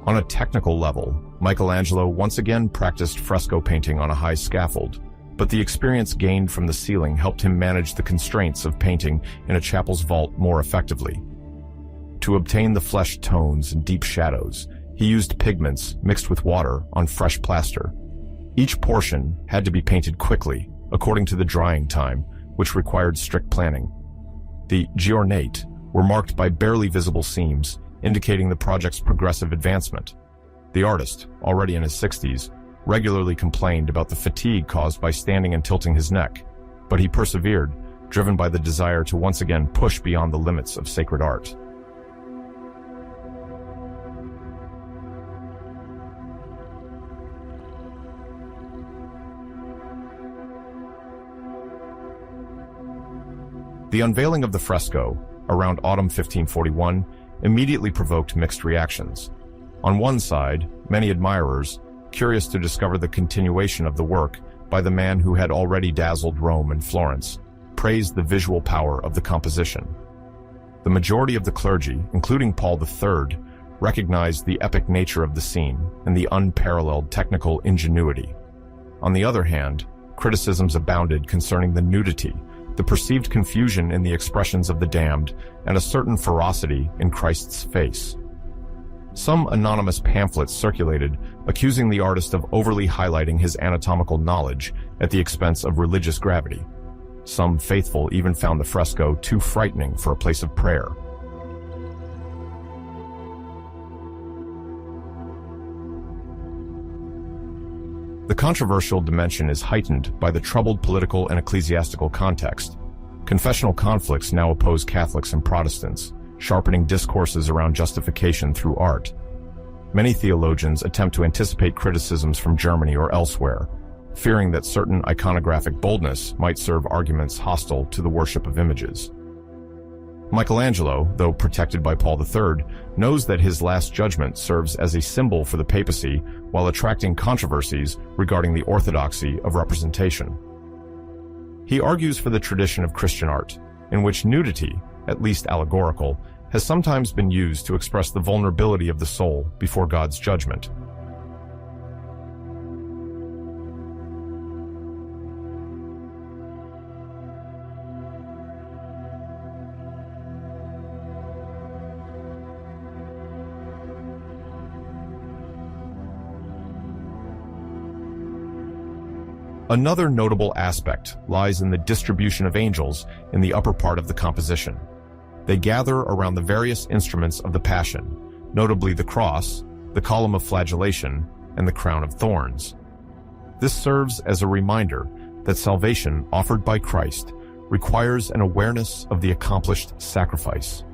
On a technical level, Michelangelo once again practiced fresco painting on a high scaffold, but the experience gained from the ceiling helped him manage the constraints of painting in a chapel's vault more effectively. To obtain the flesh tones and deep shadows, he used pigments mixed with water on fresh plaster. Each portion had to be painted quickly, according to the drying time, which required strict planning. The giornate were marked by barely visible seams, indicating the project's progressive advancement. The artist, already in his 60s, regularly complained about the fatigue caused by standing and tilting his neck, but he persevered, driven by the desire to once again push beyond the limits of sacred art. The unveiling of the fresco, around autumn 1541, immediately provoked mixed reactions. On one side, many admirers, curious to discover the continuation of the work by the man who had already dazzled Rome and Florence, praised the visual power of the composition. The majority of the clergy, including Paul III, recognized the epic nature of the scene and the unparalleled technical ingenuity. On the other hand, criticisms abounded concerning the nudity, the perceived confusion in the expressions of the damned, and a certain ferocity in Christ's face. Some anonymous pamphlets circulated, accusing the artist of overly highlighting his anatomical knowledge at the expense of religious gravity. Some faithful even found the fresco too frightening for a place of prayer. controversial dimension is heightened by the troubled political and ecclesiastical context. Confessional conflicts now oppose Catholics and Protestants, sharpening discourses around justification through art. Many theologians attempt to anticipate criticisms from Germany or elsewhere, fearing that certain iconographic boldness might serve arguments hostile to the worship of images. Michelangelo, though protected by Paul III, knows that his Last Judgment serves as a symbol for the papacy while attracting controversies regarding the orthodoxy of representation. He argues for the tradition of Christian art, in which nudity, at least allegorical, has sometimes been used to express the vulnerability of the soul before God's judgment. Another notable aspect lies in the distribution of angels in the upper part of the composition. They gather around the various instruments of the Passion, notably the cross, the column of flagellation, and the crown of thorns. This serves as a reminder that salvation offered by Christ requires an awareness of the accomplished sacrifice.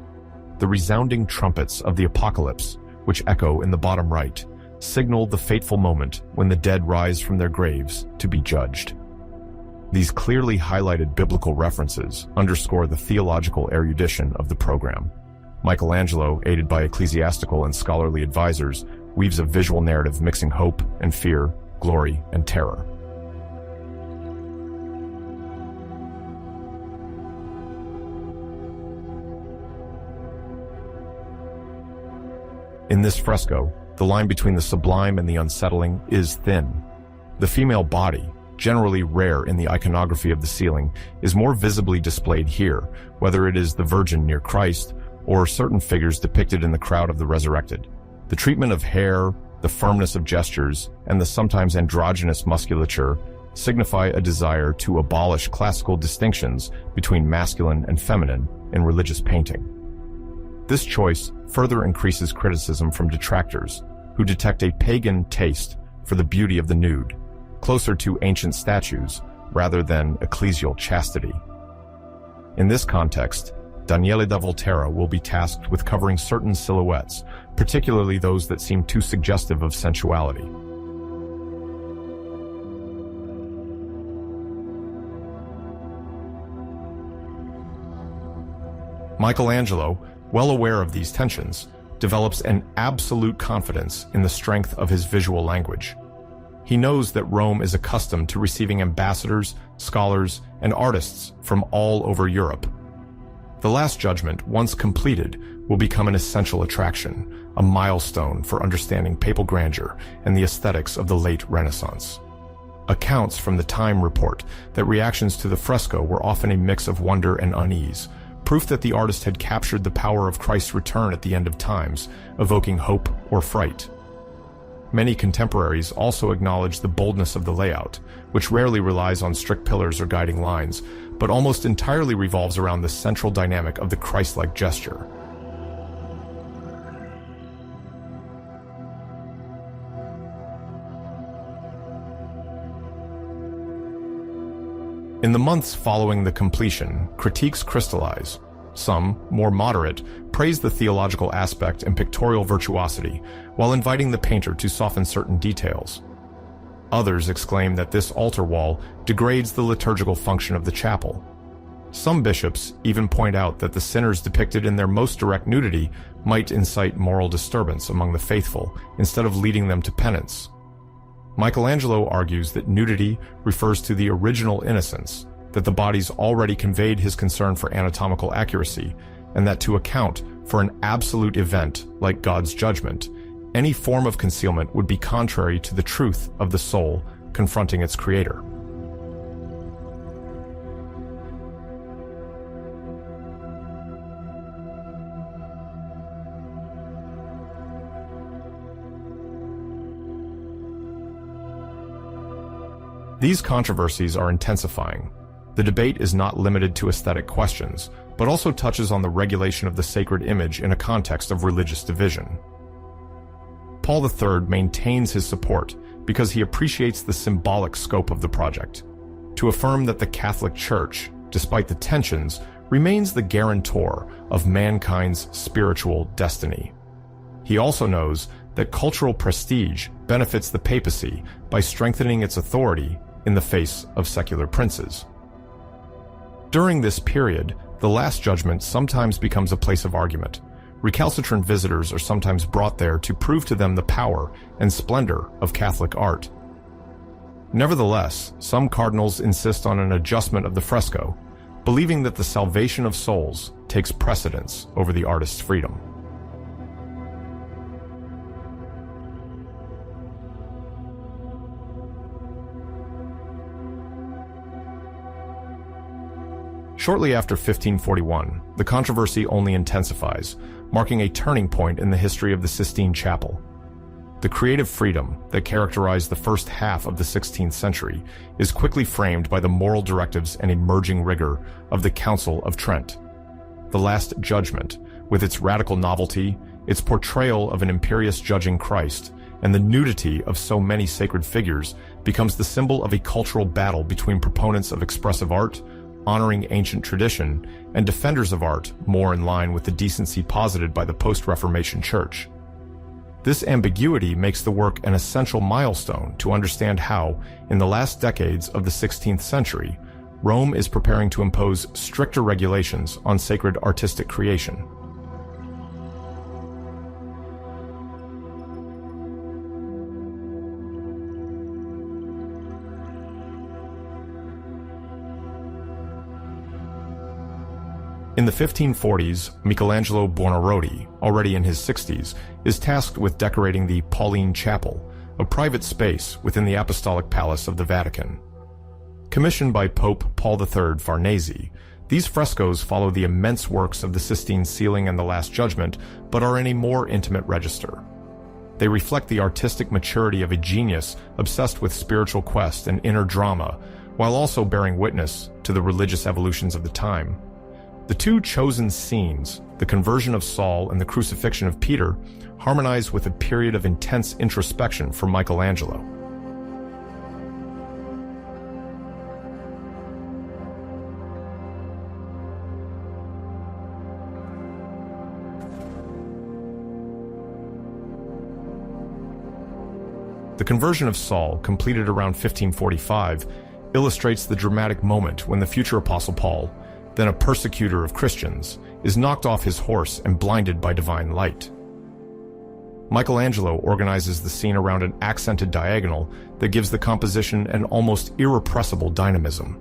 The resounding trumpets of the apocalypse, which echo in the bottom right, signal the fateful moment when the dead rise from their graves to be judged. These clearly highlighted biblical references underscore the theological erudition of the program. Michelangelo, aided by ecclesiastical and scholarly advisors, weaves a visual narrative mixing hope and fear, glory and terror. In this fresco, the line between the sublime and the unsettling is thin. The female body, generally rare in the iconography of the ceiling, is more visibly displayed here, whether it is the Virgin near Christ or certain figures depicted in the crowd of the resurrected. The treatment of hair, the firmness of gestures, and the sometimes androgynous musculature signify a desire to abolish classical distinctions between masculine and feminine in religious painting. This choice further increases criticism from detractors, who detect a pagan taste for the beauty of the nude, closer to ancient statues rather than ecclesial chastity. In this context, Daniele da Volterra will be tasked with covering certain silhouettes, particularly those that seem too suggestive of sensuality. Michelangelo, well aware of these tensions, develops an absolute confidence in the strength of his visual language. He knows that Rome is accustomed to receiving ambassadors, scholars, and artists from all over Europe. The Last Judgment, once completed, will become an essential attraction, a milestone for understanding papal grandeur and the aesthetics of the late Renaissance. Accounts from the Time report that reactions to the fresco were often a mix of wonder and unease, proof that the artist had captured the power of Christ's return at the end of times, evoking hope or fright. Many contemporaries also acknowledge the boldness of the layout, which rarely relies on strict pillars or guiding lines, but almost entirely revolves around the central dynamic of the Christ-like gesture. In the months following the completion, critiques crystallize. Some, more moderate, praise the theological aspect and pictorial virtuosity, while inviting the painter to soften certain details. Others exclaim that this altar wall degrades the liturgical function of the chapel. Some bishops even point out that the sinners depicted in their most direct nudity might incite moral disturbance among the faithful, instead of leading them to penance. Michelangelo argues that nudity refers to the original innocence, that the bodies already conveyed his concern for anatomical accuracy, and that to account for an absolute event like God's judgment, any form of concealment would be contrary to the truth of the soul confronting its creator. These controversies are intensifying. The debate is not limited to aesthetic questions, but also touches on the regulation of the sacred image in a context of religious division. Paul III maintains his support because he appreciates the symbolic scope of the project, to affirm that the Catholic Church, despite the tensions, remains the guarantor of mankind's spiritual destiny. He also knows that cultural prestige benefits the papacy by strengthening its authority in the face of secular princes. During this period, the Last Judgment sometimes becomes a place of argument. Recalcitrant visitors are sometimes brought there to prove to them the power and splendor of Catholic art. Nevertheless, some cardinals insist on an adjustment of the fresco, believing that the salvation of souls takes precedence over the artist's freedom. Shortly after 1541, the controversy only intensifies, marking a turning point in the history of the Sistine Chapel. The creative freedom that characterized the first half of the 16th century is quickly framed by the moral directives and emerging rigor of the Council of Trent. The Last Judgment, with its radical novelty, its portrayal of an imperious judging Christ, and the nudity of so many sacred figures, becomes the symbol of a cultural battle between proponents of expressive art, honoring ancient tradition, and defenders of art more in line with the decency posited by the post-Reformation Church. This ambiguity makes the work an essential milestone to understand how, in the last decades of the 16th century, Rome is preparing to impose stricter regulations on sacred artistic creation. In the 1540s, Michelangelo Buonarroti, already in his 60s, is tasked with decorating the Pauline Chapel, a private space within the Apostolic Palace of the Vatican. Commissioned by Pope Paul III Farnese, these frescoes follow the immense works of the Sistine Ceiling and the Last Judgment, but are in a more intimate register. They reflect the artistic maturity of a genius obsessed with spiritual quest and inner drama, while also bearing witness to the religious evolutions of the time. The two chosen scenes, the conversion of Saul and the crucifixion of Peter, harmonize with a period of intense introspection for Michelangelo. The conversion of Saul, completed around 1545, illustrates the dramatic moment when the future Apostle Paul, then a persecutor of Christians, is knocked off his horse and blinded by divine light. Michelangelo organizes the scene around an accented diagonal that gives the composition an almost irrepressible dynamism.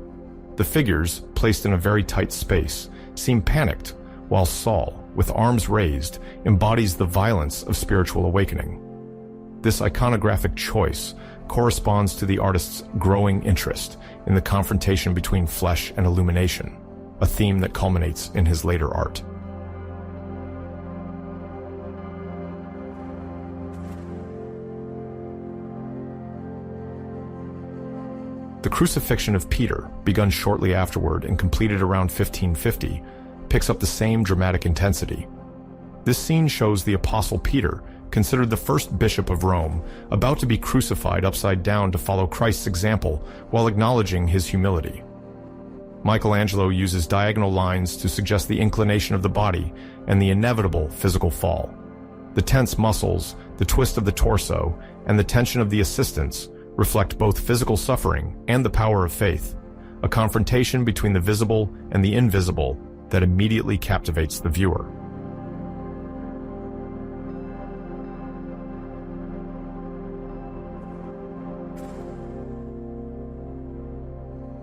The figures, placed in a very tight space, seem panicked, while Saul, with arms raised, embodies the violence of spiritual awakening. This iconographic choice corresponds to the artist's growing interest in the confrontation between flesh and illumination, a theme that culminates in his later art. The crucifixion of Peter, begun shortly afterward and completed around 1550, picks up the same dramatic intensity. This scene shows the Apostle Peter, considered the first bishop of Rome, about to be crucified upside down to follow Christ's example while acknowledging his humility. Michelangelo uses diagonal lines to suggest the inclination of the body and the inevitable physical fall. The tense muscles, the twist of the torso, and the tension of the assistants reflect both physical suffering and the power of faith, a confrontation between the visible and the invisible that immediately captivates the viewer.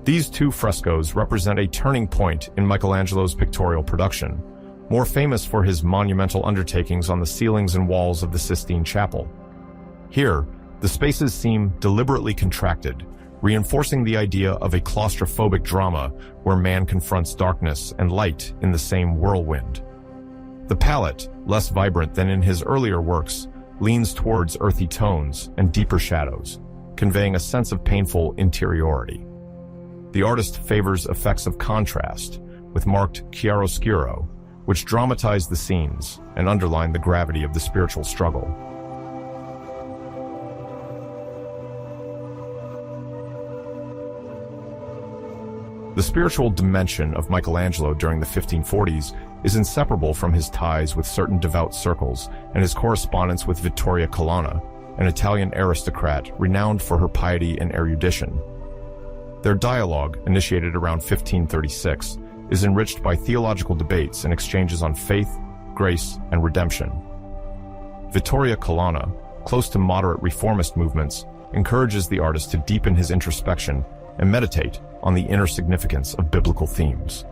These two frescoes represent a turning point in Michelangelo's pictorial production, more famous for his monumental undertakings on the ceilings and walls of the Sistine Chapel. Here, the spaces seem deliberately contracted, reinforcing the idea of a claustrophobic drama where man confronts darkness and light in the same whirlwind. The palette, less vibrant than in his earlier works, leans towards earthy tones and deeper shadows, conveying a sense of painful interiority. The artist favors effects of contrast, with marked chiaroscuro, which dramatize the scenes and underline the gravity of the spiritual struggle. The spiritual dimension of Michelangelo during the 1540s is inseparable from his ties with certain devout circles and his correspondence with Vittoria Colonna, an Italian aristocrat renowned for her piety and erudition. Their dialogue, initiated around 1536, is enriched by theological debates and exchanges on faith, grace, and redemption. Vittoria Colonna, close to moderate reformist movements, encourages the artist to deepen his introspection and meditate on the inner significance of biblical themes.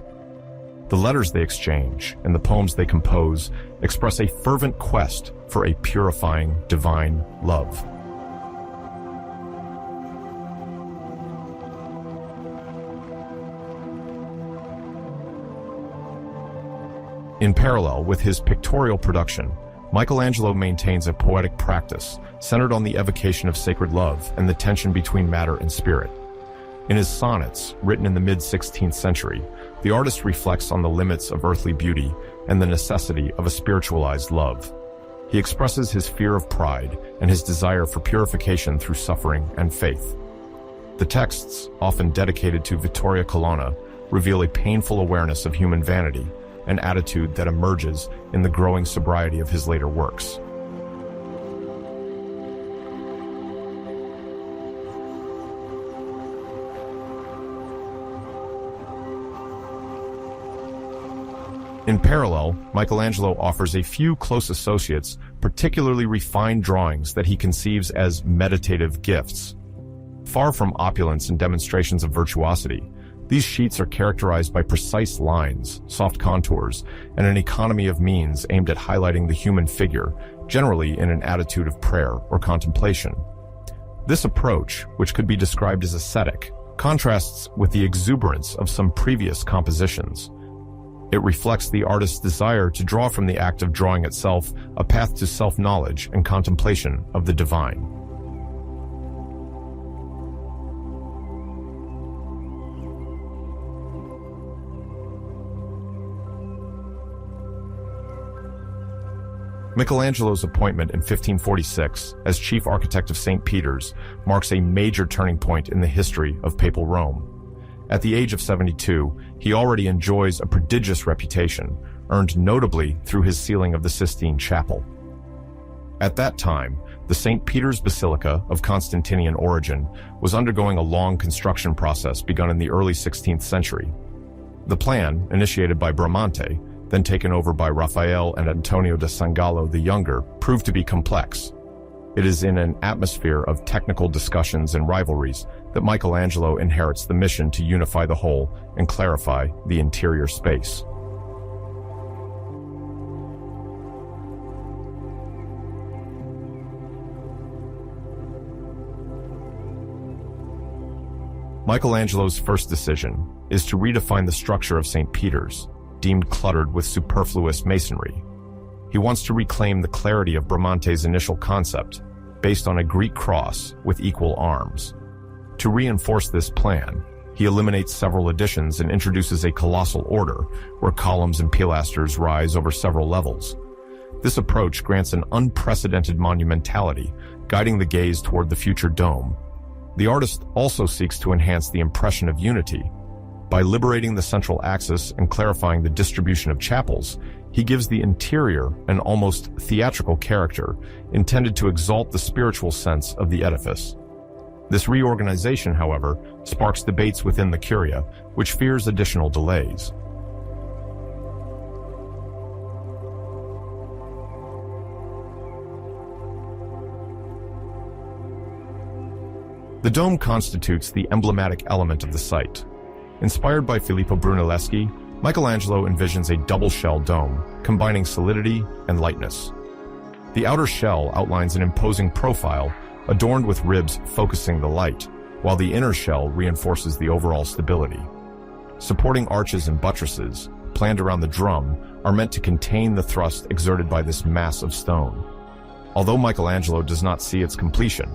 The letters they exchange and the poems they compose express a fervent quest for a purifying divine love. In parallel with his pictorial production, Michelangelo maintains a poetic practice centered on the evocation of sacred love and the tension between matter and spirit. In his sonnets, written in the mid-16th century, the artist reflects on the limits of earthly beauty and the necessity of a spiritualized love. He expresses his fear of pride and his desire for purification through suffering and faith. The texts, often dedicated to Vittoria Colonna, reveal a painful awareness of human vanity, an attitude that emerges in the growing sobriety of his later works. In parallel, Michelangelo offers a few close associates particularly refined drawings that he conceives as meditative gifts. Far from opulence and demonstrations of virtuosity, these sheets are characterized by precise lines, soft contours, and an economy of means aimed at highlighting the human figure, generally in an attitude of prayer or contemplation. This approach, which could be described as ascetic, contrasts with the exuberance of some previous compositions. It reflects the artist's desire to draw from the act of drawing itself a path to self-knowledge and contemplation of the divine. Michelangelo's appointment in 1546 as chief architect of St. Peter's marks a major turning point in the history of Papal Rome. At the age of 72, he already enjoys a prodigious reputation, earned notably through his sealing of the Sistine Chapel. At that time, the St. Peter's Basilica of Constantinian origin was undergoing a long construction process begun in the early 16th century. The plan, initiated by Bramante, then taken over by Raphael and Antonio da San Gallo the Younger, proved to be complex. It is in an atmosphere of technical discussions and rivalries that Michelangelo inherits the mission to unify the whole and clarify the interior space. Michelangelo's first decision is to redefine the structure of St. Peter's, deemed cluttered with superfluous masonry. He wants to reclaim the clarity of Bramante's initial concept, based on a Greek cross with equal arms. To reinforce this plan, he eliminates several additions and introduces a colossal order, where columns and pilasters rise over several levels. This approach grants an unprecedented monumentality, guiding the gaze toward the future dome. The artist also seeks to enhance the impression of unity. By liberating the central axis and clarifying the distribution of chapels, he gives the interior an almost theatrical character, intended to exalt the spiritual sense of the edifice. This reorganization, however, sparks debates within the Curia, which fears additional delays. The dome constitutes the emblematic element of the site. Inspired by Filippo Brunelleschi, Michelangelo envisions a double-shell dome, combining solidity and lightness. The outer shell outlines an imposing profile, adorned with ribs focusing the light, while the inner shell reinforces the overall stability. Supporting arches and buttresses, planned around the drum, are meant to contain the thrust exerted by this mass of stone. Although Michelangelo does not see its completion,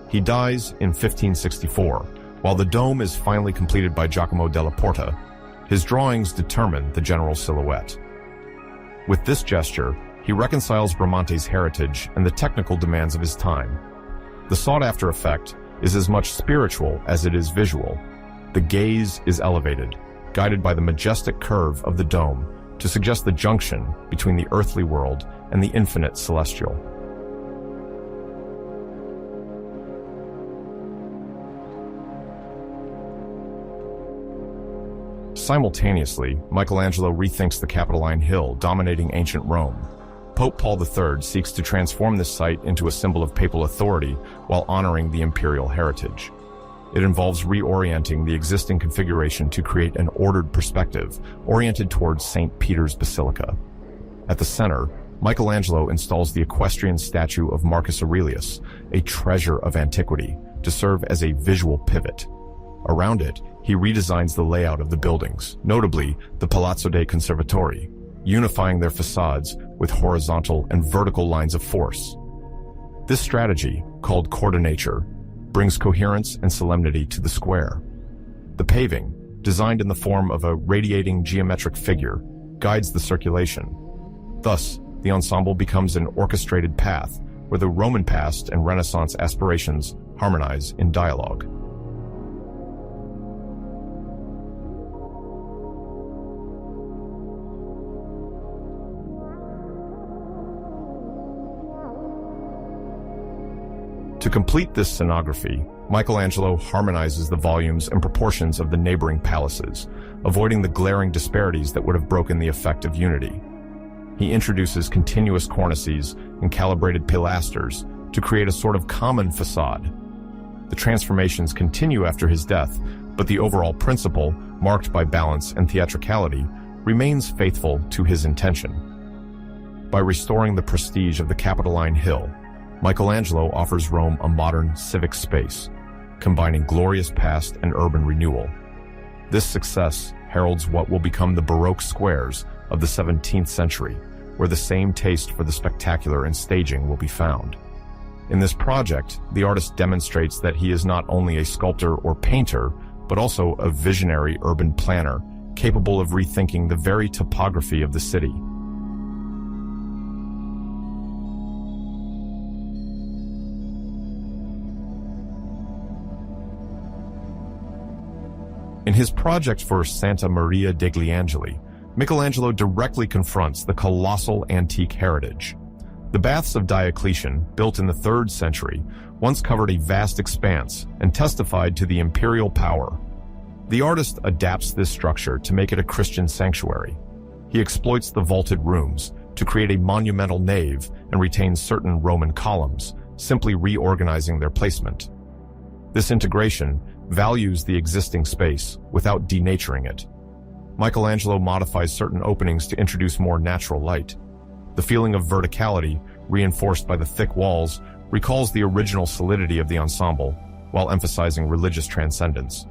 he dies in 1564, while the dome is finally completed by Giacomo della Porta. His drawings determine the general silhouette. With this gesture, he reconciles Bramante's heritage and the technical demands of his time. The sought-after effect is as much spiritual as it is visual. The gaze is elevated, guided by the majestic curve of the dome to suggest the junction between the earthly world and the infinite celestial. Simultaneously, Michelangelo rethinks the Capitoline Hill dominating ancient Rome. Pope Paul III seeks to transform this site into a symbol of papal authority while honoring the imperial heritage. It involves reorienting the existing configuration to create an ordered perspective oriented towards St. Peter's Basilica. At the center, Michelangelo installs the equestrian statue of Marcus Aurelius, a treasure of antiquity, to serve as a visual pivot. Around it, he redesigns the layout of the buildings, notably the Palazzo dei Conservatori, unifying their facades with horizontal and vertical lines of force. This strategy, called coordinature, brings coherence and solemnity to the square. The paving, designed in the form of a radiating geometric figure, guides the circulation. Thus, the ensemble becomes an orchestrated path where the Roman past and Renaissance aspirations harmonize in dialogue. To complete this scenography, Michelangelo harmonizes the volumes and proportions of the neighboring palaces, avoiding the glaring disparities that would have broken the effect of unity. He introduces continuous cornices and calibrated pilasters to create a sort of common facade. The transformations continue after his death, but the overall principle, marked by balance and theatricality, remains faithful to his intention. By restoring the prestige of the Capitoline Hill, Michelangelo offers Rome a modern civic space, combining glorious past and urban renewal. This success heralds what will become the Baroque squares of the 17th century, where the same taste for the spectacular and staging will be found. In this project, the artist demonstrates that he is not only a sculptor or painter, but also a visionary urban planner, capable of rethinking the very topography of the city. In his project for Santa Maria degli Angeli, Michelangelo directly confronts the colossal antique heritage. The Baths of Diocletian, built in the 3rd century, once covered a vast expanse and testified to the imperial power. The artist adapts this structure to make it a Christian sanctuary. He exploits the vaulted rooms to create a monumental nave and retains certain Roman columns, simply reorganizing their placement. This integration values the existing space without denaturing it. Michelangelo modifies certain openings to introduce more natural light. The feeling of verticality, reinforced by the thick walls, recalls the original solidity of the ensemble, while emphasizing religious transcendence.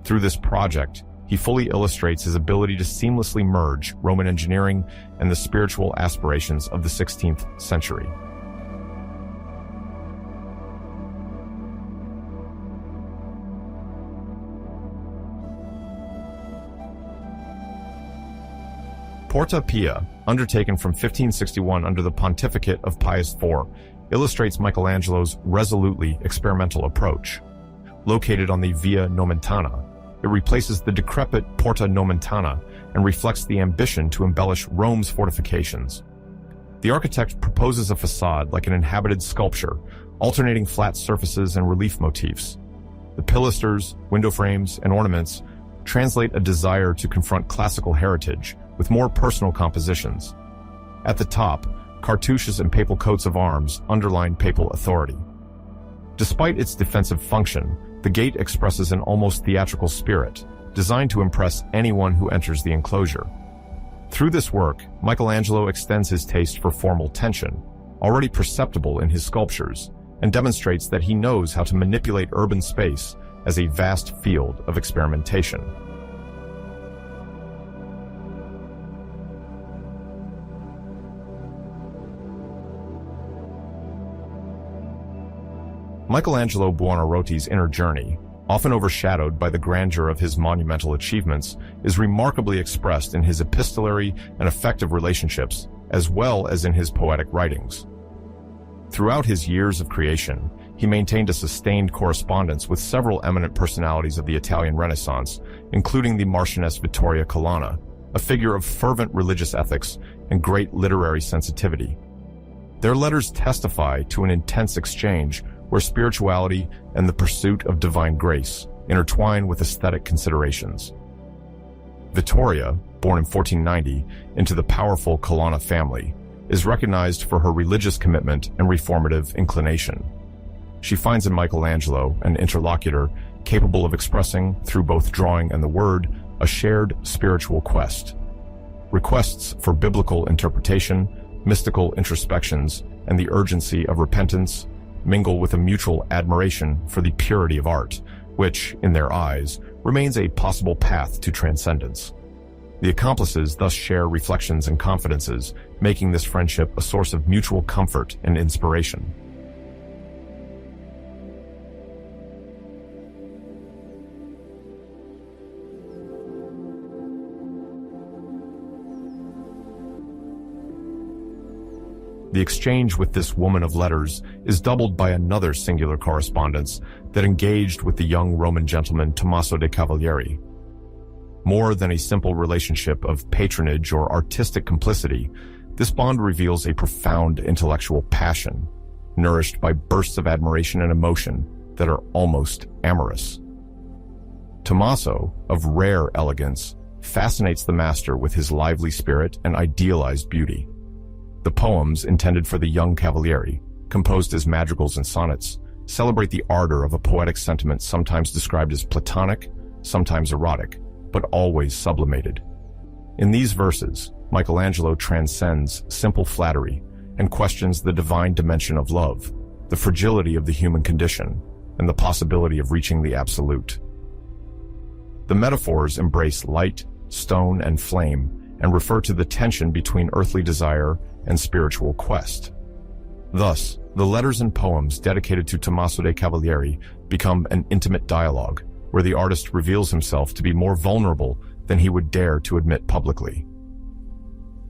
Through this project, he fully illustrates his ability to seamlessly merge Roman engineering and the spiritual aspirations of the 16th century. Porta Pia, undertaken from 1561 under the pontificate of Pius IV, illustrates Michelangelo's resolutely experimental approach. Located on the Via Nomentana, it replaces the decrepit Porta Nomentana and reflects the ambition to embellish Rome's fortifications. The architect proposes a facade like an inhabited sculpture, alternating flat surfaces and relief motifs. The pilasters, window frames, and ornaments translate a desire to confront classical heritage with more personal compositions. At the top, cartouches and papal coats of arms underline papal authority. Despite its defensive function, the gate expresses an almost theatrical spirit, designed to impress anyone who enters the enclosure. Through this work, Michelangelo extends his taste for formal tension, already perceptible in his sculptures, and demonstrates that he knows how to manipulate urban space as a vast field of experimentation. Michelangelo Buonarroti's inner journey, often overshadowed by the grandeur of his monumental achievements, is remarkably expressed in his epistolary and affective relationships, as well as in his poetic writings. Throughout his years of creation, he maintained a sustained correspondence with several eminent personalities of the Italian Renaissance, including the Marchioness Vittoria Colonna, a figure of fervent religious ethics and great literary sensitivity. Their letters testify to an intense exchange where spirituality and the pursuit of divine grace intertwine with aesthetic considerations. Vittoria, born in 1490 into the powerful Colonna family, is recognized for her religious commitment and reformative inclination. She finds in Michelangelo an interlocutor capable of expressing, through both drawing and the word, a shared spiritual quest. Requests for biblical interpretation, mystical introspections, and the urgency of repentance mingle with a mutual admiration for the purity of art, which, in their eyes, remains a possible path to transcendence. The accomplices thus share reflections and confidences, making this friendship a source of mutual comfort and inspiration. The exchange with this woman of letters is doubled by another singular correspondence that engaged with the young Roman gentleman Tommaso de' Cavalieri. More than a simple relationship of patronage or artistic complicity, this bond reveals a profound intellectual passion, nourished by bursts of admiration and emotion that are almost amorous. Tommaso, of rare elegance, fascinates the master with his lively spirit and idealized beauty. The poems intended for the young Cavalieri, composed as madrigals and sonnets, celebrate the ardor of a poetic sentiment sometimes described as platonic, sometimes erotic, but always sublimated. In these verses, Michelangelo transcends simple flattery and questions the divine dimension of love, the fragility of the human condition, and the possibility of reaching the absolute. The metaphors embrace light, stone, and flame, and refer to the tension between earthly desire and spiritual quest. Thus, the letters and poems dedicated to Tommaso de' Cavalieri become an intimate dialogue, where the artist reveals himself to be more vulnerable than he would dare to admit publicly.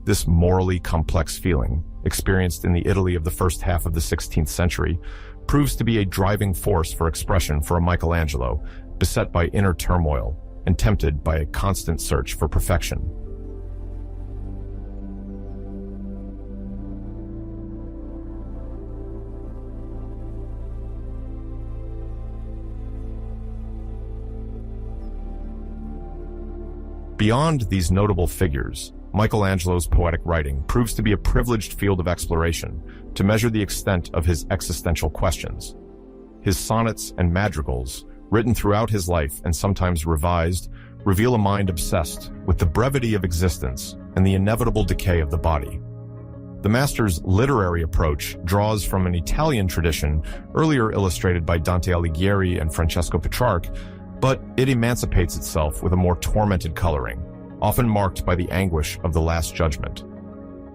This morally complex feeling, experienced in the Italy of the first half of the 16th century, proves to be a driving force for expression for a Michelangelo beset by inner turmoil and tempted by a constant search for perfection. Beyond these notable figures, Michelangelo's poetic writing proves to be a privileged field of exploration to measure the extent of his existential questions. His sonnets and madrigals, written throughout his life and sometimes revised, reveal a mind obsessed with the brevity of existence and the inevitable decay of the body. The master's literary approach draws from an Italian tradition earlier illustrated by Dante Alighieri and Francesco Petrarch, but it emancipates itself with a more tormented coloring, often marked by the anguish of the Last Judgment.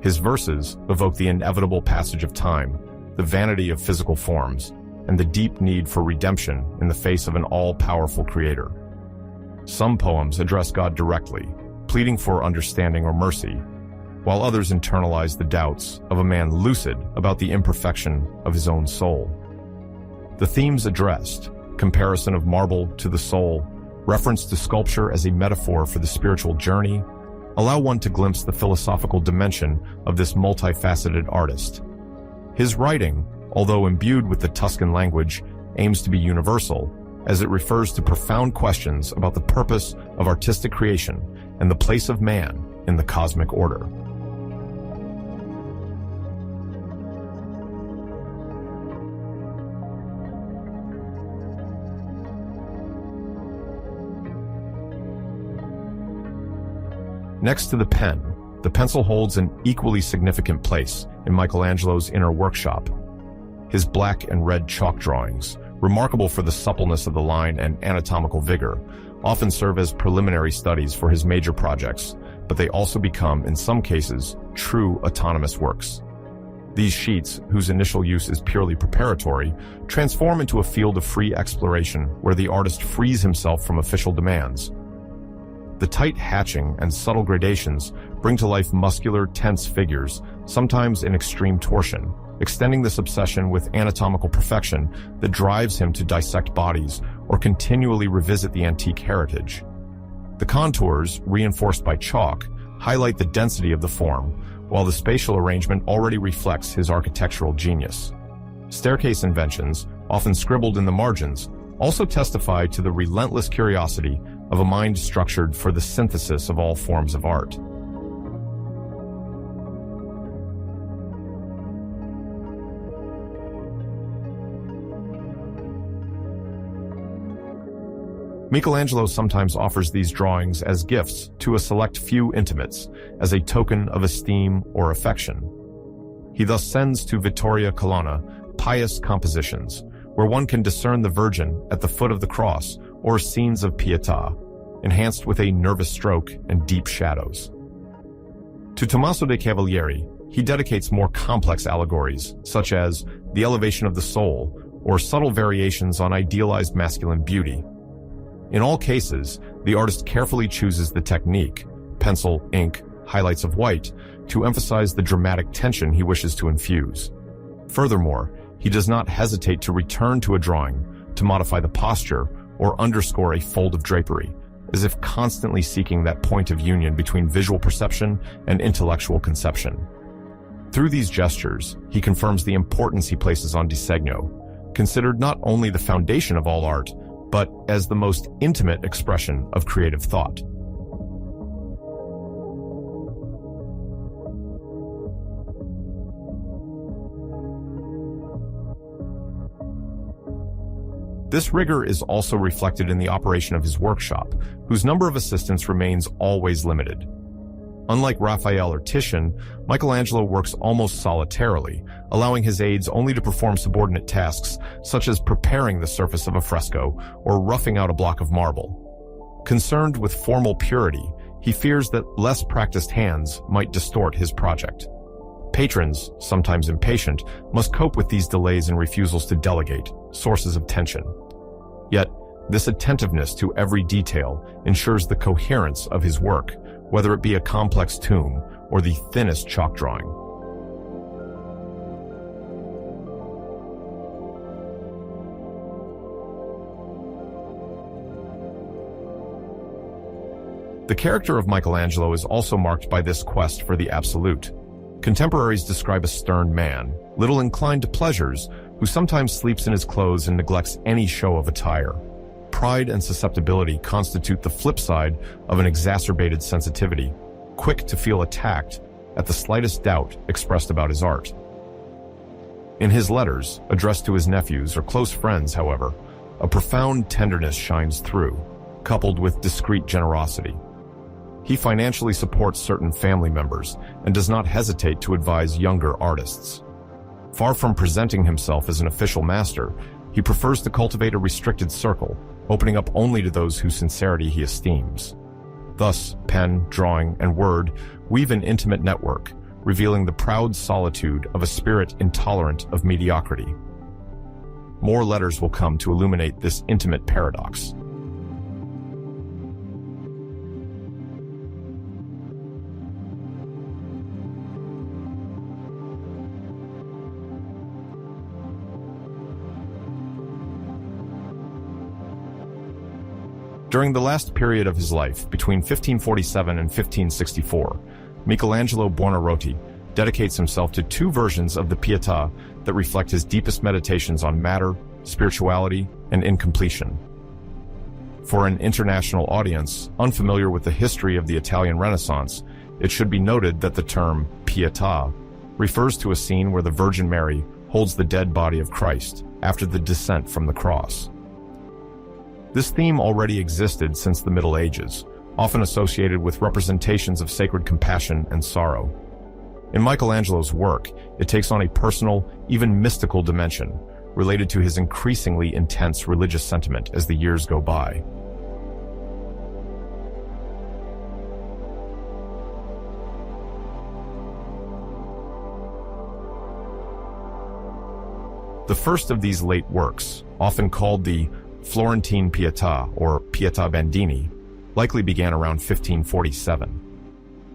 His verses evoke the inevitable passage of time, the vanity of physical forms, and the deep need for redemption in the face of an all-powerful creator. Some poems address God directly, pleading for understanding or mercy, while others internalize the doubts of a man lucid about the imperfection of his own soul. The themes addressed, comparison of marble to the soul, reference to sculpture as a metaphor for the spiritual journey, allow one to glimpse the philosophical dimension of this multifaceted artist. His writing, although imbued with the Tuscan language, aims to be universal, as it refers to profound questions about the purpose of artistic creation and the place of man in the cosmic order. Next to the pen, the pencil holds an equally significant place in Michelangelo's inner workshop. His black and red chalk drawings, remarkable for the suppleness of the line and anatomical vigor, often serve as preliminary studies for his major projects, but they also become, in some cases, true autonomous works. These sheets, whose initial use is purely preparatory, transform into a field of free exploration where the artist frees himself from official demands. The tight hatching and subtle gradations bring to life muscular, tense figures, sometimes in extreme torsion, extending this obsession with anatomical perfection that drives him to dissect bodies or continually revisit the antique heritage. The contours, reinforced by chalk, highlight the density of the form, while the spatial arrangement already reflects his architectural genius. Staircase inventions, often scribbled in the margins, also testify to the relentless curiosity of a mind structured for the synthesis of all forms of art. Michelangelo sometimes offers these drawings as gifts to a select few intimates, as a token of esteem or affection. He thus sends to Vittoria Colonna pious compositions, where one can discern the Virgin at the foot of the cross or scenes of Pietà, enhanced with a nervous stroke and deep shadows. To Tommaso de' Cavalieri, he dedicates more complex allegories, such as the elevation of the soul or subtle variations on idealized masculine beauty. In all cases, the artist carefully chooses the technique, pencil, ink, highlights of white, to emphasize the dramatic tension he wishes to infuse. Furthermore, he does not hesitate to return to a drawing, to modify the posture, or underscore a fold of drapery, as if constantly seeking that point of union between visual perception and intellectual conception. Through these gestures, he confirms the importance he places on Disegno, considered not only the foundation of all art, but as the most intimate expression of creative thought. This rigor is also reflected in the operation of his workshop, whose number of assistants remains always limited. Unlike Raphael or Titian, Michelangelo works almost solitarily, allowing his aides only to perform subordinate tasks such as preparing the surface of a fresco or roughing out a block of marble. Concerned with formal purity, he fears that less practiced hands might distort his project. Patrons, sometimes impatient, must cope with these delays and refusals to delegate, sources of tension. Yet, this attentiveness to every detail ensures the coherence of his work, whether it be a complex tomb or the thinnest chalk drawing. The character of Michelangelo is also marked by this quest for the absolute. Contemporaries describe a stern man, little inclined to pleasures, who sometimes sleeps in his clothes and neglects any show of attire. Pride and susceptibility constitute the flip side of an exacerbated sensitivity, quick to feel attacked at the slightest doubt expressed about his art. In his letters, addressed to his nephews or close friends, however, a profound tenderness shines through, coupled with discreet generosity. He financially supports certain family members and does not hesitate to advise younger artists. Far from presenting himself as an official master, he prefers to cultivate a restricted circle, opening up only to those whose sincerity he esteems. Thus, pen, drawing, and word weave an intimate network, revealing the proud solitude of a spirit intolerant of mediocrity. More letters will come to illuminate this intimate paradox. During the last period of his life, between 1547 and 1564, Michelangelo Buonarroti dedicates himself to two versions of the Pietà that reflect his deepest meditations on matter, spirituality, and incompletion. For an international audience unfamiliar with the history of the Italian Renaissance, it should be noted that the term Pietà refers to a scene where the Virgin Mary holds the dead body of Christ after the descent from the cross. This theme already existed since the Middle Ages, often associated with representations of sacred compassion and sorrow. In Michelangelo's work, it takes on a personal, even mystical dimension, related to his increasingly intense religious sentiment as the years go by. The first of these late works, often called the Florentine Pietà, or Pietà Bandini, likely began around 1547.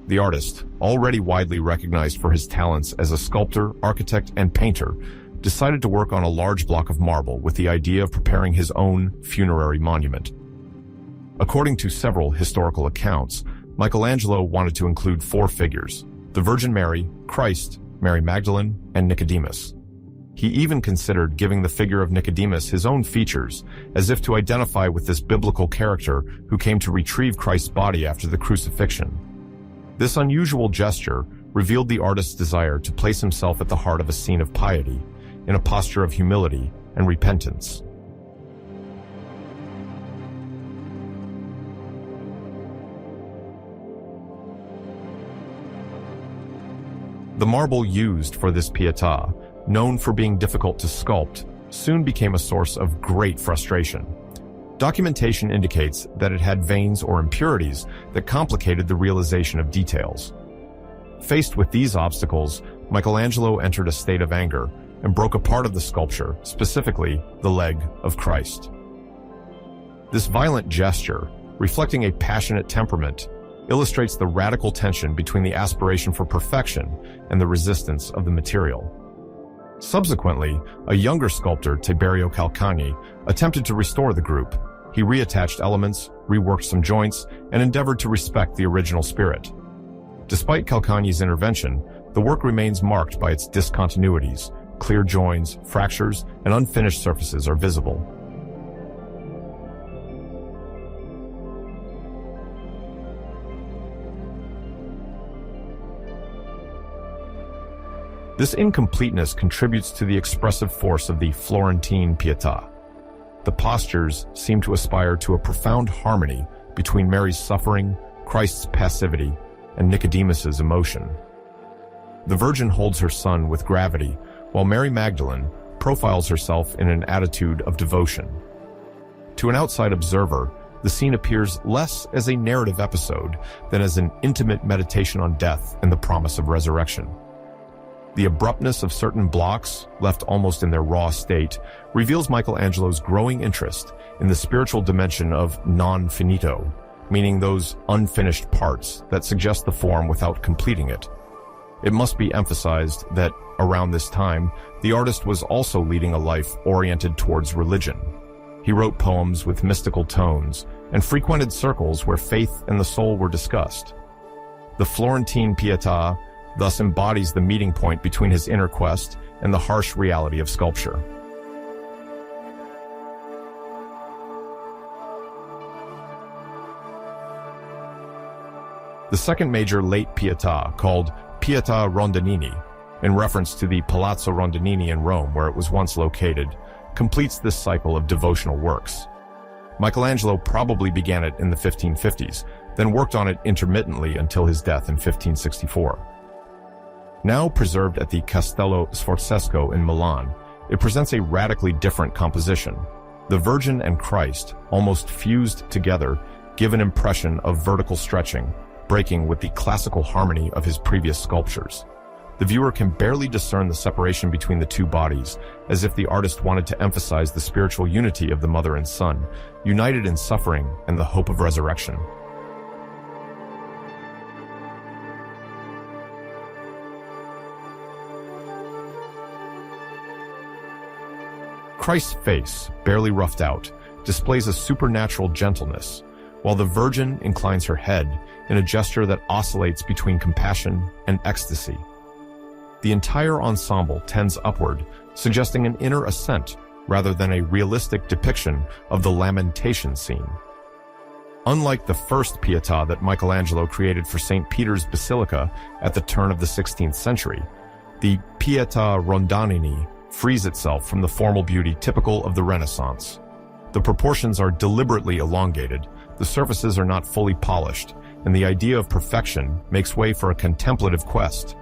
The artist, already widely recognized for his talents as a sculptor, architect, and painter, decided to work on a large block of marble with the idea of preparing his own funerary monument. According to several historical accounts, Michelangelo wanted to include 4 figures: the Virgin Mary, Christ, Mary Magdalene, and Nicodemus. He even considered giving the figure of Nicodemus his own features, as if to identify with this biblical character who came to retrieve Christ's body after the crucifixion. This unusual gesture revealed the artist's desire to place himself at the heart of a scene of piety, in a posture of humility and repentance. The marble used for this Pietà, known for being difficult to sculpt, soon became a source of great frustration. Documentation indicates that it had veins or impurities that complicated the realization of details. Faced with these obstacles, Michelangelo entered a state of anger and broke a part of the sculpture, specifically the leg of Christ. This violent gesture, reflecting a passionate temperament, illustrates the radical tension between the aspiration for perfection and the resistance of the material. Subsequently, a younger sculptor, Tiberio Calcagni, attempted to restore the group. He reattached elements, reworked some joints, and endeavored to respect the original spirit. Despite Calcagni's intervention, the work remains marked by its discontinuities. Clear joins, fractures, and unfinished surfaces are visible. This incompleteness contributes to the expressive force of the Florentine Pietà. The postures seem to aspire to a profound harmony between Mary's suffering, Christ's passivity, and Nicodemus's emotion. The Virgin holds her son with gravity, while Mary Magdalene profiles herself in an attitude of devotion. To an outside observer, the scene appears less as a narrative episode than as an intimate meditation on death and the promise of resurrection. The abruptness of certain blocks, left almost in their raw state, reveals Michelangelo's growing interest in the spiritual dimension of nonfinito, meaning those unfinished parts that suggest the form without completing it. It must be emphasized that, around this time, the artist was also leading a life oriented towards religion. He wrote poems with mystical tones and frequented circles where faith and the soul were discussed. The Florentine Pietà thus embodies the meeting point between his inner quest and the harsh reality of sculpture. The second major late Pietà, called Pietà Rondinini, in reference to the Palazzo Rondinini in Rome where it was once located, completes this cycle of devotional works. Michelangelo probably began it in the 1550s, then worked on it intermittently until his death in 1564. Now preserved at the Castello Sforzesco in Milan, it presents a radically different composition. The Virgin and Christ, almost fused together, give an impression of vertical stretching, breaking with the classical harmony of his previous sculptures. The viewer can barely discern the separation between the two bodies, as if the artist wanted to emphasize the spiritual unity of the mother and son, united in suffering and the hope of resurrection. Christ's face, barely roughed out, displays a supernatural gentleness, while the Virgin inclines her head in a gesture that oscillates between compassion and ecstasy. The entire ensemble tends upward, suggesting an inner ascent rather than a realistic depiction of the lamentation scene. Unlike the first Pietà that Michelangelo created for St. Peter's Basilica at the turn of the 16th century, the Pietà Rondinini frees itself from the formal beauty typical of the Renaissance. The proportions are deliberately elongated, the surfaces are not fully polished, and the idea of perfection makes way for a contemplative quest.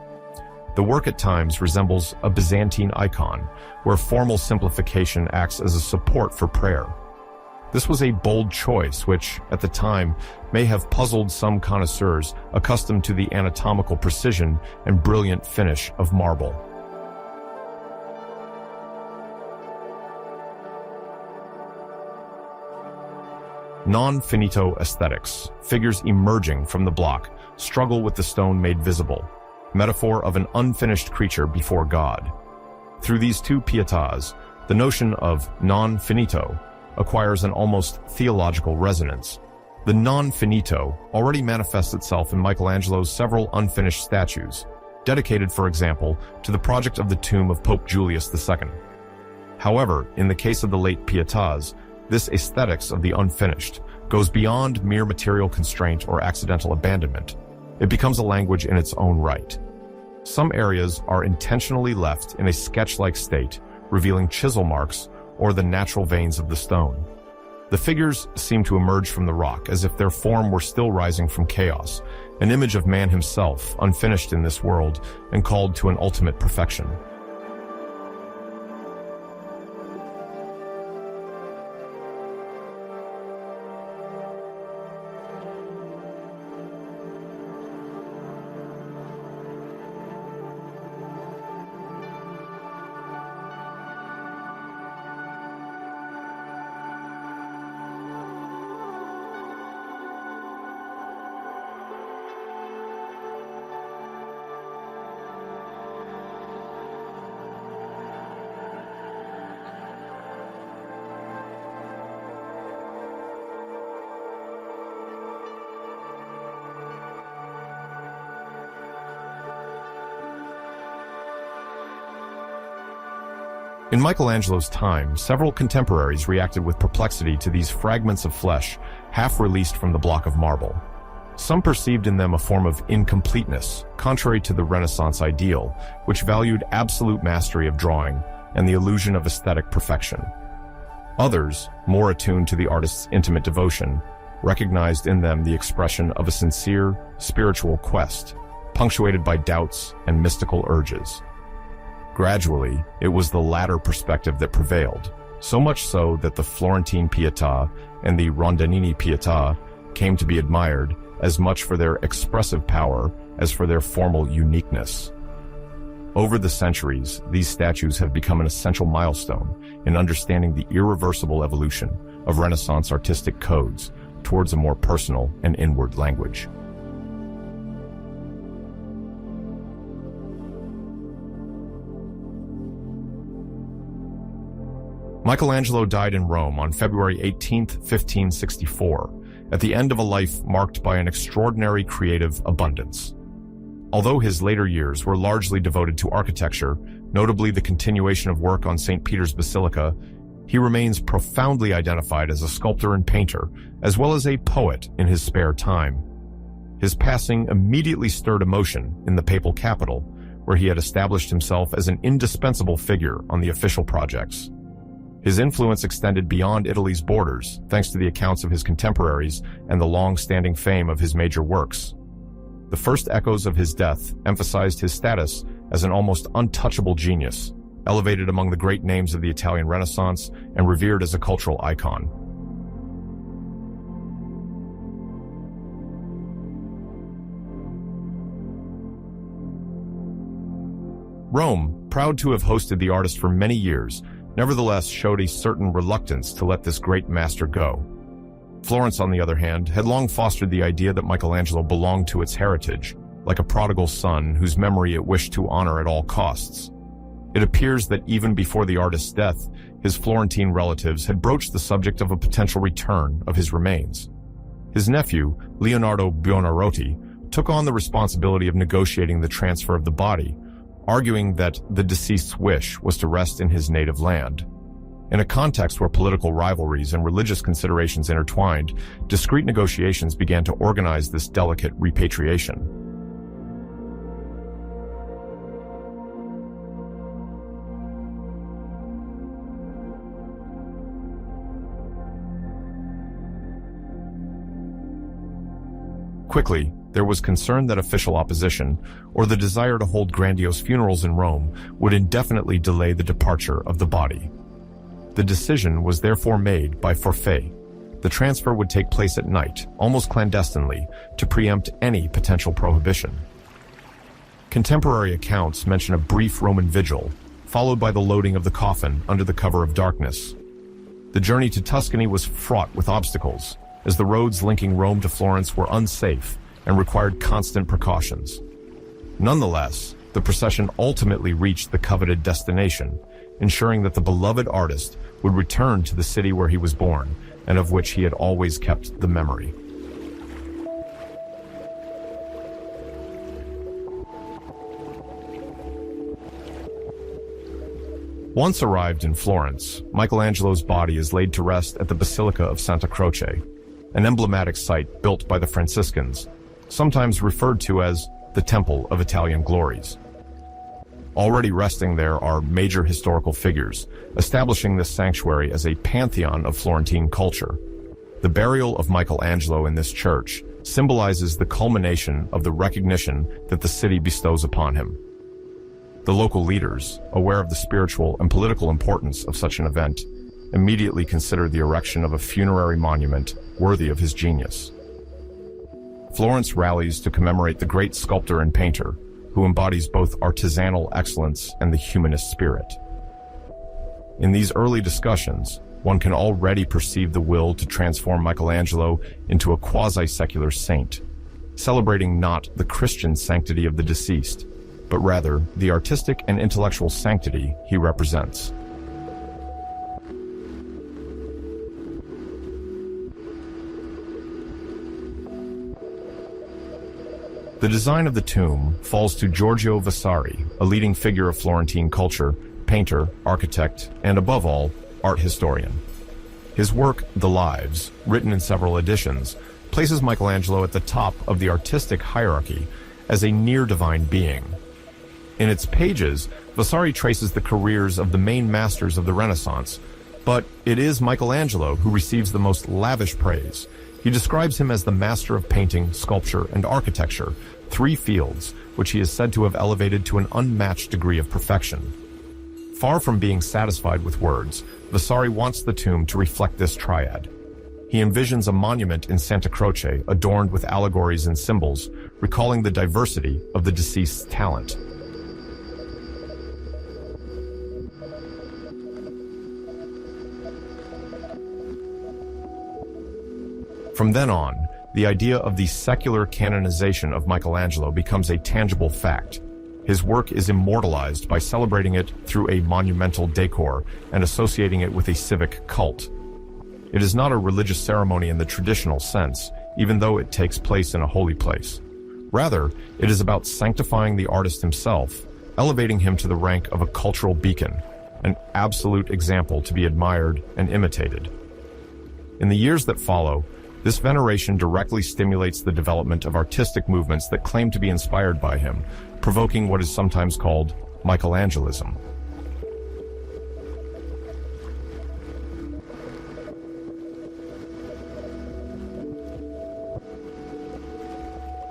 The work at times resembles a Byzantine icon, where formal simplification acts as a support for prayer. This was a bold choice which, at the time, may have puzzled some connoisseurs accustomed to the anatomical precision and brilliant finish of marble. Nonfinito aesthetics, figures emerging from the block, struggle with the stone made visible, metaphor of an unfinished creature before God. Through these two Pietas, the notion of nonfinito acquires an almost theological resonance. The nonfinito already manifests itself in Michelangelo's several unfinished statues, dedicated, for example, to the project of the tomb of Pope Julius II. However, in the case of the late Pietas, this aesthetics of the unfinished goes beyond mere material constraint or accidental abandonment. It becomes a language in its own right. Some areas are intentionally left in a sketch-like state, revealing chisel marks or the natural veins of the stone. The figures seem to emerge from the rock as if their form were still rising from chaos, an image of man himself, unfinished in this world and called to an ultimate perfection. In Michelangelo's time, several contemporaries reacted with perplexity to these fragments of flesh, half released from the block of marble. Some perceived in them a form of incompleteness, contrary to the Renaissance ideal, which valued absolute mastery of drawing and the illusion of aesthetic perfection. Others, more attuned to the artist's intimate devotion, recognized in them the expression of a sincere, spiritual quest, punctuated by doubts and mystical urges. Gradually, it was the latter perspective that prevailed, so much so that the Florentine Pietà and the Rondinini Pietà came to be admired as much for their expressive power as for their formal uniqueness. Over the centuries, these statues have become an essential milestone in understanding the irreversible evolution of Renaissance artistic codes towards a more personal and inward language. Michelangelo died in Rome on February 18, 1564, at the end of a life marked by an extraordinary creative abundance. Although his later years were largely devoted to architecture, notably the continuation of work on St. Peter's Basilica, he remains profoundly identified as a sculptor and painter, as well as a poet in his spare time. His passing immediately stirred emotion in the papal capital, where he had established himself as an indispensable figure on the official projects. His influence extended beyond Italy's borders, thanks to the accounts of his contemporaries and the long-standing fame of his major works. The first echoes of his death emphasized his status as an almost untouchable genius, elevated among the great names of the Italian Renaissance and revered as a cultural icon. Rome, proud to have hosted the artist for many years, nevertheless showed a certain reluctance to let this great master go. Florence, on the other hand, had long fostered the idea that Michelangelo belonged to its heritage, like a prodigal son whose memory it wished to honor at all costs. It appears that even before the artist's death, his Florentine relatives had broached the subject of a potential return of his remains. His nephew, Leonardo Buonarroti, took on the responsibility of negotiating the transfer of the body, arguing that the deceased's wish was to rest in his native land. In a context where political rivalries and religious considerations intertwined, discreet negotiations began to organize this delicate repatriation. Quickly, there was concern that official opposition, or the desire to hold grandiose funerals in Rome, would indefinitely delay the departure of the body. The decision was therefore made by forfait. The transfer would take place at night, almost clandestinely, to preempt any potential prohibition. Contemporary accounts mention a brief Roman vigil, followed by the loading of the coffin under the cover of darkness. The journey to Tuscany was fraught with obstacles, as the roads linking Rome to Florence were unsafe, and required constant precautions. Nonetheless, the procession ultimately reached the coveted destination, ensuring that the beloved artist would return to the city where he was born and of which he had always kept the memory. Once arrived in Florence, Michelangelo's body is laid to rest at the Basilica of Santa Croce, an emblematic site built by the Franciscans, sometimes referred to as the Temple of Italian Glories. Already resting there are major historical figures, establishing this sanctuary as a pantheon of Florentine culture. The burial of Michelangelo in this church symbolizes the culmination of the recognition that the city bestows upon him. The local leaders, aware of the spiritual and political importance of such an event, immediately considered the erection of a funerary monument worthy of his genius. Florence rallies to commemorate the great sculptor and painter, who embodies both artisanal excellence and the humanist spirit. In these early discussions, one can already perceive the will to transform Michelangelo into a quasi-secular saint, celebrating not the Christian sanctity of the deceased, but rather the artistic and intellectual sanctity he represents. The design of the tomb falls to Giorgio Vasari, a leading figure of Florentine culture, painter, architect, and above all, art historian. His work, The Lives, written in several editions, places Michelangelo at the top of the artistic hierarchy as a near-divine being. In its pages, Vasari traces the careers of the main masters of the Renaissance, but it is Michelangelo who receives the most lavish praise. He describes him as the master of painting, sculpture, and architecture, three fields which he is said to have elevated to an unmatched degree of perfection. Far from being satisfied with words, Vasari wants the tomb to reflect this triad. He envisions a monument in Santa Croce adorned with allegories and symbols, recalling the diversity of the deceased's talent. From then on, the idea of the secular canonization of Michelangelo becomes a tangible fact. His work is immortalized by celebrating it through a monumental decor and associating it with a civic cult. It is not a religious ceremony in the traditional sense, even though it takes place in a holy place. Rather, it is about sanctifying the artist himself, elevating him to the rank of a cultural beacon, an absolute example to be admired and imitated. In the years that follow, this veneration directly stimulates the development of artistic movements that claim to be inspired by him, provoking what is sometimes called Michelangelism.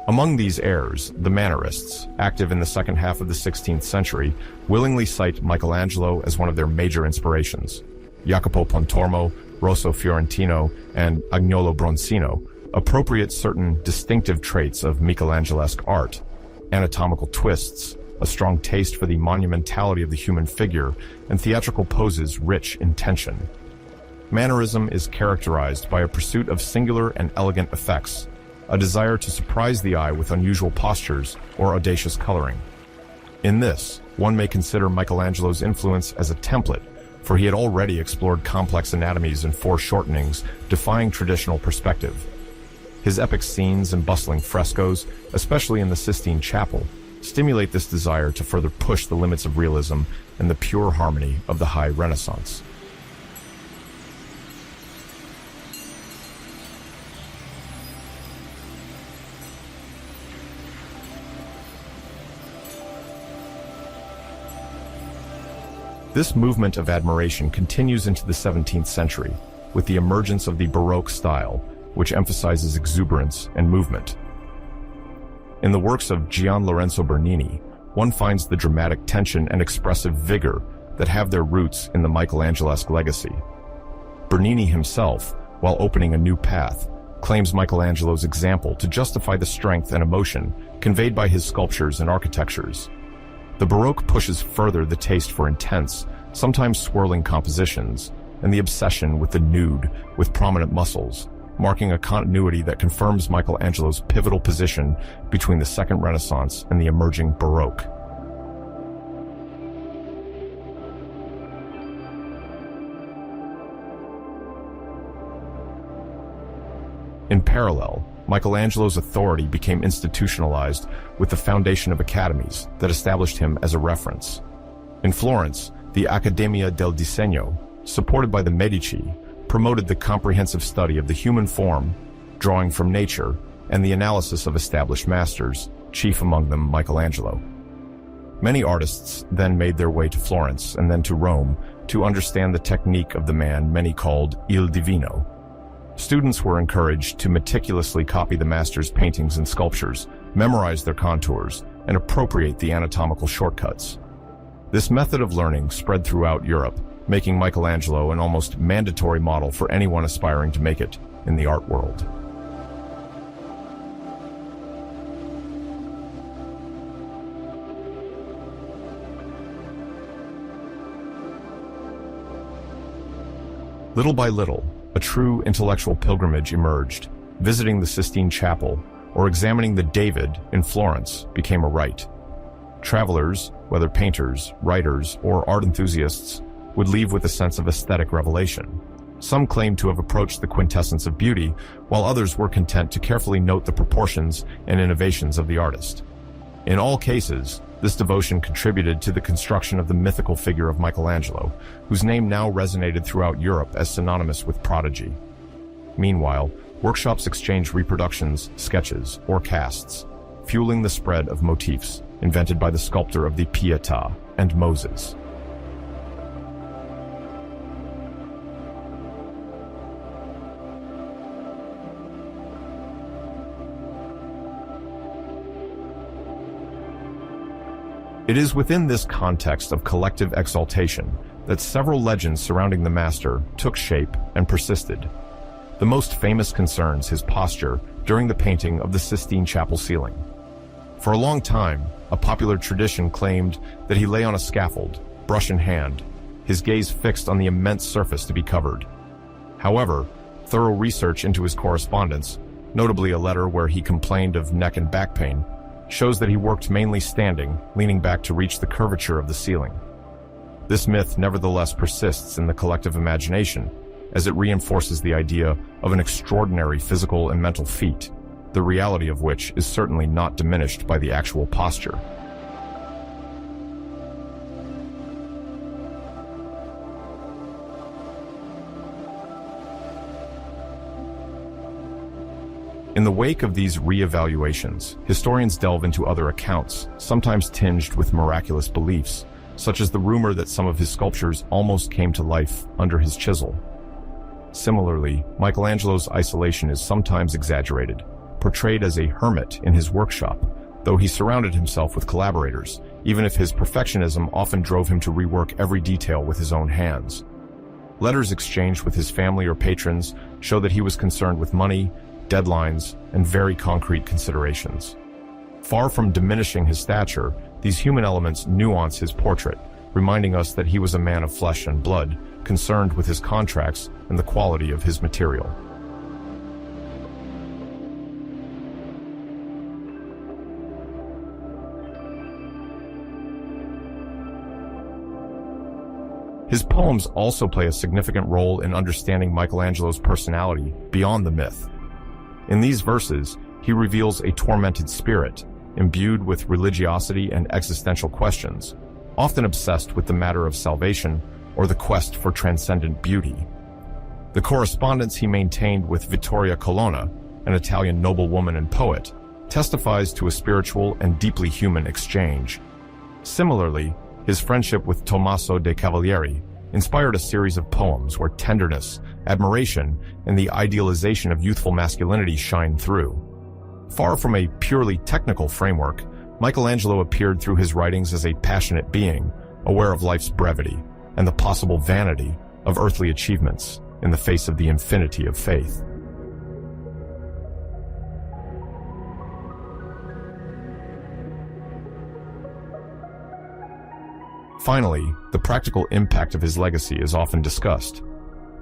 Among these heirs, the Mannerists, active in the second half of the 16th century, willingly cite Michelangelo as one of their major inspirations. Jacopo Pontormo, Rosso Fiorentino, and Agnolo Bronzino appropriate certain distinctive traits of Michelangelesque art: anatomical twists, a strong taste for the monumentality of the human figure, and theatrical poses rich in tension. Mannerism is characterized by a pursuit of singular and elegant effects, a desire to surprise the eye with unusual postures or audacious coloring. In this, one may consider Michelangelo's influence as a template, for he had already explored complex anatomies and foreshortenings, defying traditional perspective. His epic scenes and bustling frescoes, especially in the Sistine Chapel, stimulate this desire to further push the limits of realism and the pure harmony of the High Renaissance. This movement of admiration continues into the 17th century, with the emergence of the Baroque style, which emphasizes exuberance and movement. In the works of Gian Lorenzo Bernini, one finds the dramatic tension and expressive vigor that have their roots in the Michelangelesque legacy. Bernini himself, while opening a new path, claims Michelangelo's example to justify the strength and emotion conveyed by his sculptures and architectures. The Baroque pushes further the taste for intense, sometimes swirling compositions, and the obsession with the nude, with prominent muscles, marking a continuity that confirms Michelangelo's pivotal position between the Second Renaissance and the emerging Baroque. In parallel, Michelangelo's authority became institutionalized with the foundation of academies that established him as a reference. In Florence, the Accademia del Disegno, supported by the Medici, promoted the comprehensive study of the human form, drawing from nature, and the analysis of established masters, chief among them Michelangelo. Many artists then made their way to Florence and then to Rome to understand the technique of the man many called Il Divino. Students were encouraged to meticulously copy the master's paintings and sculptures, memorize their contours, and appropriate the anatomical shortcuts. This method of learning spread throughout Europe, making Michelangelo an almost mandatory model for anyone aspiring to make it in the art world. Little by little, a true intellectual pilgrimage emerged. Visiting the Sistine Chapel or examining the David in Florence became a rite. Travelers, whether painters, writers, or art enthusiasts, would leave with a sense of aesthetic revelation. Some claimed to have approached the quintessence of beauty, while others were content to carefully note the proportions and innovations of the artist. In all cases, this devotion contributed to the construction of the mythical figure of Michelangelo, whose name now resonated throughout Europe as synonymous with prodigy. Meanwhile, workshops exchanged reproductions, sketches, or casts, fueling the spread of motifs invented by the sculptor of the Pieta and Moses. It is within this context of collective exaltation that several legends surrounding the master took shape and persisted. The most famous concerns his posture during the painting of the Sistine Chapel ceiling. For a long time, a popular tradition claimed that he lay on a scaffold, brush in hand, his gaze fixed on the immense surface to be covered. However, thorough research into his correspondence, notably a letter where he complained of neck and back pain, shows that he worked mainly standing, leaning back to reach the curvature of the ceiling. This myth nevertheless persists in the collective imagination, as it reinforces the idea of an extraordinary physical and mental feat, the reality of which is certainly not diminished by the actual posture. In the wake of these re-evaluations, historians delve into other accounts, sometimes tinged with miraculous beliefs, such as the rumor that some of his sculptures almost came to life under his chisel. Similarly, Michelangelo's isolation is sometimes exaggerated, portrayed as a hermit in his workshop, though he surrounded himself with collaborators, even if his perfectionism often drove him to rework every detail with his own hands. Letters exchanged with his family or patrons show that he was concerned with money, deadlines, and very concrete considerations. Far from diminishing his stature, these human elements nuance his portrait, reminding us that he was a man of flesh and blood, concerned with his contracts and the quality of his material. His poems also play a significant role in understanding Michelangelo's personality beyond the myth. In these verses, he reveals a tormented spirit, imbued with religiosity and existential questions, often obsessed with the matter of salvation or the quest for transcendent beauty. The correspondence he maintained with Vittoria Colonna, an Italian noblewoman and poet, testifies to a spiritual and deeply human exchange. Similarly, his friendship with Tommaso de' Cavalieri inspired a series of poems where tenderness, admiration, and the idealization of youthful masculinity shine through. Far from a purely technical framework, Michelangelo appeared through his writings as a passionate being, aware of life's brevity and the possible vanity of earthly achievements in the face of the infinity of faith. Finally, the practical impact of his legacy is often discussed.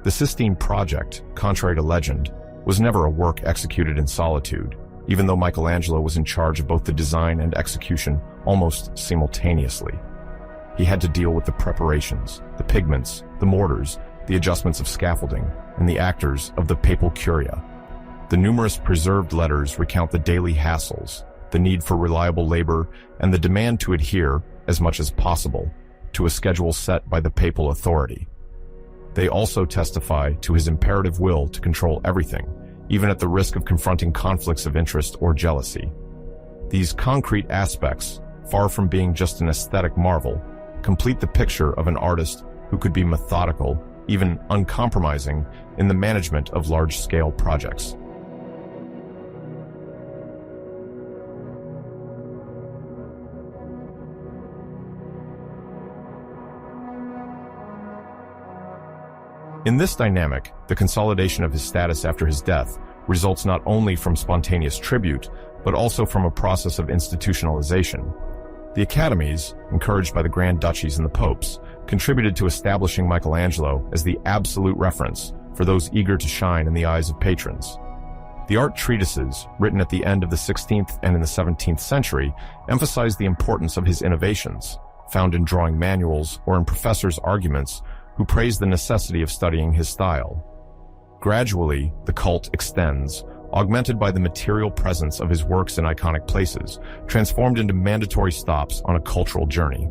The Sistine project, contrary to legend, was never a work executed in solitude, even though Michelangelo was in charge of both the design and execution almost simultaneously. He had to deal with the preparations, the pigments, the mortars, the adjustments of scaffolding, and the actors of the papal curia. The numerous preserved letters recount the daily hassles, the need for reliable labor, and the demand to adhere, as much as possible, to a schedule set by the papal authority. They also testify to his imperative will to control everything, even at the risk of confronting conflicts of interest or jealousy. These concrete aspects, far from being just an aesthetic marvel, complete the picture of an artist who could be methodical, even uncompromising, in the management of large-scale projects. In this dynamic, the consolidation of his status after his death results not only from spontaneous tribute, but also from a process of institutionalization. The academies, encouraged by the Grand Duchies and the popes, contributed to establishing Michelangelo as the absolute reference for those eager to shine in the eyes of patrons. The art treatises, written at the end of the 16th and in the 17th century, emphasized the importance of his innovations, found in drawing manuals or in professors' arguments who praised the necessity of studying his style. Gradually, the cult extends, augmented by the material presence of his works in iconic places, transformed into mandatory stops on a cultural journey.